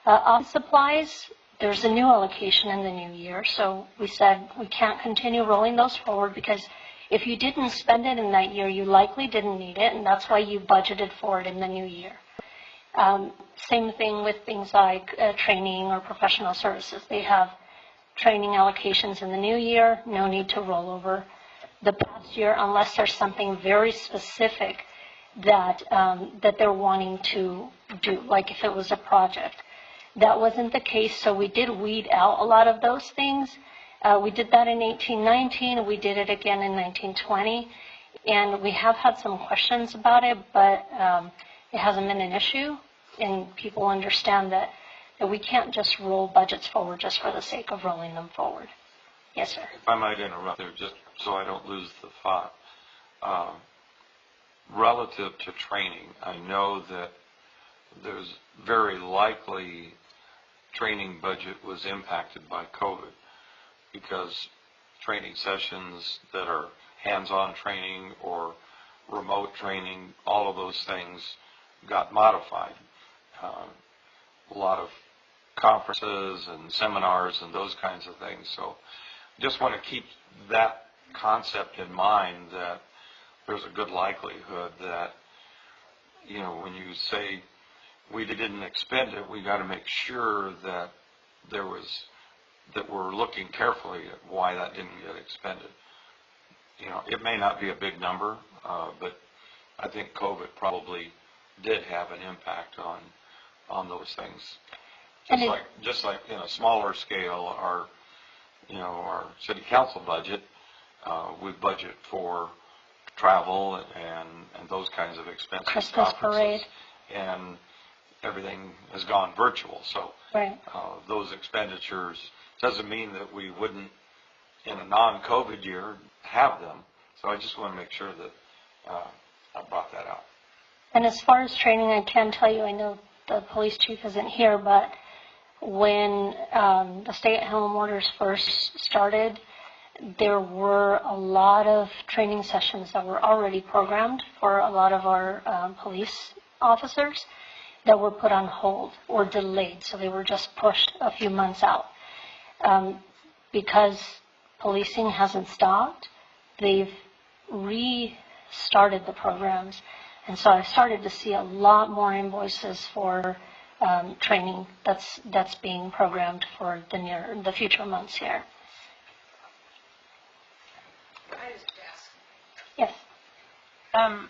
C: Office supplies, there's a new allocation in the new year. So we said we can't continue rolling those forward because if you didn't spend it in that year, you likely didn't need it, and that's why you budgeted for it in the new year. Same thing with things like training or professional services. They have training allocations in the new year, no need to roll over the past year unless there's something very specific that they're wanting to do, like if it was a project. That wasn't the case, so we did weed out a lot of those things. We did that in 1819, we did it again in 1920, and we have had some questions about it, but it hasn't been an issue, and people understand that we can't just roll budgets forward just for the sake of rolling them forward. Yes, sir.
A: If I might interrupt there, just so I don't lose the thought. Relative to training, I know that there's very likely training budget was impacted by COVID because training sessions that are hands-on training or remote training, all of those things got modified. A lot of conferences and seminars and those kinds of things. So just want to keep that concept in mind that there's a good likelihood that you know, when you say we didn't expend it, we got to make sure that that we're looking carefully at why that didn't get expended. You know, it may not be a big number, but I think COVID probably did have an impact on those things. Just like in a smaller scale, our city council budget, we budget for travel and those kinds of expenses,
C: Christmas parade,
A: and everything has gone virtual. So
C: right.
A: Those expenditures doesn't mean that we wouldn't, in a non-COVID year, have them. So I just want to make sure that I brought that out.
C: And as far as training, I can tell you, I know the police chief isn't here, but when the stay-at-home orders first started, there were a lot of training sessions that were already programmed for a lot of our police officers that were put on hold or delayed. So they were just pushed a few months out. Because policing hasn't stopped, they've restarted the programs. And so I started to see a lot more invoices for training that's being programmed for the future months here. Yes.
K: I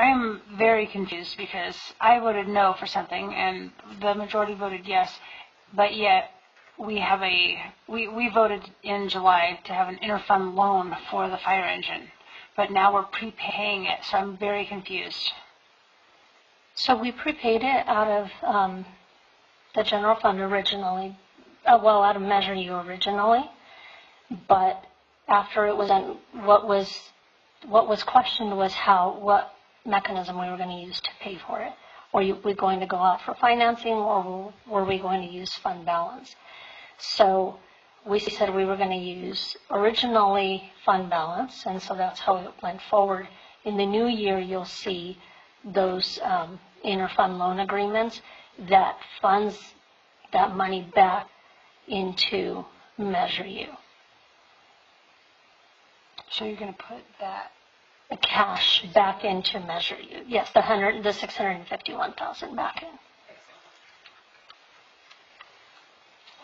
K: am very confused because I voted no for something and the majority voted yes, but yet we have we voted in July to have an interfund loan for the fire engine, but now we're prepaying it, so I'm very confused.
C: So we prepaid it out of the general fund originally, out of Measure U originally, but after it was done, what was questioned was what mechanism we were going to use to pay for it. Were we going to go out for financing, or were we going to use fund balance? So we said we were going to use originally fund balance, and so that's how it went forward. In the new year, you'll see those interfund loan agreements that funds that money back into Measure U.
K: So you're going to put
C: the cash back into Measure U. Yes, the $651,000 back in.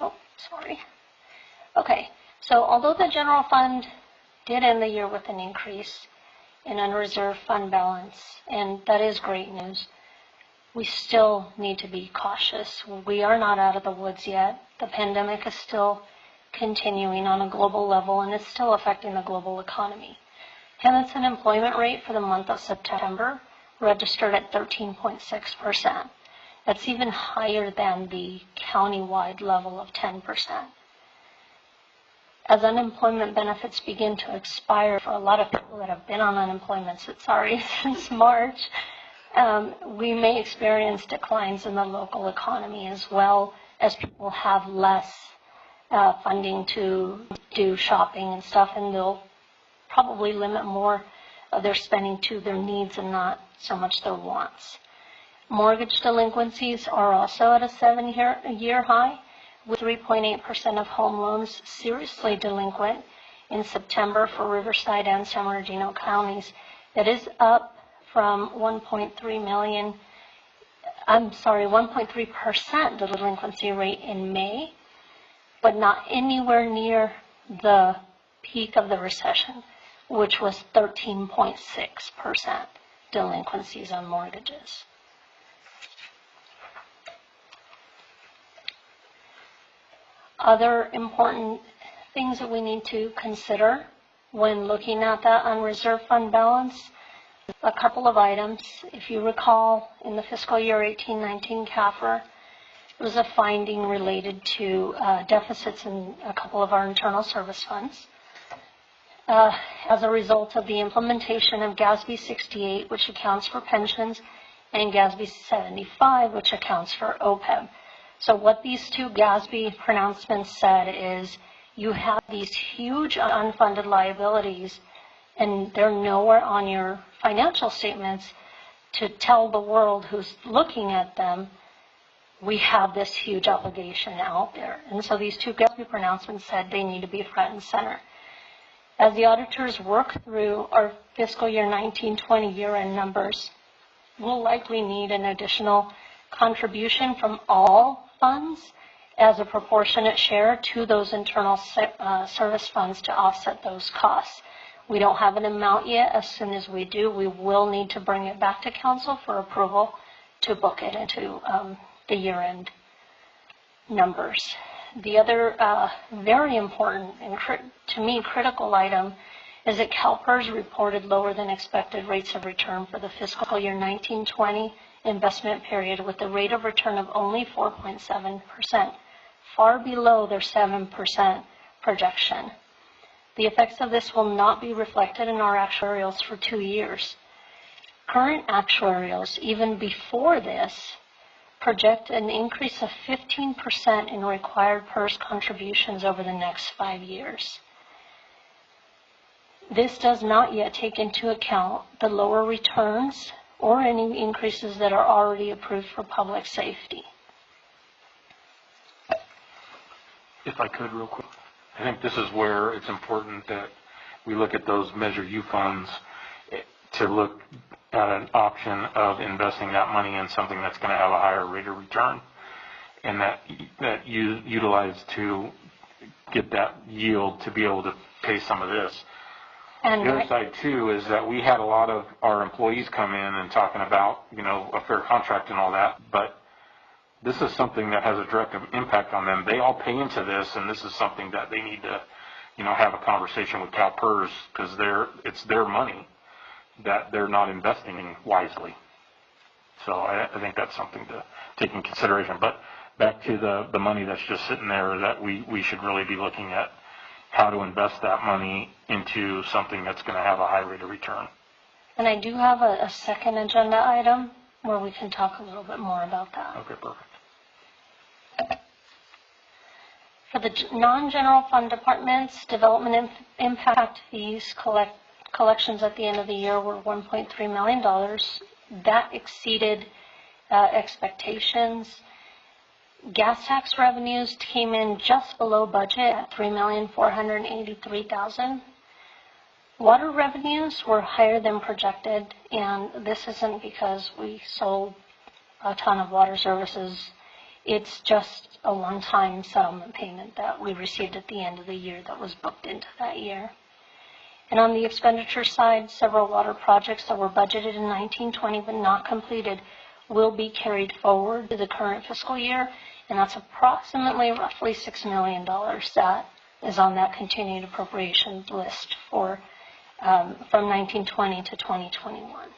C: Oh, sorry. Okay, so although the general fund did end the year with an increase in unreserved fund balance, and that is great news, we still need to be cautious. We are not out of the woods yet. The pandemic is still continuing on a global level, and it's still affecting the global economy. Hemet's unemployment rate for the month of September registered at 13.6%. That's even higher than the county-wide level of 10%. As unemployment benefits begin to expire for a lot of people that have been on unemployment since March, we may experience declines in the local economy as well, as people have less funding to do shopping and stuff, and they'll probably limit more of their spending to their needs and not so much their wants. Mortgage delinquencies are also at a 7-year high, with 3.8% of home loans seriously delinquent in September for Riverside and San Bernardino counties. That is up from 1.3% delinquency rate in May, but not anywhere near the peak of the recession, which was 13.6% delinquencies on mortgages. Other important things that we need to consider when looking at that unreserved fund balance, a couple of items. If you recall, in the fiscal year 18-19 CAFR, it was a finding related to deficits in a couple of our internal service funds. As a result of the implementation of GASB 68, which accounts for pensions, and GASB 75, which accounts for OPEB. So what these two GASB pronouncements said is you have these huge unfunded liabilities, and they're nowhere on your financial statements to tell the world who's looking at them, we have this huge obligation out there. And so these two GASB pronouncements said they need to be front and center. As the auditors work through our fiscal year 19-20 year-end numbers, we'll likely need an additional contribution from all funds as a proportionate share to those internal service funds to offset those costs. We don't have an amount yet. As soon as we do, we will need to bring it back to council for approval to book it into the year-end numbers. The other very important and to me critical item is that CalPERS reported lower than expected rates of return for the fiscal year 1920 investment period, with a rate of return of only 4.7%, far below their 7% projection. The effects of this will not be reflected in our actuarials for 2 years. Current actuarials, even before this, project an increase of 15% in required PERS contributions over the next 5 years. This does not yet take into account the lower returns or any increases that are already approved for public safety.
F: If I could real quick, I think this is where it's important that we look at those Measure U funds to look at an option of investing that money in something that's going to have a higher rate of return, and that you utilize to get that yield to be able to pay some of this. And the other side too is that we had a lot of our employees come in and talking about, you know, a fair contract and all that, but this is something that has a direct impact on them. They all pay into this, and this is something that they need to, you know, have a conversation with CalPERS, because it's their money that they're not investing in wisely. So I think that's something to take in consideration. But back to the money that's just sitting there, that we should really be looking at how to invest that money into something that's going to have a high rate of return.
C: And I do have a second agenda item where we can talk a little bit more about that.
F: Okay, perfect.
C: For the non-general fund departments, development impact fees collections at the end of the year were $1.3 million. That exceeded expectations. Gas tax revenues came in just below budget at $3,483,000. Water revenues were higher than projected, and this isn't because we sold a ton of water services. It's just a one-time settlement payment that we received at the end of the year that was booked into that year. And on the expenditure side, several water projects that were budgeted in 1920 but not completed will be carried forward to the current fiscal year, and that's approximately roughly $6 million that is on that continued appropriations list for from 1920 to 2021.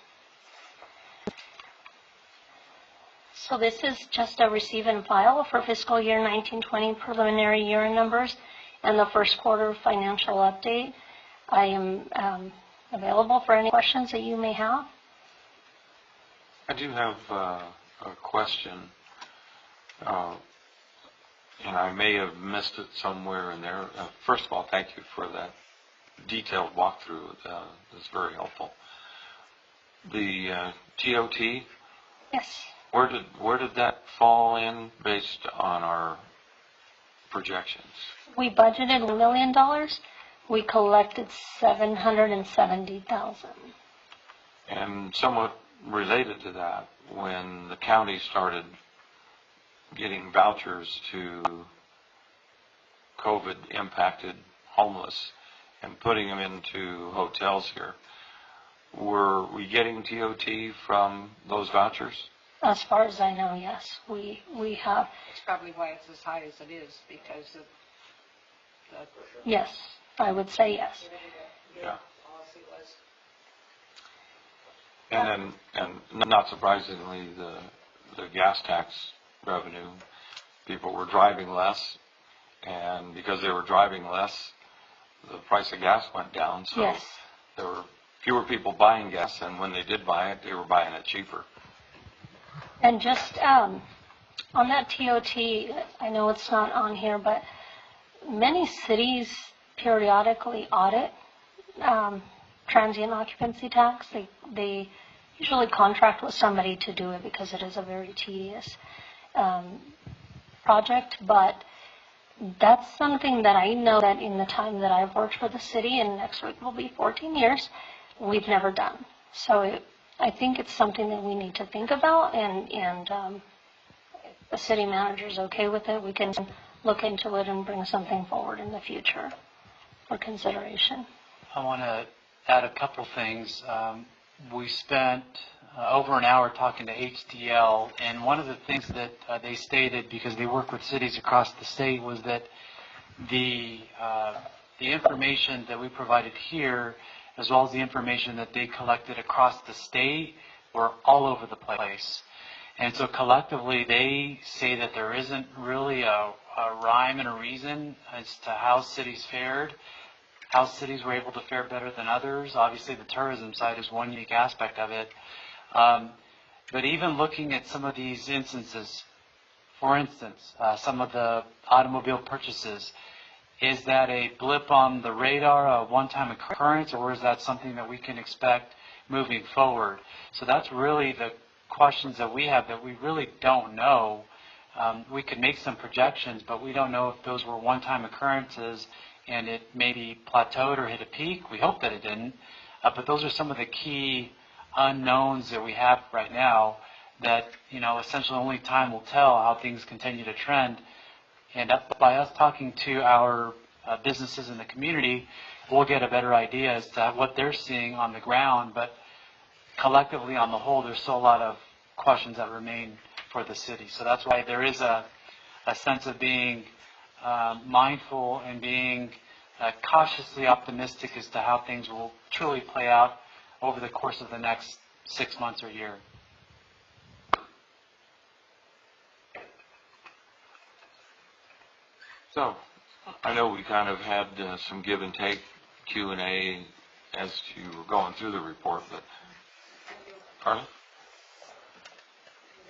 C: So this is just a receive and file for fiscal year 1920 preliminary year-end numbers and the first quarter financial update. I am available for any questions that you may have.
A: I do have a question, and I may have missed it somewhere in there. First of all, thank you for that detailed walkthrough. It's very helpful. The TOT?
C: Yes.
A: Where did that fall in based on our projections?
C: We budgeted $1 million. We collected $770,000.
A: And somewhat related to that, when the county started getting vouchers to COVID-impacted homeless and putting them into hotels here, were we getting TOT from those vouchers?
C: As far as I know, yes, we have.
E: It's probably why it's as high as it is, because of the...
C: Yes, I would say yes.
A: Yeah. And not surprisingly, the gas tax revenue, people were driving less, and because they were driving less, the price of gas went down, so yes. There were fewer people buying gas, and when they did buy it, they were buying it cheaper.
C: And just on that TOT, I know it's not on here, but many cities periodically audit transient occupancy tax. They usually contract with somebody to do it because it is a very tedious project, but that's something that I know that in the time that I've worked for the city, and next week will be 14 years, we've never done. So I think it's something that we need to think about, and if the city manager's okay with it, we can look into it and bring something forward in the future for consideration.
H: I want to add a couple things. We spent over an hour talking to HDL, and one of the things that they stated, because they work with cities across the state, was that the information that we provided here, as well as the information that they collected across the state, were all over the place. And so collectively, they say that there isn't really a rhyme and a reason as to how cities fared, how cities were able to fare better than others. Obviously, the tourism side is one unique aspect of it. But even looking at some of these instances, for instance, some of the automobile purchases, is that a blip on the radar, a one-time occurrence, or is that something that we can expect moving forward? So that's really the questions that we have that we really don't know. We could make some projections, but we don't know if those were one-time occurrences and it maybe plateaued or hit a peak. We hope that it didn't. But those are some of the key unknowns that we have right now that, essentially only time will tell how things continue to trend. And by us talking to our businesses in the community, we'll get a better idea as to what they're seeing on the ground. But collectively, on the whole, there's still a lot of questions that remain for the city. So that's why there is a sense of being mindful and being cautiously optimistic as to how things will truly play out over the course of the next 6 months or year.
A: So, I know we kind of had some give and take Q&A as you were going through the report, but Carla?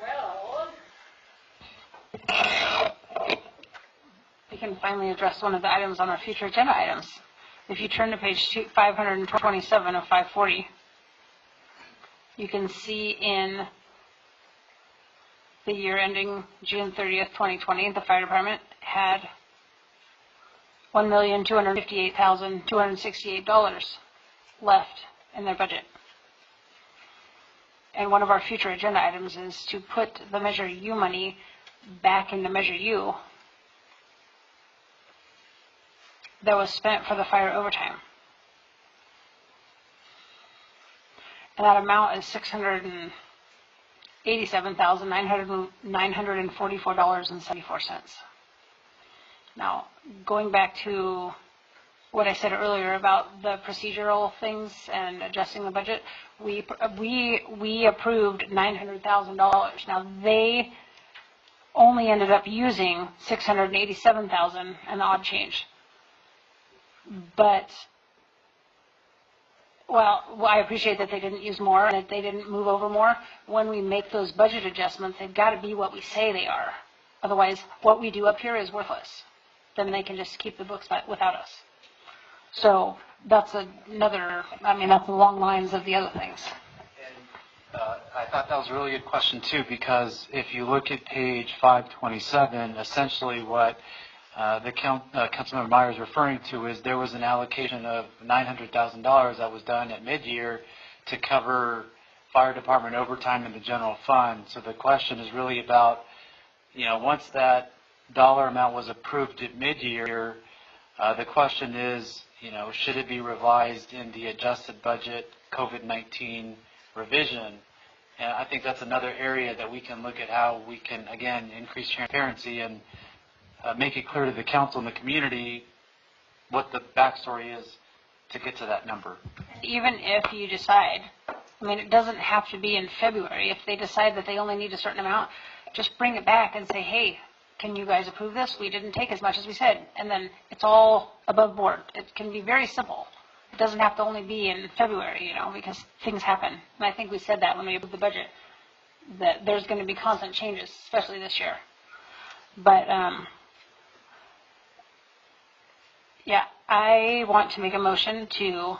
K: Well, we can finally address one of the items on our future agenda items. If you turn to page 527 of 540, you can see in the year ending June 30th, 2020, the fire department had $1,258,268 left in their budget. And one of our future agenda items is to put the Measure U money back in the Measure U that was spent for the fire overtime. And that amount is $687,944.74. Now, going back to what I said earlier about the procedural things and adjusting the budget, we approved $900,000. Now, they only ended up using $687,000 and odd change. But, well, I appreciate that they didn't use more and that they didn't move over more. When we make those budget adjustments, they've got to be what we say they are. Otherwise, what we do up here is worthless. Then they can just keep the books without us. So that's another, that's along lines of the other things.
H: I thought that was a really good question, too, because if you look at page 527, essentially what Councilmember Meyer is referring to is there was an allocation of $900,000 that was done at mid-year to cover fire department overtime in the general fund. So the question is really about, once that dollar amount was approved at mid-year, the question is, should it be revised in the adjusted budget COVID-19 revision? And I think that's another area that we can look at how we can, again, increase transparency and make it clear to the council and the community what the backstory is to get to that number.
K: Even if you decide, it doesn't have to be in February. If they decide that they only need a certain amount, just bring it back and say, hey, can you guys approve this? We didn't take as much as we said. And then it's all above board. It can be very simple. It doesn't have to only be in February, because things happen. And I think we said that when we approved the budget, that there's going to be constant changes, especially this year. But, yeah, I want to make a motion to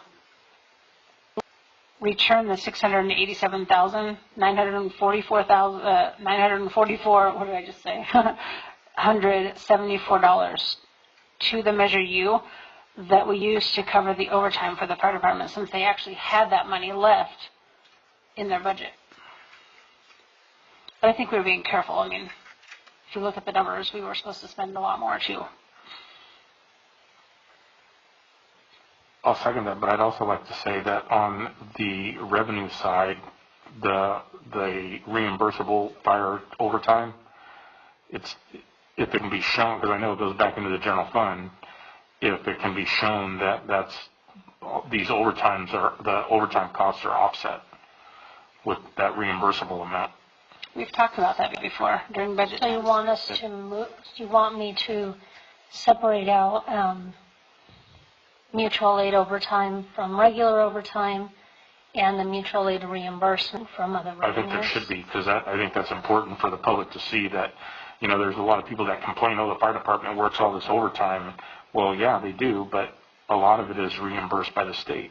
K: return the $687,944, what did I just say? $174 to the Measure U that we used to cover the overtime for the fire department, since they actually had that money left
L: in their budget. But I think we were being careful. I mean, if you look at the numbers, we were supposed to spend a lot more too.
F: I'll second that, but I'd also like to say that on the revenue side, the reimbursable fire overtime, if it can be shown, because I know it goes back into the general fund, if it can be shown that the overtime costs are offset with that reimbursable amount.
L: We've talked about that before during budget.
C: So you want us to move? You want me to separate out mutual aid overtime from regular overtime, and the mutual aid reimbursement from other revenues?
F: I think there should be, because I think that's important for the public to see that, there's a lot of people that complain, the fire department works all this overtime. Well, yeah, they do, but a lot of it is reimbursed by the state.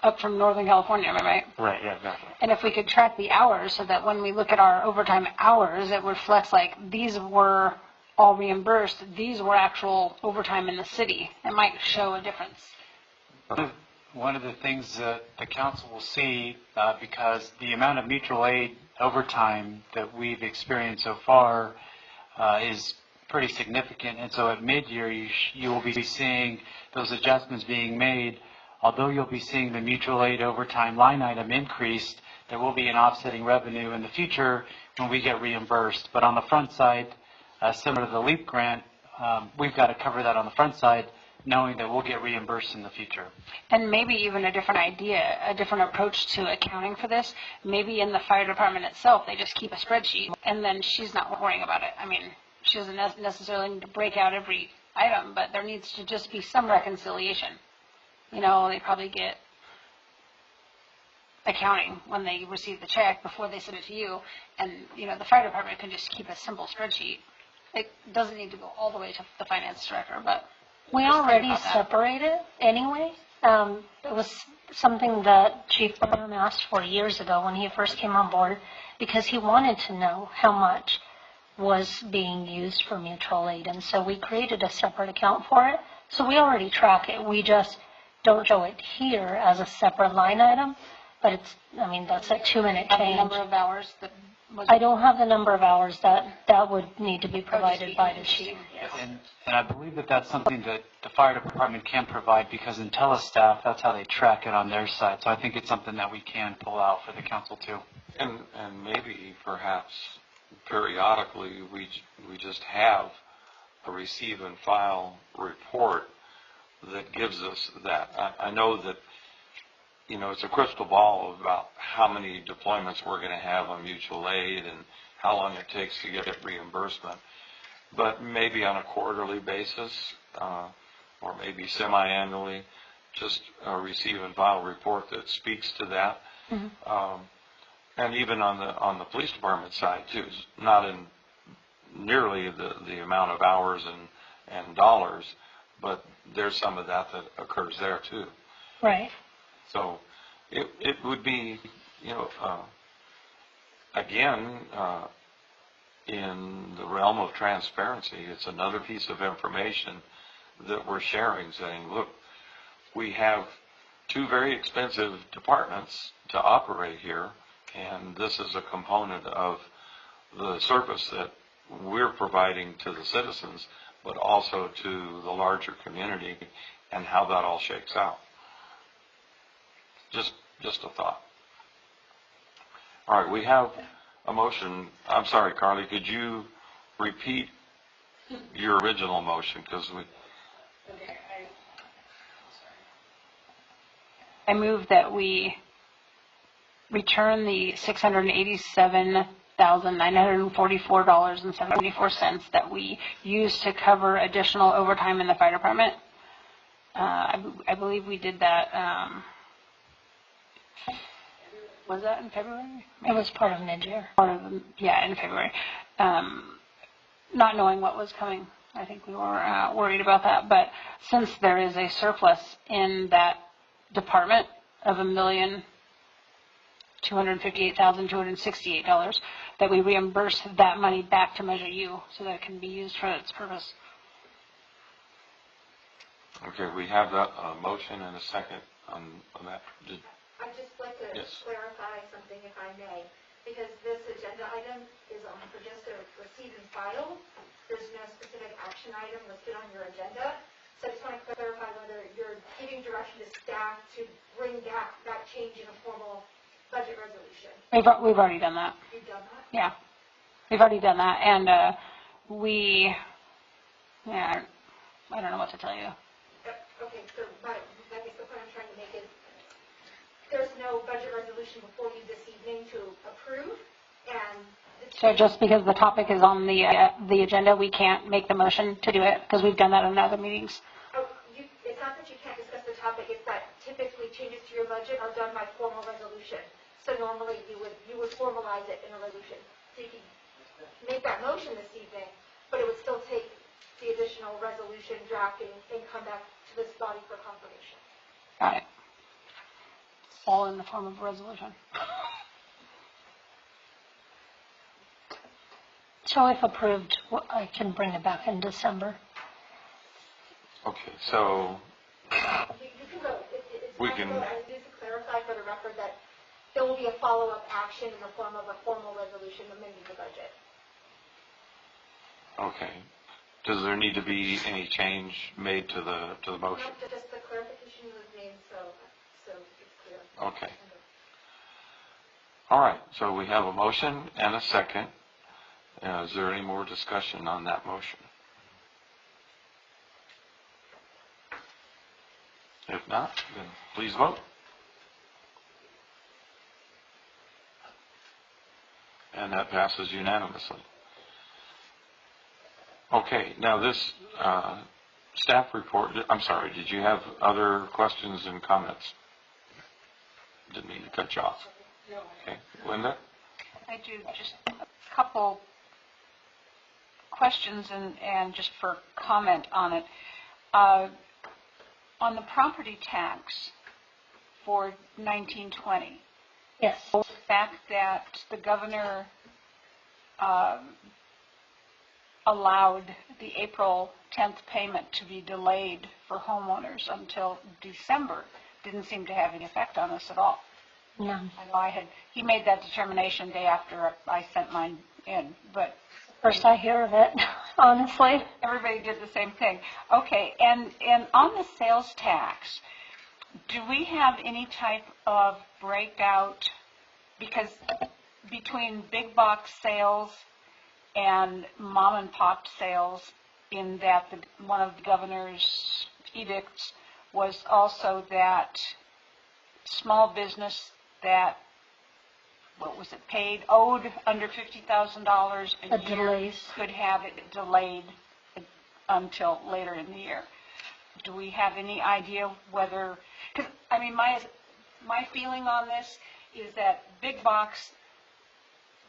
L: Up from Northern California, right?
F: Right, yeah, exactly.
L: And if we could track the hours so that when we look at our overtime hours, it reflects like these were all reimbursed, these were actual overtime in the city, it might show a difference.
H: One of the things that the council will see, because the amount of mutual aid overtime that we've experienced so far is pretty significant, and so at mid-year you will be seeing those adjustments being made. Although you'll be seeing the mutual aid overtime line item increased, there will be an offsetting revenue in the future when we get reimbursed. But on the front side, similar to the LEAP grant, we've got to cover that on the front side, knowing that we'll get reimbursed in the future.
L: And maybe even a different idea, a different approach to accounting for this. Maybe in the fire department itself, they just keep a spreadsheet, and then she's not worrying about it. I mean, she doesn't necessarily need to break out every item, but there needs to just be some reconciliation. They probably get accounting when they receive the check before they send it to you, and the fire department can just keep a simple spreadsheet. It doesn't need to go all the way to the finance director, but
C: we already separated anyway. It was something that Chief Burnham asked for years ago when he first came on board, because he wanted to know how much was being used for mutual aid, and so we created a separate account for it. So we already track it. We just don't show it here as a separate line item, but that's a 2-minute change.
L: The number of hours that was...
C: I don't have the number of hours that would need to be provided by the chief.
L: Yes.
H: And I believe that that's something that the fire department can provide, because in telestaff, that's how they track it on their side. So I think it's something that we can pull out for the council too.
A: And maybe perhaps periodically we just have a receive and file report that gives us that. I know that, it's a crystal ball about how many deployments we're going to have on mutual aid and how long it takes to get reimbursement. But maybe on a quarterly basis, or maybe semi-annually, just a receive and file report that speaks to that. Mm-hmm. And even on the police department side too, not in nearly the amount of hours and dollars, but there's some of that occurs there too.
C: Right.
A: So it would be, again, in the realm of transparency, it's another piece of information that we're sharing, saying, look, we have 2 very expensive departments to operate here, and this is a component of the service that we're providing to the citizens, but also to the larger community, and how that all shakes out. Just a thought. All right, we have a motion. I'm sorry, Carly, could you repeat your original motion? Because we...
L: Okay, I move that we return the $687,944.74 that we used to cover additional overtime in the fire department. I believe we did that. Was that in February?
C: It was part of mid-year.
L: In February. Not knowing what was coming, I think we were worried about that. But since there is a surplus in that department of $1,258,268, that we reimburse that money back to Measure U so that it can be used for its purpose.
A: Okay, we have that motion and a second on that.
M: I'd just like to
A: Yes.
M: clarify something if I may, because this agenda item is for just a receive and file. There's no specific action item listed on your agenda. So I just want to clarify whether you're giving direction to staff to bring back that change in a formal budget resolution.
K: We've already done that.
M: You've done that?
K: Yeah. We've already done that. And I don't know what to tell you.
M: Okay, so I guess the point I'm trying to make is there's no budget resolution before you this evening to approve, and
K: So just because the topic is on the agenda, we can't make the motion to do it because we've done that in other meetings.
M: It's not that you can't discuss the topic, it's that typically changes to your budget are done by formal resolution. So normally you would formalize it in a resolution. So you can make that motion this evening, but it would still take the additional resolution drafting and come back to this body for confirmation.
K: Got it. All in the form of a resolution. So if approved, I can bring it back in December.
A: Okay, so
M: You can vote. It's
A: we
M: not
A: can,
M: vote. I need to clarify for the record that there will be a follow-up action in the form of a formal resolution amending the budget.
A: okay. Does there need to be any change made to the motion?
M: No, just the clarification was made, so it's clear.
A: Okay. All right, so we have a motion and a second. Is there any more discussion on that motion? If not, then please vote. And that passes unanimously. Okay, now this staff report, I'm sorry, did you have other questions and comments? Didn't mean to cut you off. Okay, Linda?
L: I do, just a couple questions and just for comment on it. On the property tax for 1920.
C: Yes.
L: The fact that the governor allowed the April 10th payment to be delayed for homeowners until December didn't seem to have any effect on us at all.
C: No.
L: I know he made that determination day after I sent mine in, but
C: First I hear of it, honestly.
L: everybody did the same thing. Okay, and on the sales tax, do we have any type of breakout, because between big box sales and mom and pop sales, in that one of the governor's edicts was also that small business that, what was it, owed under $50,000 a year could have it delayed until later in the year. Do we have any idea whether, because I mean my feeling on this is that big box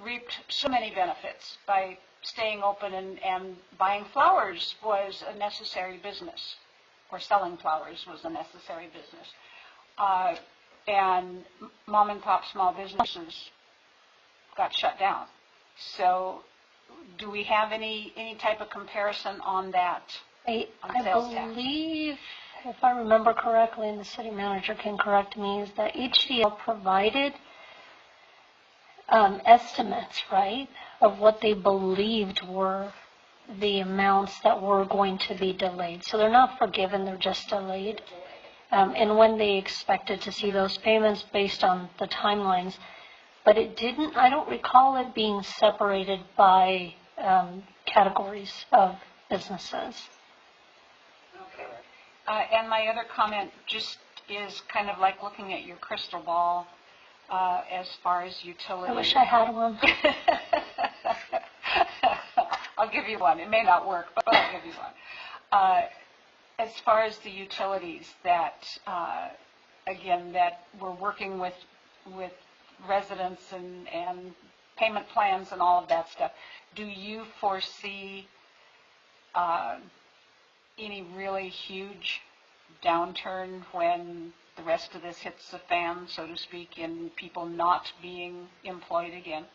L: reaped so many benefits by staying open, and buying flowers was a necessary business, or selling flowers was a necessary business. And mom and pop small businesses got shut down. So do we have any type of comparison on that?
C: I believe, if I remember correctly, and the city manager can correct me, is that HDL provided estimates, right, of what they believed were the amounts that were going to be delayed. So they're not forgiven, they're just delayed. And when they expected to see those payments based on the timelines. But it didn't, I don't recall it being separated by categories of businesses.
L: Okay. And my other comment just is kind of like looking at your crystal ball as far as utilities.
C: I wish I had one.
L: I'll give you one. It may not work, but I'll give you one. As far as the utilities that, again, that we're working with residents and payment plans and all of that stuff, do you foresee any really huge downturn when the rest of this hits the fan, so to speak, in people not being employed again?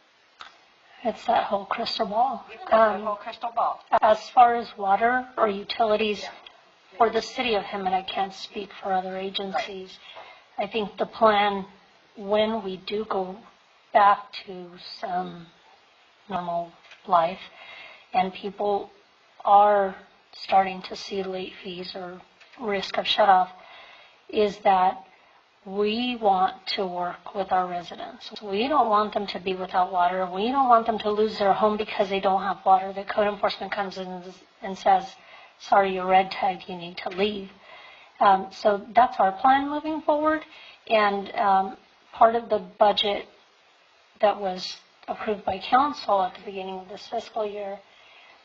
C: It's that whole crystal ball.
L: That whole crystal ball.
C: As far as water or utilities, for the city of Hemet, I can't speak for other agencies. I think the plan when we do go back to some normal life and people are starting to see late fees or risk of shutoff, is that we want to work with our residents. We don't want them to be without water. We don't want them to lose their home because they don't have water. The code enforcement comes in and says, sorry, you're red tagged, you need to leave. So that's our plan moving forward. And part of the budget that was approved by council at the beginning of this fiscal year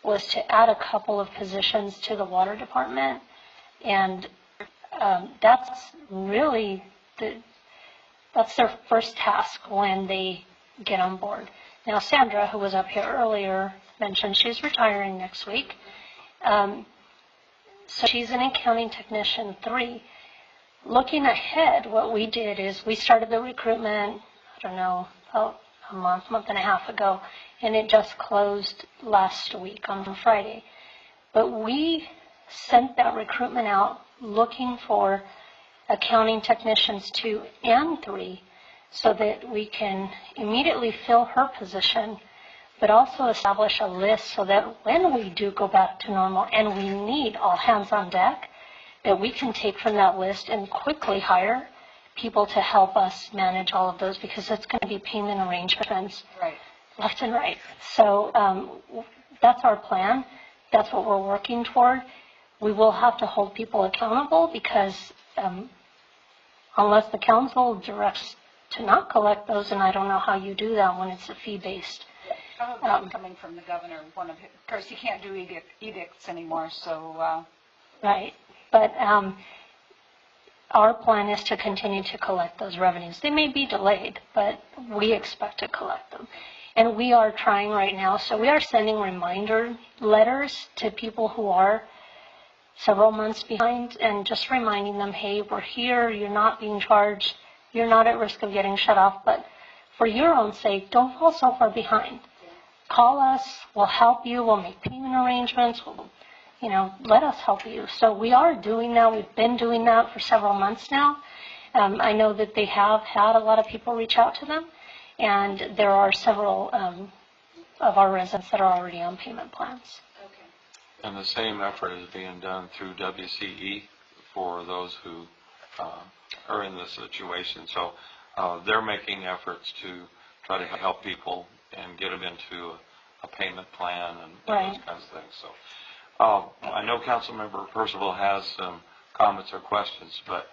C: was to add a couple of positions to the water department. And that's really that's their first task when they get on board. Now, Sandra, who was up here earlier, mentioned she's retiring next week. So she's an accounting technician 3. Looking ahead, what we did is we started the recruitment, I don't know, about a month and a half ago, and it just closed last week on Friday. But we sent that recruitment out looking for accounting technicians 2 and 3 so that we can immediately fill her position, but also establish a list so that when we do go back to normal and we need all hands on deck, that we can take from that list and quickly hire people to help us manage all of those, because it's going to be payment arrangements left and right. So that's our plan. That's what we're working toward. We will have to hold people accountable because unless the council directs to not collect those, and I don't know how you do that when it's a fee-based.
E: Probably coming from the governor, of course, he can't do edicts anymore, so.
C: Right, but our plan is to continue to collect those revenues. They may be delayed, but we expect to collect them. And we are trying right now, so we are sending reminder letters to people who are several months behind and just reminding them, hey, we're here, you're not being charged, you're not at risk of getting shut off, but for your own sake, don't fall so far behind. Call us, we'll help you, we'll make payment arrangements, we'll, let us help you. So we are doing that, we've been doing that for several months now. I know that they have had a lot of people reach out to them, and there are several of our residents that are already on payment plans.
A: And the same effort is being done through WCE for those who are in this situation. So they're making efforts to try to help people and get them into a payment plan and those kinds of things. So I know Councilmember Percival has some comments or questions, but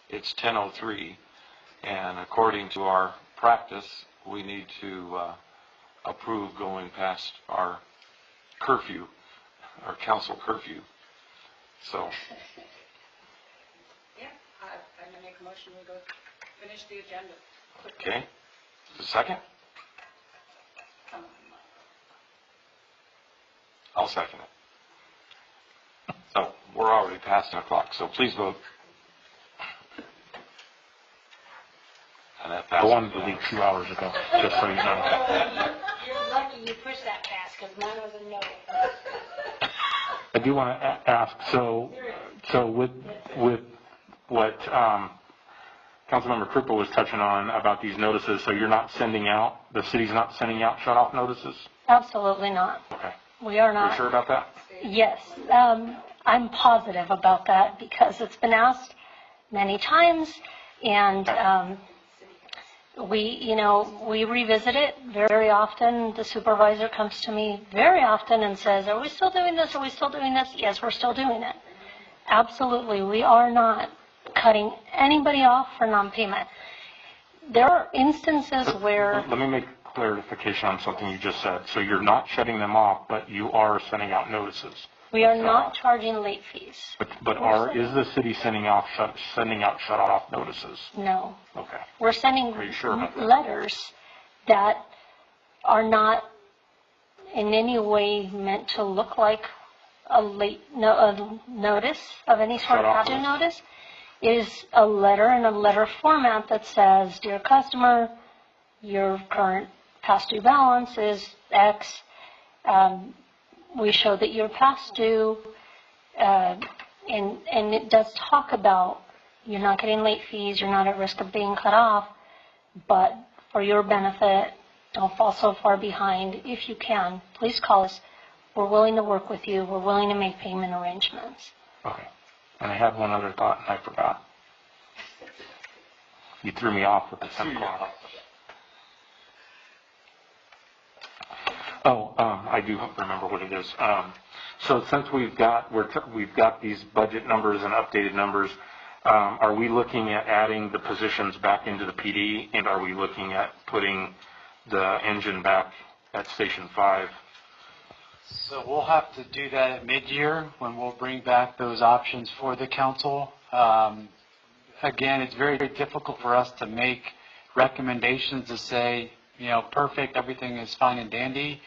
A: it's 10:03, and according to our practice, we need to approve going past our curfew, our council curfew. So.
E: Yeah, I'm going to make a motion we go finish the agenda.
A: Okay. The second? I'll second it. So we're already past 10 o'clock, so please vote. And that
F: I wanted to leave 2 hours ago, just so you know.
L: You're lucky you pushed that pass, because mine was a no.
F: I do want to ask, so with what Councilmember Krupa was touching on about these notices, so you're not sending out, the city's not sending out shut-off notices?
C: Absolutely not.
F: Okay.
C: We are not.
F: Are you sure about that?
C: Yes. I'm positive about that because it's been asked many times, and we revisit it very often. The supervisor comes to me very often and says, are we still doing this? Are we still doing this? Yes, we're still doing it. Absolutely. We are not cutting anybody off for non-payment. There are instances where...
F: Let me make clarification on something you just said. So you're not shutting them off, but you are sending out notices.
C: We are not charging late fees.
F: But is the city sending out shut-off notices?
C: No.
F: Okay.
C: We're sending
F: Are you sure about that?
C: letters that are not in any way meant to look like a notice of any sort of past due notice. It is a letter in a letter format that says, dear customer, your current past due balance is X. We show that you're past due, and it does talk about you're not getting late fees, you're not at risk of being cut off, but for your benefit, don't fall so far behind. If you can, please call us. We're willing to work with you. We're willing to make payment arrangements.
F: Okay. And I had one other thought, and I forgot. You threw me off with the 10 o'clock. Oh, I do remember what it is. So since we've got these budget numbers and updated numbers, are we looking at adding the positions back into the PD, and are we looking at putting the engine back at Station 5?
H: So we'll have to do that at mid-year when we'll bring back those options for the council. Again, it's very, very difficult for us to make recommendations to say, perfect, everything is fine and dandy.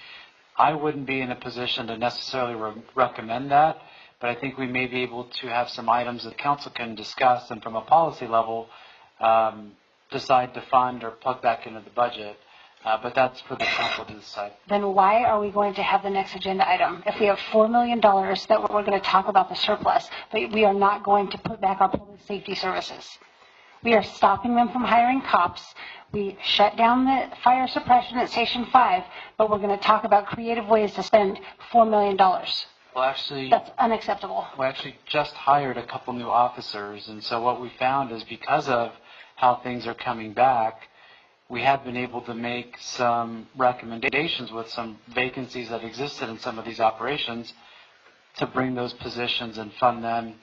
H: I wouldn't be in a position to necessarily recommend that, but I think we may be able to have some items that the council can discuss and from a policy level decide to fund or plug back into the budget. But that's for the council to decide.
L: Then why are we going to have the next agenda item? If we have $4 million that we're going to talk about the surplus, but we are not going to put back our public safety services. We are stopping them from hiring cops. We shut down the fire suppression at Station 5, but we're going to talk about creative ways to spend $4 million.
H: Well, actually,
L: that's unacceptable.
H: We actually just hired a couple new officers, and so what we found is because of how things are coming back, we have been able to make some recommendations with some vacancies that existed in some of these operations to bring those positions and fund them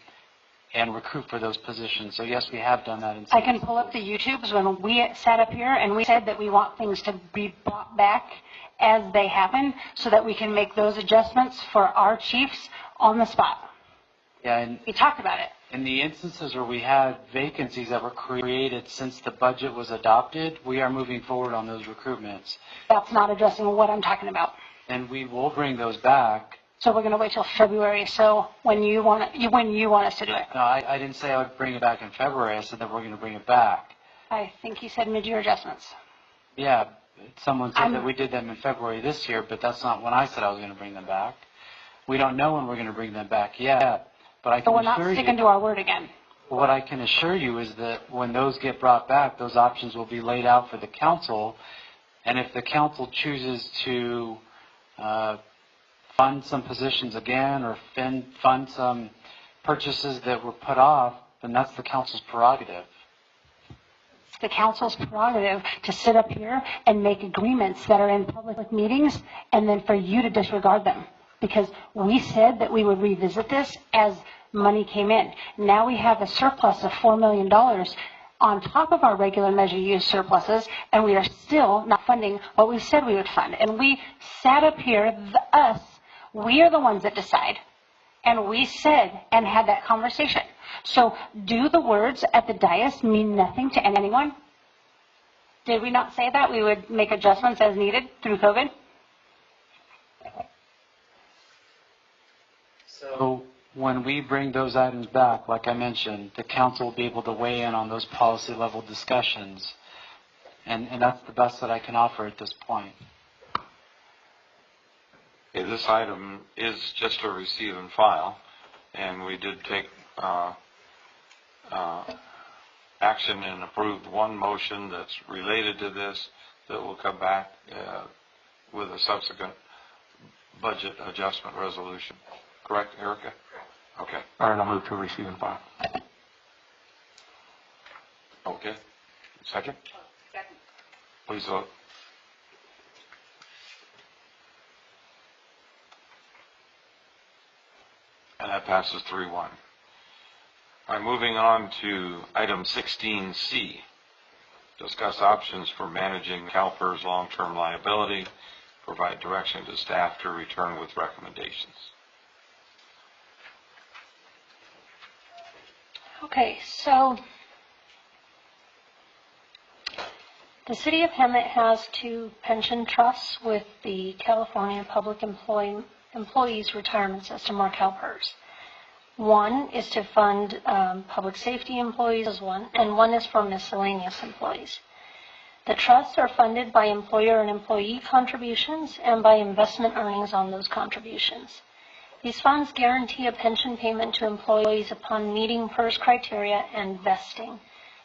H: and recruit for those positions. So yes, we have done that.
L: I can pull up the YouTubes when we sat up here and we said that we want things to be brought back as they happen so that we can make those adjustments for our chiefs on the spot.
H: Yeah, and
L: we talked about it.
H: In the instances where we had vacancies that were created since the budget was adopted, we are moving forward on those recruitments.
L: That's not addressing what I'm talking about.
H: And we will bring those back.
L: So we're going to wait till February. So when you want us to do it.
H: No, I didn't say I would bring it back in February. I said that we're going to bring it back.
L: I think you said mid-year adjustments.
H: Yeah, someone said that we did them in February this year, but that's not when I said I was going to bring them back. We don't know when we're going to bring them back yet. But I can
L: we're not sticking to our word again.
H: What I can assure you is that when those get brought back, those options will be laid out for the council. And if the council chooses to fund some positions again or fund some purchases that were put off, then that's the council's prerogative.
L: It's the council's prerogative to sit up here and make agreements that are in public meetings and then for you to disregard them. Because we said that we would revisit this as money came in. Now we have a surplus of $4 million on top of our regular measure use surpluses, and we are still not funding what we said we would fund. And we sat up here, we are the ones that decide. And we said and had that conversation. So do the words at the dais mean nothing to anyone? Did we not say that? We would make adjustments as needed through COVID?
H: So when we bring those items back, like I mentioned, the council will be able to weigh in on those policy level discussions. And that's the best that I can offer at this point.
A: Okay, this item is just a receive and file, and we did take action and approved one motion that's related to this that will come back with a subsequent budget adjustment resolution. Correct, Erica? Okay.
F: All right, I'll move to receive and file.
A: Okay. Second?
E: Second.
A: Please vote. And that passes 3-1. All right, moving on to item 16C. Discuss options for managing CalPERS long-term liability. Provide direction to staff to return with recommendations.
C: Okay, so the City of Hemet has 2 pension trusts with the California Public Employees Retirement System, or CalPERS. One is to fund public safety employees, and one is for miscellaneous employees. The trusts are funded by employer and employee contributions and by investment earnings on those contributions. These funds guarantee a pension payment to employees upon meeting PERS criteria and vesting.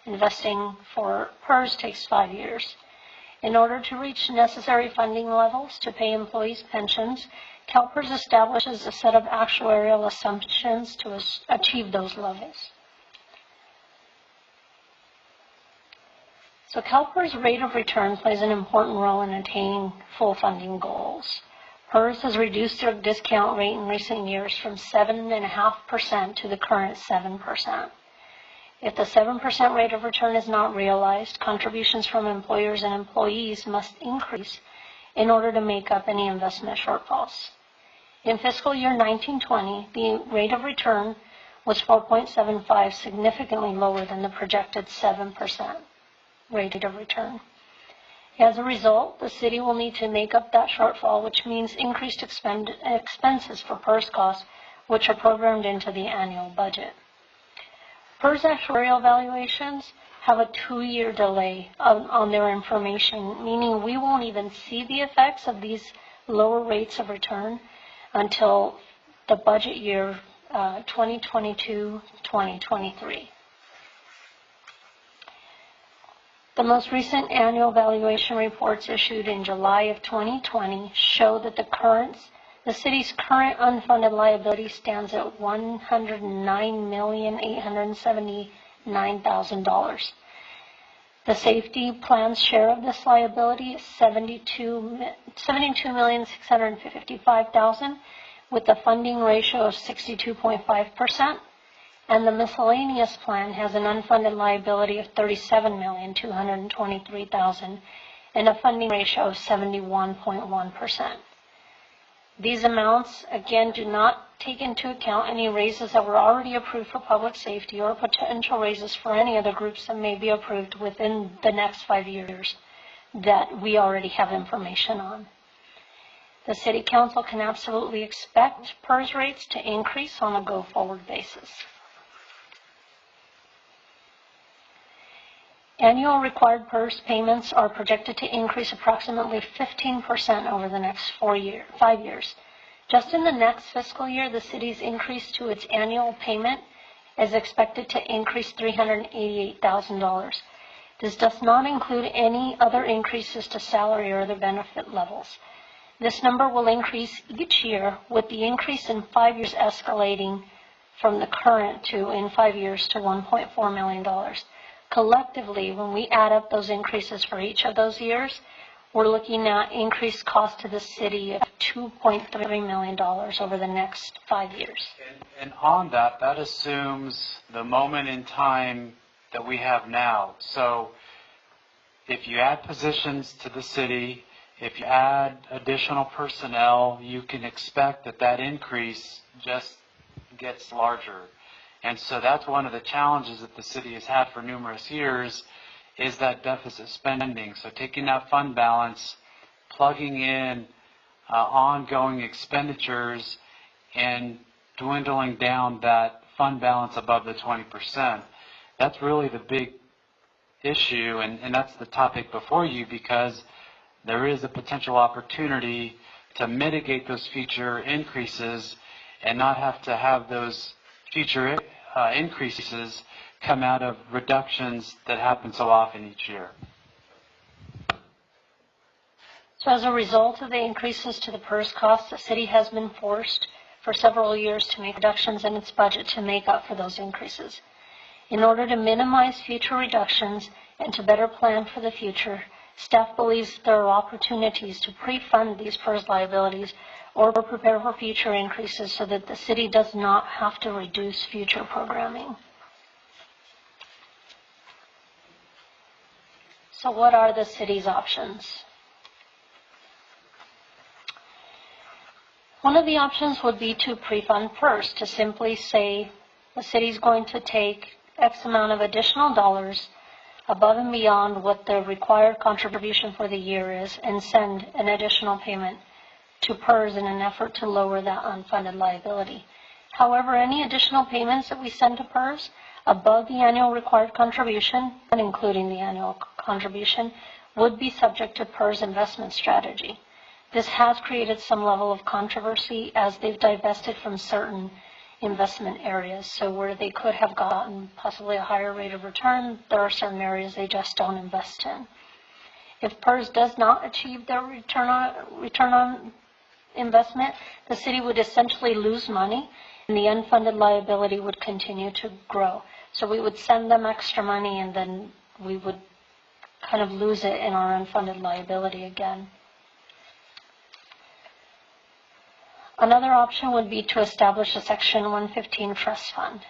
C: Investing for PERS takes 5 years. In order to reach necessary funding levels to pay employees' pensions, CalPERS establishes a set of actuarial assumptions to achieve those levels. So CalPERS rate of return plays an important role in attaining full funding goals. PERS has reduced their discount rate in recent years from 7.5% to the current 7%. If the 7% rate of return is not realized, contributions from employers and employees must increase in order to make up any investment shortfalls. In fiscal year 1920, the rate of return was 4.75, significantly lower than the projected 7% rate of return. As a result, the city will need to make up that shortfall, which means increased expenses for PERS costs, which are programmed into the annual budget. PERS actuarial valuations have a 2-year delay on their information, meaning we won't even see the effects of these lower rates of return until the budget year 2022-2023. The most recent annual valuation reports issued in July of 2020 show that the city's current unfunded liability stands at $109,879,000. The safety plan's share of this liability is $72,655,000, with a funding ratio of 62.5%. And the miscellaneous plan has an unfunded liability of $37,223,000 and a funding ratio of 71.1%. These amounts, again, do not take into account any raises that were already approved for public safety or potential raises for any other groups that may be approved within the next 5 years that we already have information on. The City Council can absolutely expect PERS rates to increase on a go-forward basis. Annual required PERS payments are projected to increase approximately 15% over the next 5 years. Just in the next fiscal year, the city's increase to its annual payment is expected to increase $388,000. This does not include any other increases to salary or other benefit levels. This number will increase each year, with the increase in 5 years escalating from the current in 5 years to $1.4 million. Collectively, when we add up those increases for each of those years, we're looking at increased cost to the city of $2.3 million over the next 5 years.
H: And on that assumes the moment in time that we have now. So if you add positions to the city, if you add additional personnel, you can expect that increase just gets larger. And so that's one of the challenges that the city has had for numerous years, is that deficit spending. So taking that fund balance, plugging in ongoing expenditures, and dwindling down that fund balance above the 20%. That's really the big issue, and that's the topic before you, because there is a potential opportunity to mitigate those future increases and not have to have those future increases come out of reductions that happen so often each year.
C: So as a result of the increases to the PERS costs, the city has been forced for several years to make reductions in its budget to make up for those increases. In order to minimize future reductions and to better plan for the future, staff believes there are opportunities to pre-fund these PERS liabilities or prepare for future increases so that the city does not have to reduce future programming. So what are the city's options? One of the options would be to pre-fund PERS, to simply say the city's going to take X amount of additional dollars above and beyond what the required contribution for the year is and send an additional payment to PERS in an effort to lower that unfunded liability. However, any additional payments that we send to PERS above the annual required contribution, and including the annual contribution, would be subject to PERS investment strategy. This has created some level of controversy as they've divested from certain investment areas. So where they could have gotten possibly a higher rate of return, there are certain areas they just don't invest in. If PERS does not achieve their return on investment, the city would essentially lose money and the unfunded liability would continue to grow. So we would send them extra money and then we would kind of lose it in our unfunded liability again. Another option would be to establish a Section 115 trust fund.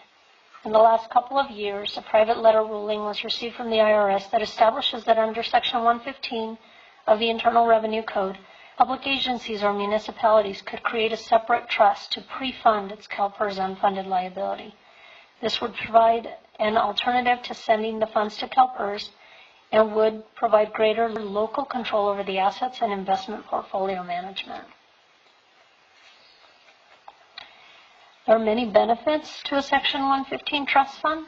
C: In the last couple of years, a private letter ruling was received from the IRS that establishes that under Section 115 of the Internal Revenue Code, public agencies or municipalities could create a separate trust to pre-fund its CalPERS unfunded liability. This would provide an alternative to sending the funds to CalPERS and would provide greater local control over the assets and investment portfolio management. There are many benefits to a Section 115 trust fund.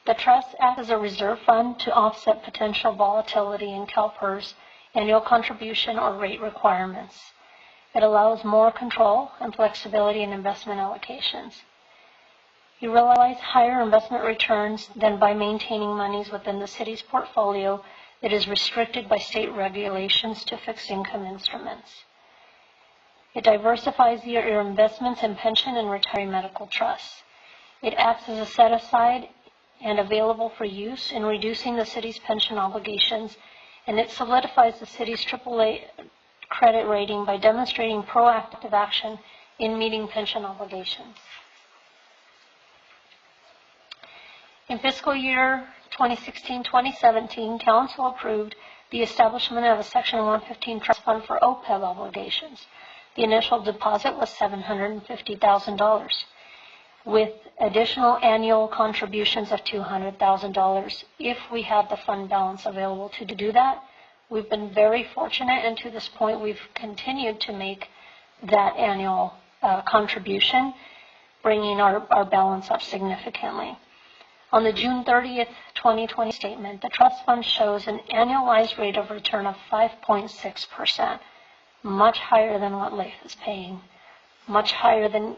C: The trust acts as a reserve fund to offset potential volatility in CalPERS annual contribution or rate requirements. It allows more control and flexibility in investment allocations. You realize higher investment returns than by maintaining monies within the city's portfolio that is restricted by state regulations to fixed income instruments. It diversifies your investments in pension and retiree medical trusts. It acts as a set-aside and available for use in reducing the city's pension obligations, and it solidifies the city's AAA credit rating by demonstrating proactive action in meeting pension obligations. In fiscal year 2016-2017, Council approved the establishment of a Section 115 trust fund for OPEB obligations. The initial deposit was $750,000, with additional annual contributions of $200,000 if we have the fund balance available to do that. We've been very fortunate, and to this point we've continued to make that annual contribution, bringing our balance up significantly. On the June 30th, 2020 statement, the trust fund shows an annualized rate of return of 5.6%. Much higher than what LAIF is paying, much higher than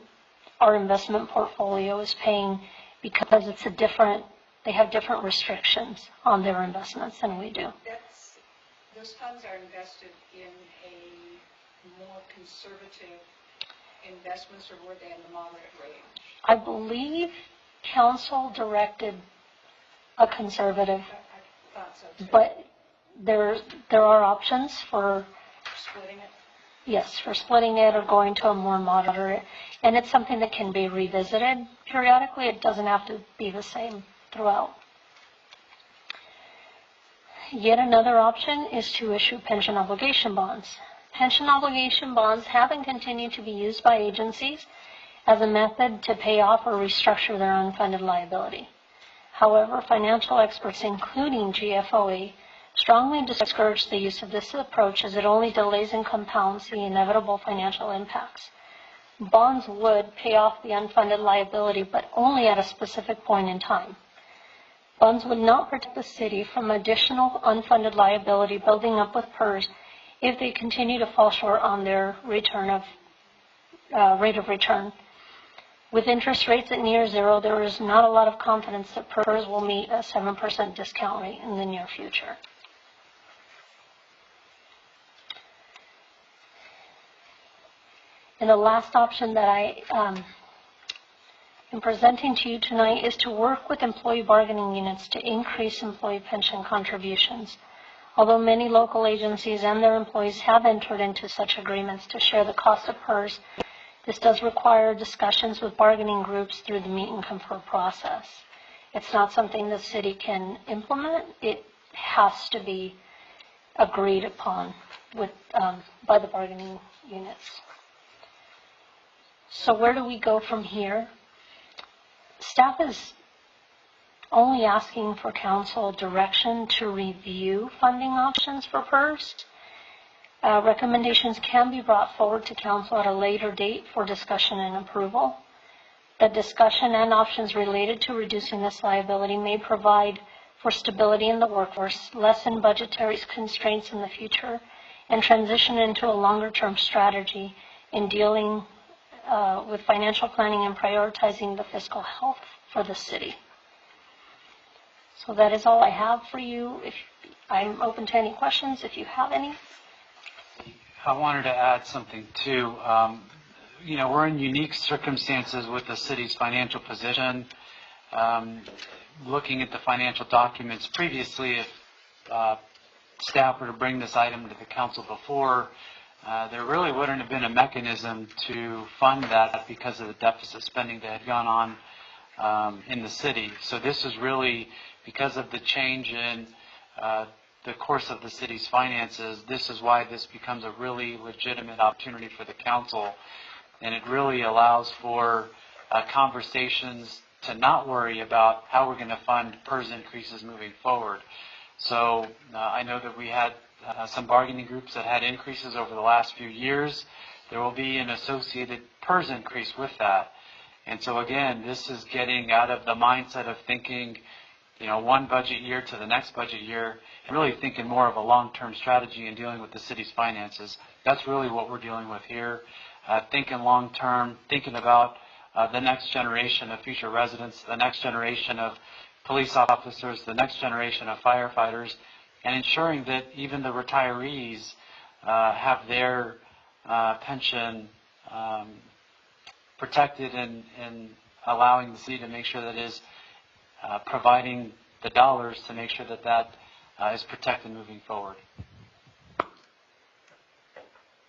C: our investment portfolio is paying, because they have different restrictions on their investments than we do.
E: Those funds are invested in a more conservative investments, or were they in the moderate range?
C: I believe Council directed a conservative,
E: I thought so too.
C: but there are options for
E: Splitting it?
C: Yes, for splitting it or going to a more moderate. And it's something that can be revisited periodically. It doesn't have to be the same throughout. Yet another option is to issue pension obligation bonds. Pension obligation bonds have and continue to be used by agencies as a method to pay off or restructure their unfunded liability. However, financial experts, including GFOA, strongly discourage the use of this approach, as it only delays and compounds the inevitable financial impacts. Bonds would pay off the unfunded liability, but only at a specific point in time. Bonds would not protect the city from additional unfunded liability building up with PERS if they continue to fall short on their rate of return. With interest rates at near zero, there is not a lot of confidence that PERS will meet a 7% discount rate in the near future. And the last option that I am presenting to you tonight is to work with employee bargaining units to increase employee pension contributions. Although many local agencies and their employees have entered into such agreements to share the cost of PERS, this does require discussions with bargaining groups through the meet and confer process. It's not something the city can implement. It has to be agreed upon by the bargaining units. So where do we go from here? Staff is only asking for council direction to review funding options for PERS. Recommendations can be brought forward to council at a later date for discussion and approval. The discussion and options related to reducing this liability may provide for stability in the workforce, lessen budgetary constraints in the future, and transition into a longer-term strategy in dealing with financial planning and prioritizing the fiscal health for the city. So that is all I have for you. I'm open to any questions if you have any.
H: I wanted to add something too. We're in unique circumstances with the city's financial position. Looking at the financial documents previously, if staff were to bring this item to the council before, there really wouldn't have been a mechanism to fund that because of the deficit spending that had gone on in the city. So this is really because of the change in the course of the city's finances. This is why this becomes a really legitimate opportunity for the council, and it really allows for conversations to not worry about how we're going to fund PERS increases moving forward. So I know that we had some bargaining groups that had increases over the last few years. There will be an associated PERS increase with that. And so again, this is getting out of the mindset of thinking, one budget year to the next budget year, and really thinking more of a long-term strategy in dealing with the city's finances. That's really what we're dealing with here. Thinking long-term, thinking about the next generation of future residents, the next generation of police officers, the next generation of firefighters, and ensuring that even the retirees have their pension protected, and allowing the city to make sure that it is providing the dollars to make sure that that is protected moving forward.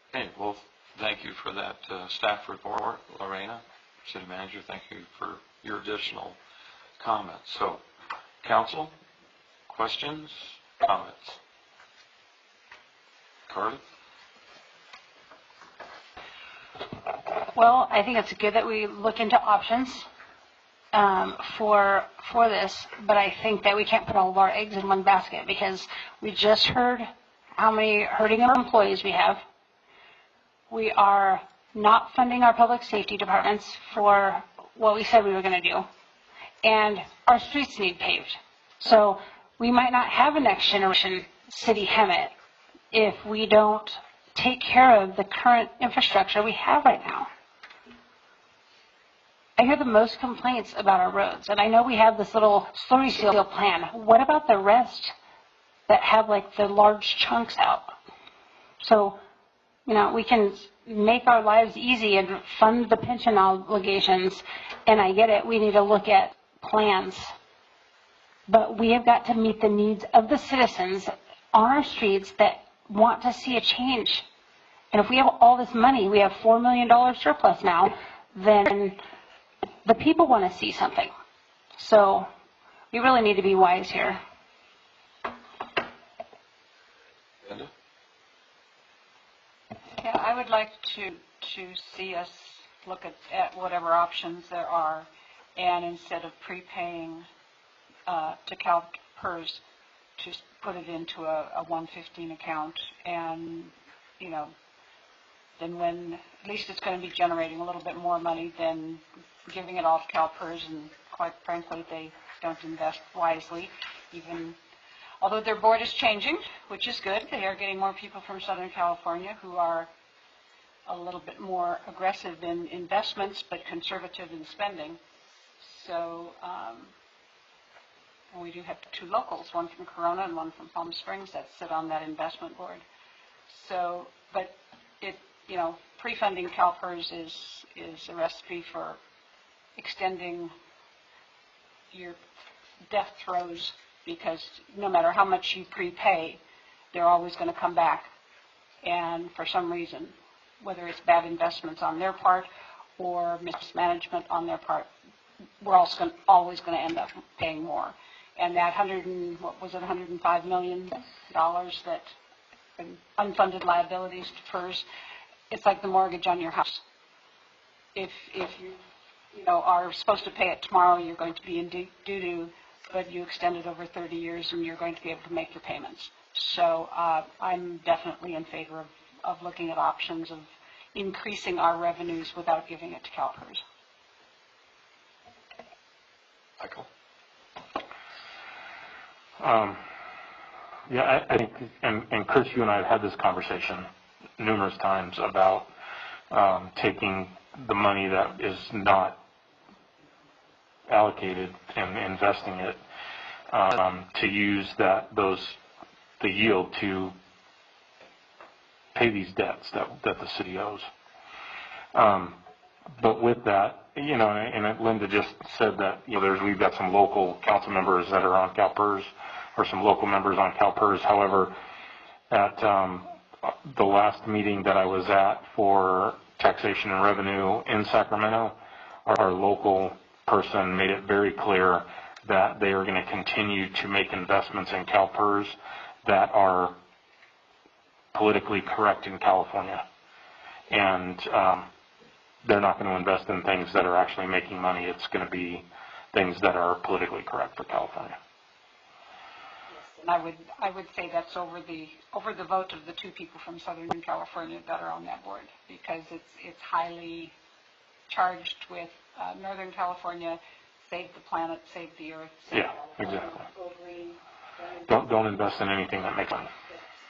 A: Okay, well, thank you for that staff report, Lorena. City Manager, thank you for your additional comments. So, council, questions, comments? Carly?
L: Well, I think it's good that we look into options for this, but I think that we can't put all of our eggs in one basket, because we just heard how many hurting employees we have. We are not funding our public safety departments for what we said we were going to do, and our streets need paved. So we might not have a next generation city Hemet if we don't take care of the current infrastructure we have right now. I hear the most complaints about our roads, and I know we have this little slurry seal plan. What about the rest that have like the large chunks out? So, we can make our lives easy and fund the pension obligations, and I get it, we need to look at plans. But we have got to meet the needs of the citizens on our streets that want to see a change. And if we have all this money, we have $4 million surplus now, then the people want to see something. So we really need to be wise here.
A: Linda?
N: Yeah, I would like to see us look at whatever options there are, and instead of prepaying to CalPERS, to put it into a 115 account, and then when at least it's going to be generating a little bit more money than giving it all to CalPERS, and quite frankly they don't invest wisely, even although their board is changing, which is good. They are getting more people from Southern California who are a little bit more aggressive in investments but conservative in spending. So we do have two locals, one from Corona and one from Palm Springs, that sit on that investment board. So, but pre-funding CalPERS is a recipe for extending your death throes, because no matter how much you prepay, they're always going to come back. And for some reason, whether it's bad investments on their part or mismanagement on their part, we're also always going to end up paying more. And that $105 million that unfunded liabilities to PERS, it's like the mortgage on your house. If you are supposed to pay it tomorrow, you're going to be in due, but you extend it over 30 years and you're going to be able to make your payments. So I'm definitely in favor of looking at options of increasing our revenues without giving it to CalPERS.
A: Michael?
F: I think, and Chris, you and I have had this conversation numerous times about taking the money that is not allocated and investing it to use the yield to pay these debts that the city owes. But with that, and Linda just said that we've got some local council members that are on CalPERS, or some local members on CalPERS. However, at the last meeting that I was at for taxation and revenue in Sacramento, our local person made it very clear that they are going to continue to make investments in CalPERS that are politically correct in California. And they're not going to invest in things that are actually making money. It's going to be things that are politically correct for California.
N: And I would say that's over the vote of the two people from Southern California that are on that board, because it's highly charged with Northern California, save the planet, save the earth. Save
F: Exactly. Don't invest in anything that makes money.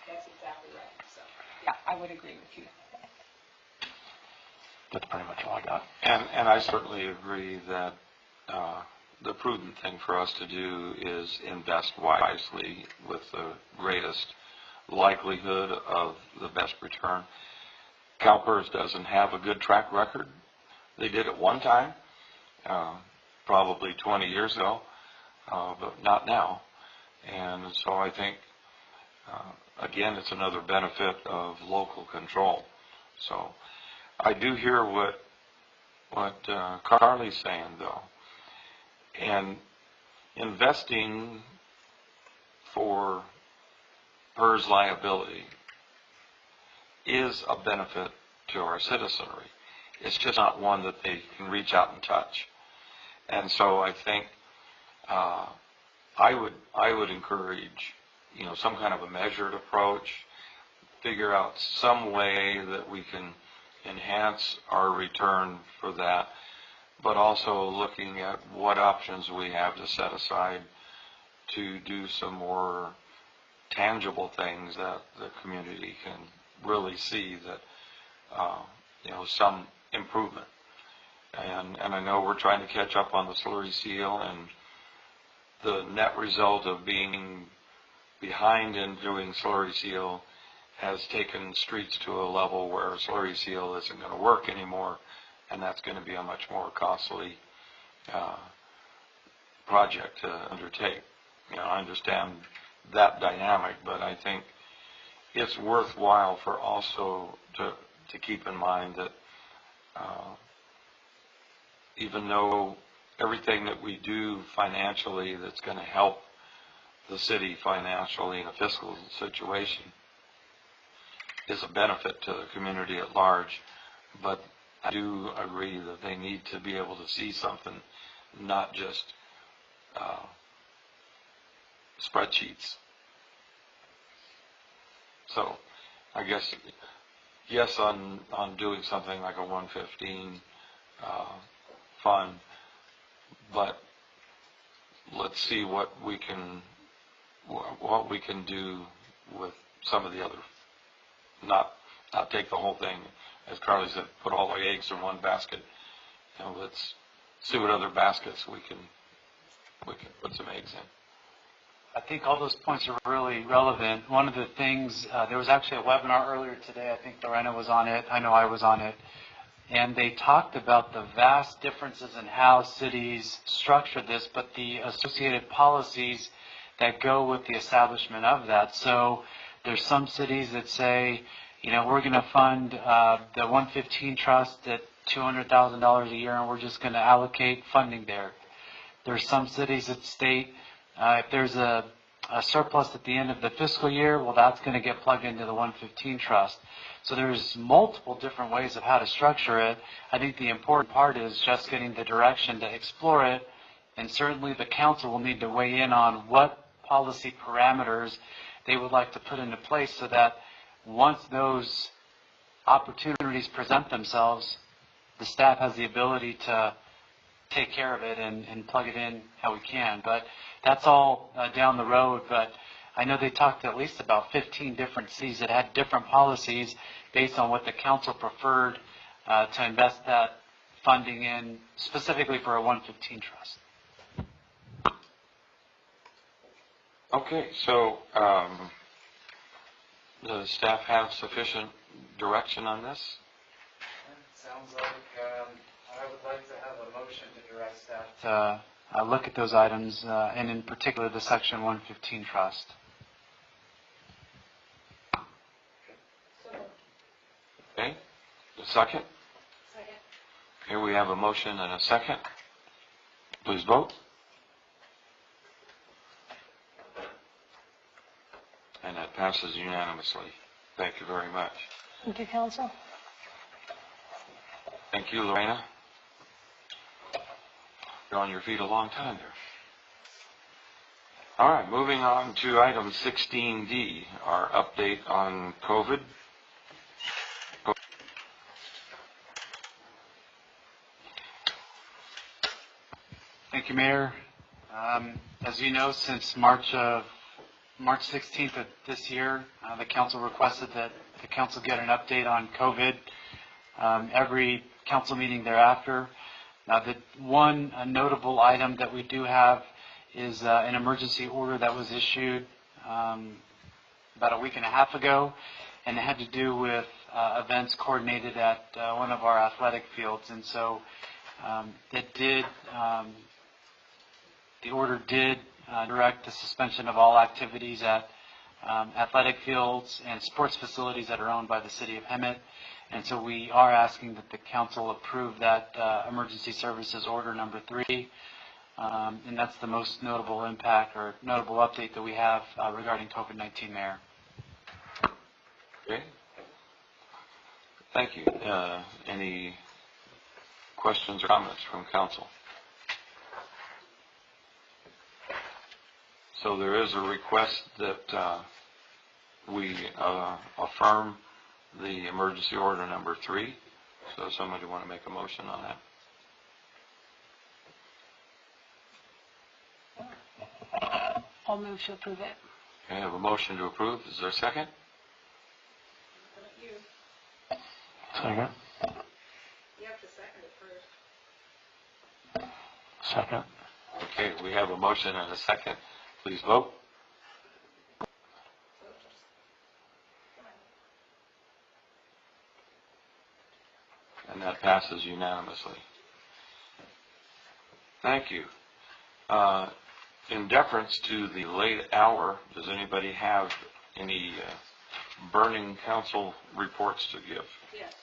N: That's exactly right. So, yeah, I would agree with you.
F: That's pretty much all I got.
A: And I certainly agree that the prudent thing for us to do is invest wisely with the greatest likelihood of the best return. CalPERS doesn't have a good track record. They did it one time, probably 20 years ago, but not now. And so I think, again, it's another benefit of local control. So I do hear what Carly's saying, though. And investing for PERS liability is a benefit to our citizenry. It's just not one that they can reach out and touch. And so I think I would encourage, some kind of a measured approach, figure out some way that we can enhance our return for that, but also looking at what options we have to set aside to do some more tangible things that the community can really see that, some improvement. And I know we're trying to catch up on the slurry seal, and the net result of being behind in doing slurry seal has taken streets to a level where slurry seal isn't going to work anymore, and that's going to be a much more costly project to undertake. I understand that dynamic, but I think it's worthwhile for also to keep in mind that even though everything that we do financially that's going to help the city financially in a fiscal situation is a benefit to the community at large, but I do agree that they need to be able to see something, not just spreadsheets. So I guess yes on doing something like a 115 fund, but let's see what we can do with some of the other. Not take the whole thing, as Carly said, put all the eggs in one basket. Let's see what other baskets we can put some eggs in.
H: I think all those points are really relevant. One of the things, there was actually a webinar earlier today. I think Lorena was on it. I know I was on it. And they talked about the vast differences in how cities structure this, but the associated policies that go with the establishment of that. So there's some cities that say, we're going to fund the 115 trust at $200,000 a year, and we're just going to allocate funding there. There's some cities that state if there's a surplus at the end of the fiscal year, well, that's going to get plugged into the 115 trust. So there's multiple different ways of how to structure it. I think the important part is just getting the direction to explore it, and certainly the council will need to weigh in on what policy parameters they would like to put into place so that once those opportunities present themselves, the staff has the ability to take care of it and plug it in how we can. But that's all down the road. But I know they talked at least about 15 different cities that had different policies based on what the council preferred to invest that funding in specifically for a 115 trust.
A: Okay, so does staff have sufficient direction on this?
H: Sounds like I would like to have a motion to direct staff to look at those items, and in particular the Section 115 trust.
A: Okay, a second?
M: Second.
A: Here we have a motion and a second. Please vote. And that passes unanimously. Thank you very much.
C: Thank you, Council.
A: Thank you, Lorena. You're on your feet a long time there. All right, moving on to item 16D, our update on COVID.
H: Thank you, Mayor. As you know, since March 16th of this year, the council requested that the council get an update on COVID every council meeting thereafter. Now, the one notable item that we do have is an emergency order that was issued about a week and a half ago, and it had to do with events coordinated at one of our athletic fields. And so the order did direct the suspension of all activities at athletic fields and sports facilities that are owned by the City of Hemet. And so we are asking that the council approve that emergency services order number 3. And that's the most notable impact or notable update that we have regarding COVID-19, Mayor.
A: Okay. Thank you. Any questions or comments from council? So there is a request that we affirm the emergency order number 3. So somebody want to make a motion on that?
N: I'll move to approve it.
A: Okay, I have a motion to approve. Is there a second?
F: Second.
E: You have to second it first.
F: Second.
A: Okay, we have a motion and a second. Please vote. And that passes unanimously. Thank you. In deference to the late hour, does anybody have any burning council reports to give?
N: Yes.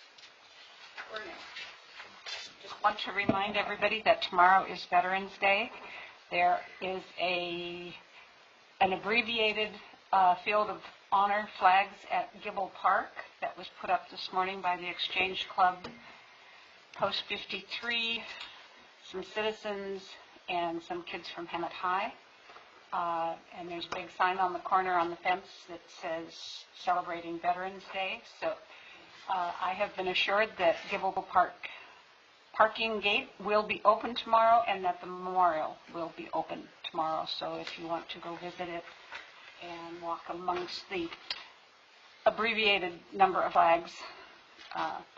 N: Just want to remind everybody that tomorrow is Veterans Day. There is an abbreviated Field of Honor flags at Gibble Park that was put up this morning by the Exchange Club, Post 53, some citizens, and some kids from Hemet High. And there's a big sign on the corner on the fence that says Celebrating Veterans Day. So I have been assured that Gibble Park parking gate will be open tomorrow and that the memorial will be open tomorrow. So if you want to go visit it and walk amongst the abbreviated number of flags,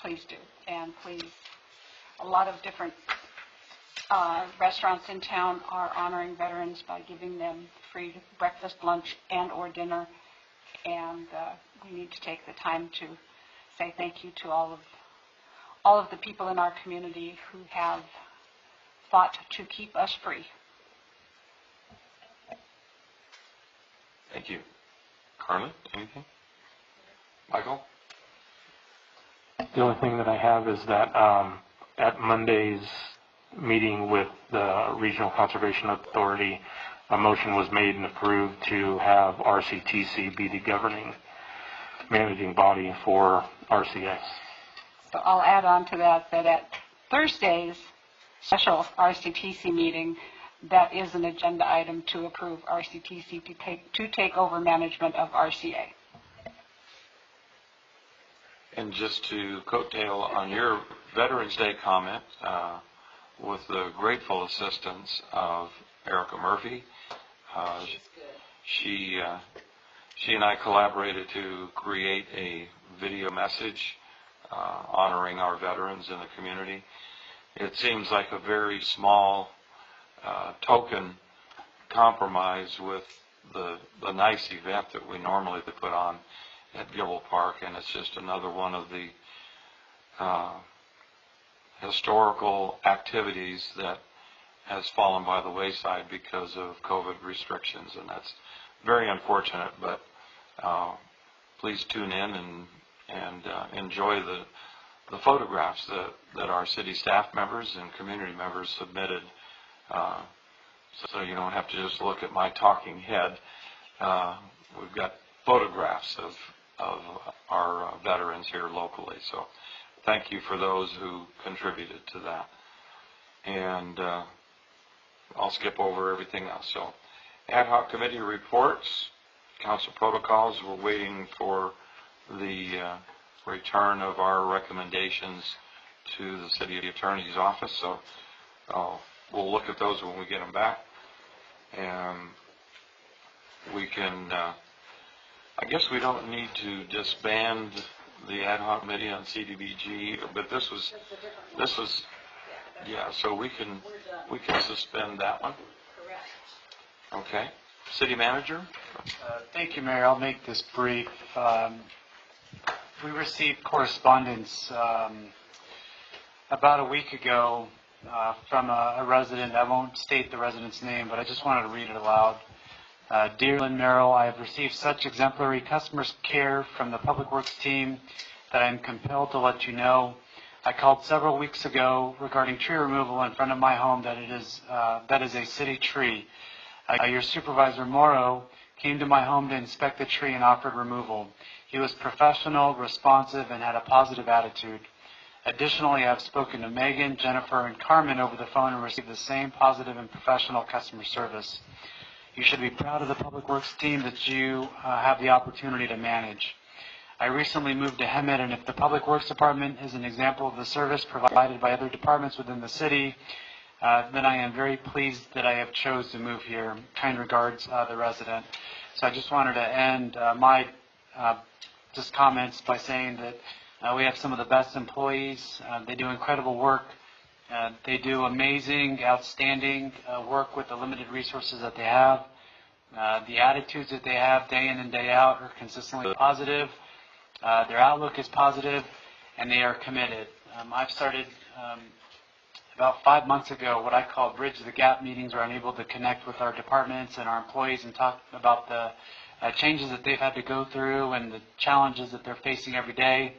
N: please do. And please, a lot of different restaurants in town are honoring veterans by giving them free breakfast, lunch, and or dinner. And we need to take the time to say thank you to all of the people in our community who have fought to keep us free.
A: Thank you. Carmen, anything? Michael?
F: The only thing that I have is that at Monday's meeting with the Regional Conservation Authority, a motion was made and approved to have RCTC be the governing managing body for RCA.
N: So I'll add on to that at Thursday's special RCTC meeting, that is an agenda item to approve RCTC to take over management of RCA.
A: And just to coattail on your Veterans Day comment, with the grateful assistance of Erica Murphy, she and I collaborated to create a video message honoring our veterans in the community. It seems like a very small token compromise with the nice event that we normally put on at Gibble Park, and it's just another one of the historical activities that has fallen by the wayside because of COVID restrictions, and that's very unfortunate. But please tune in and enjoy the photographs that our city staff members and community members submitted, so you don't have to just look at my talking head. We've got photographs of our veterans here locally, so thank you for those who contributed to that. And I'll skip over everything else. So, ad hoc committee reports, council protocols. We're waiting for the return of our recommendations to the city attorney's office. So we'll look at those when we get them back, and we can. I guess we don't need to disband the ad hoc committee on CDBG, but this was. Yeah, so we can suspend that one. Correct. Okay. City manager?
H: Thank you, Mayor. I'll make this brief. We received correspondence about a week ago from a resident. I won't state the resident's name, but I just wanted to read it aloud. Dear Lynn Merrill, I have received such exemplary customer care from the Public Works team that I am compelled to let you know. I called several weeks ago regarding tree removal in front of my home that is a city tree. Your supervisor, Morrow, came to my home to inspect the tree and offered removal. He was professional, responsive, and had a positive attitude. Additionally, I have spoken to Megan, Jennifer, and Carmen over the phone and received the same positive and professional customer service. You should be proud of the Public Works team that you have the opportunity to manage. I recently moved to Hemet, and if the Public Works Department is an example of the service provided by other departments within the city, then I am very pleased that I have chose to move here. Kind regards, the resident. So I just wanted to end my just comments by saying that we have some of the best employees. They do incredible work. They do amazing, outstanding work with the limited resources that they have. The attitudes that they have day in and day out are consistently positive. Their outlook is positive, and they are committed. I've started about 5 months ago what I call Bridge the Gap meetings, where I'm able to connect with our departments and our employees and talk about the changes that they've had to go through and the challenges that they're facing every day.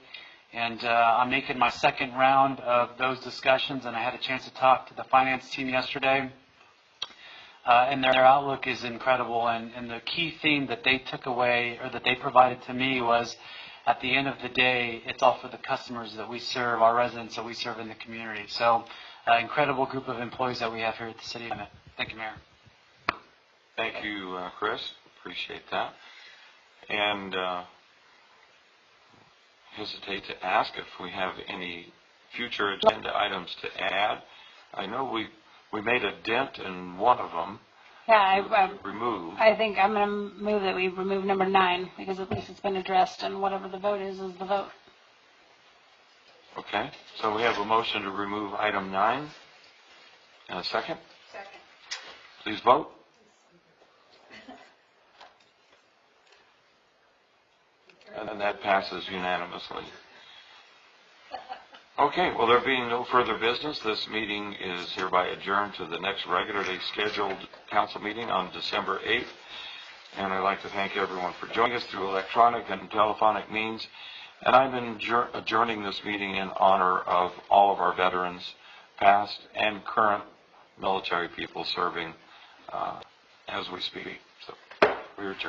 H: And I'm making my second round of those discussions, and I had a chance to talk to the finance team yesterday. And their outlook is incredible, and the key theme that they took away, or that they provided to me, was at the end of the day, it's all for the customers that we serve, our residents that we serve in the community. So, incredible group of employees that we have here at the City of Hemet. Thank you, Mayor.
A: Thank you, Chris. Appreciate that. And hesitate to ask if we have any future agenda items to add. I know we made a dent in one of them.
K: Yeah,
A: remove.
K: I think I'm going to move that we remove number 9, because at least it's been addressed, and whatever the vote is the vote.
A: Okay, so we have a motion to remove item 9. And a second?
E: Second.
A: Please vote. And that passes unanimously. Okay, well, there being no further business, this meeting is hereby adjourned to the next regularly scheduled council meeting on December 8th. And I'd like to thank everyone for joining us through electronic and telephonic means. And I'm adjourning this meeting in honor of all of our veterans, past and current military people serving as we speak. So, we're adjourned.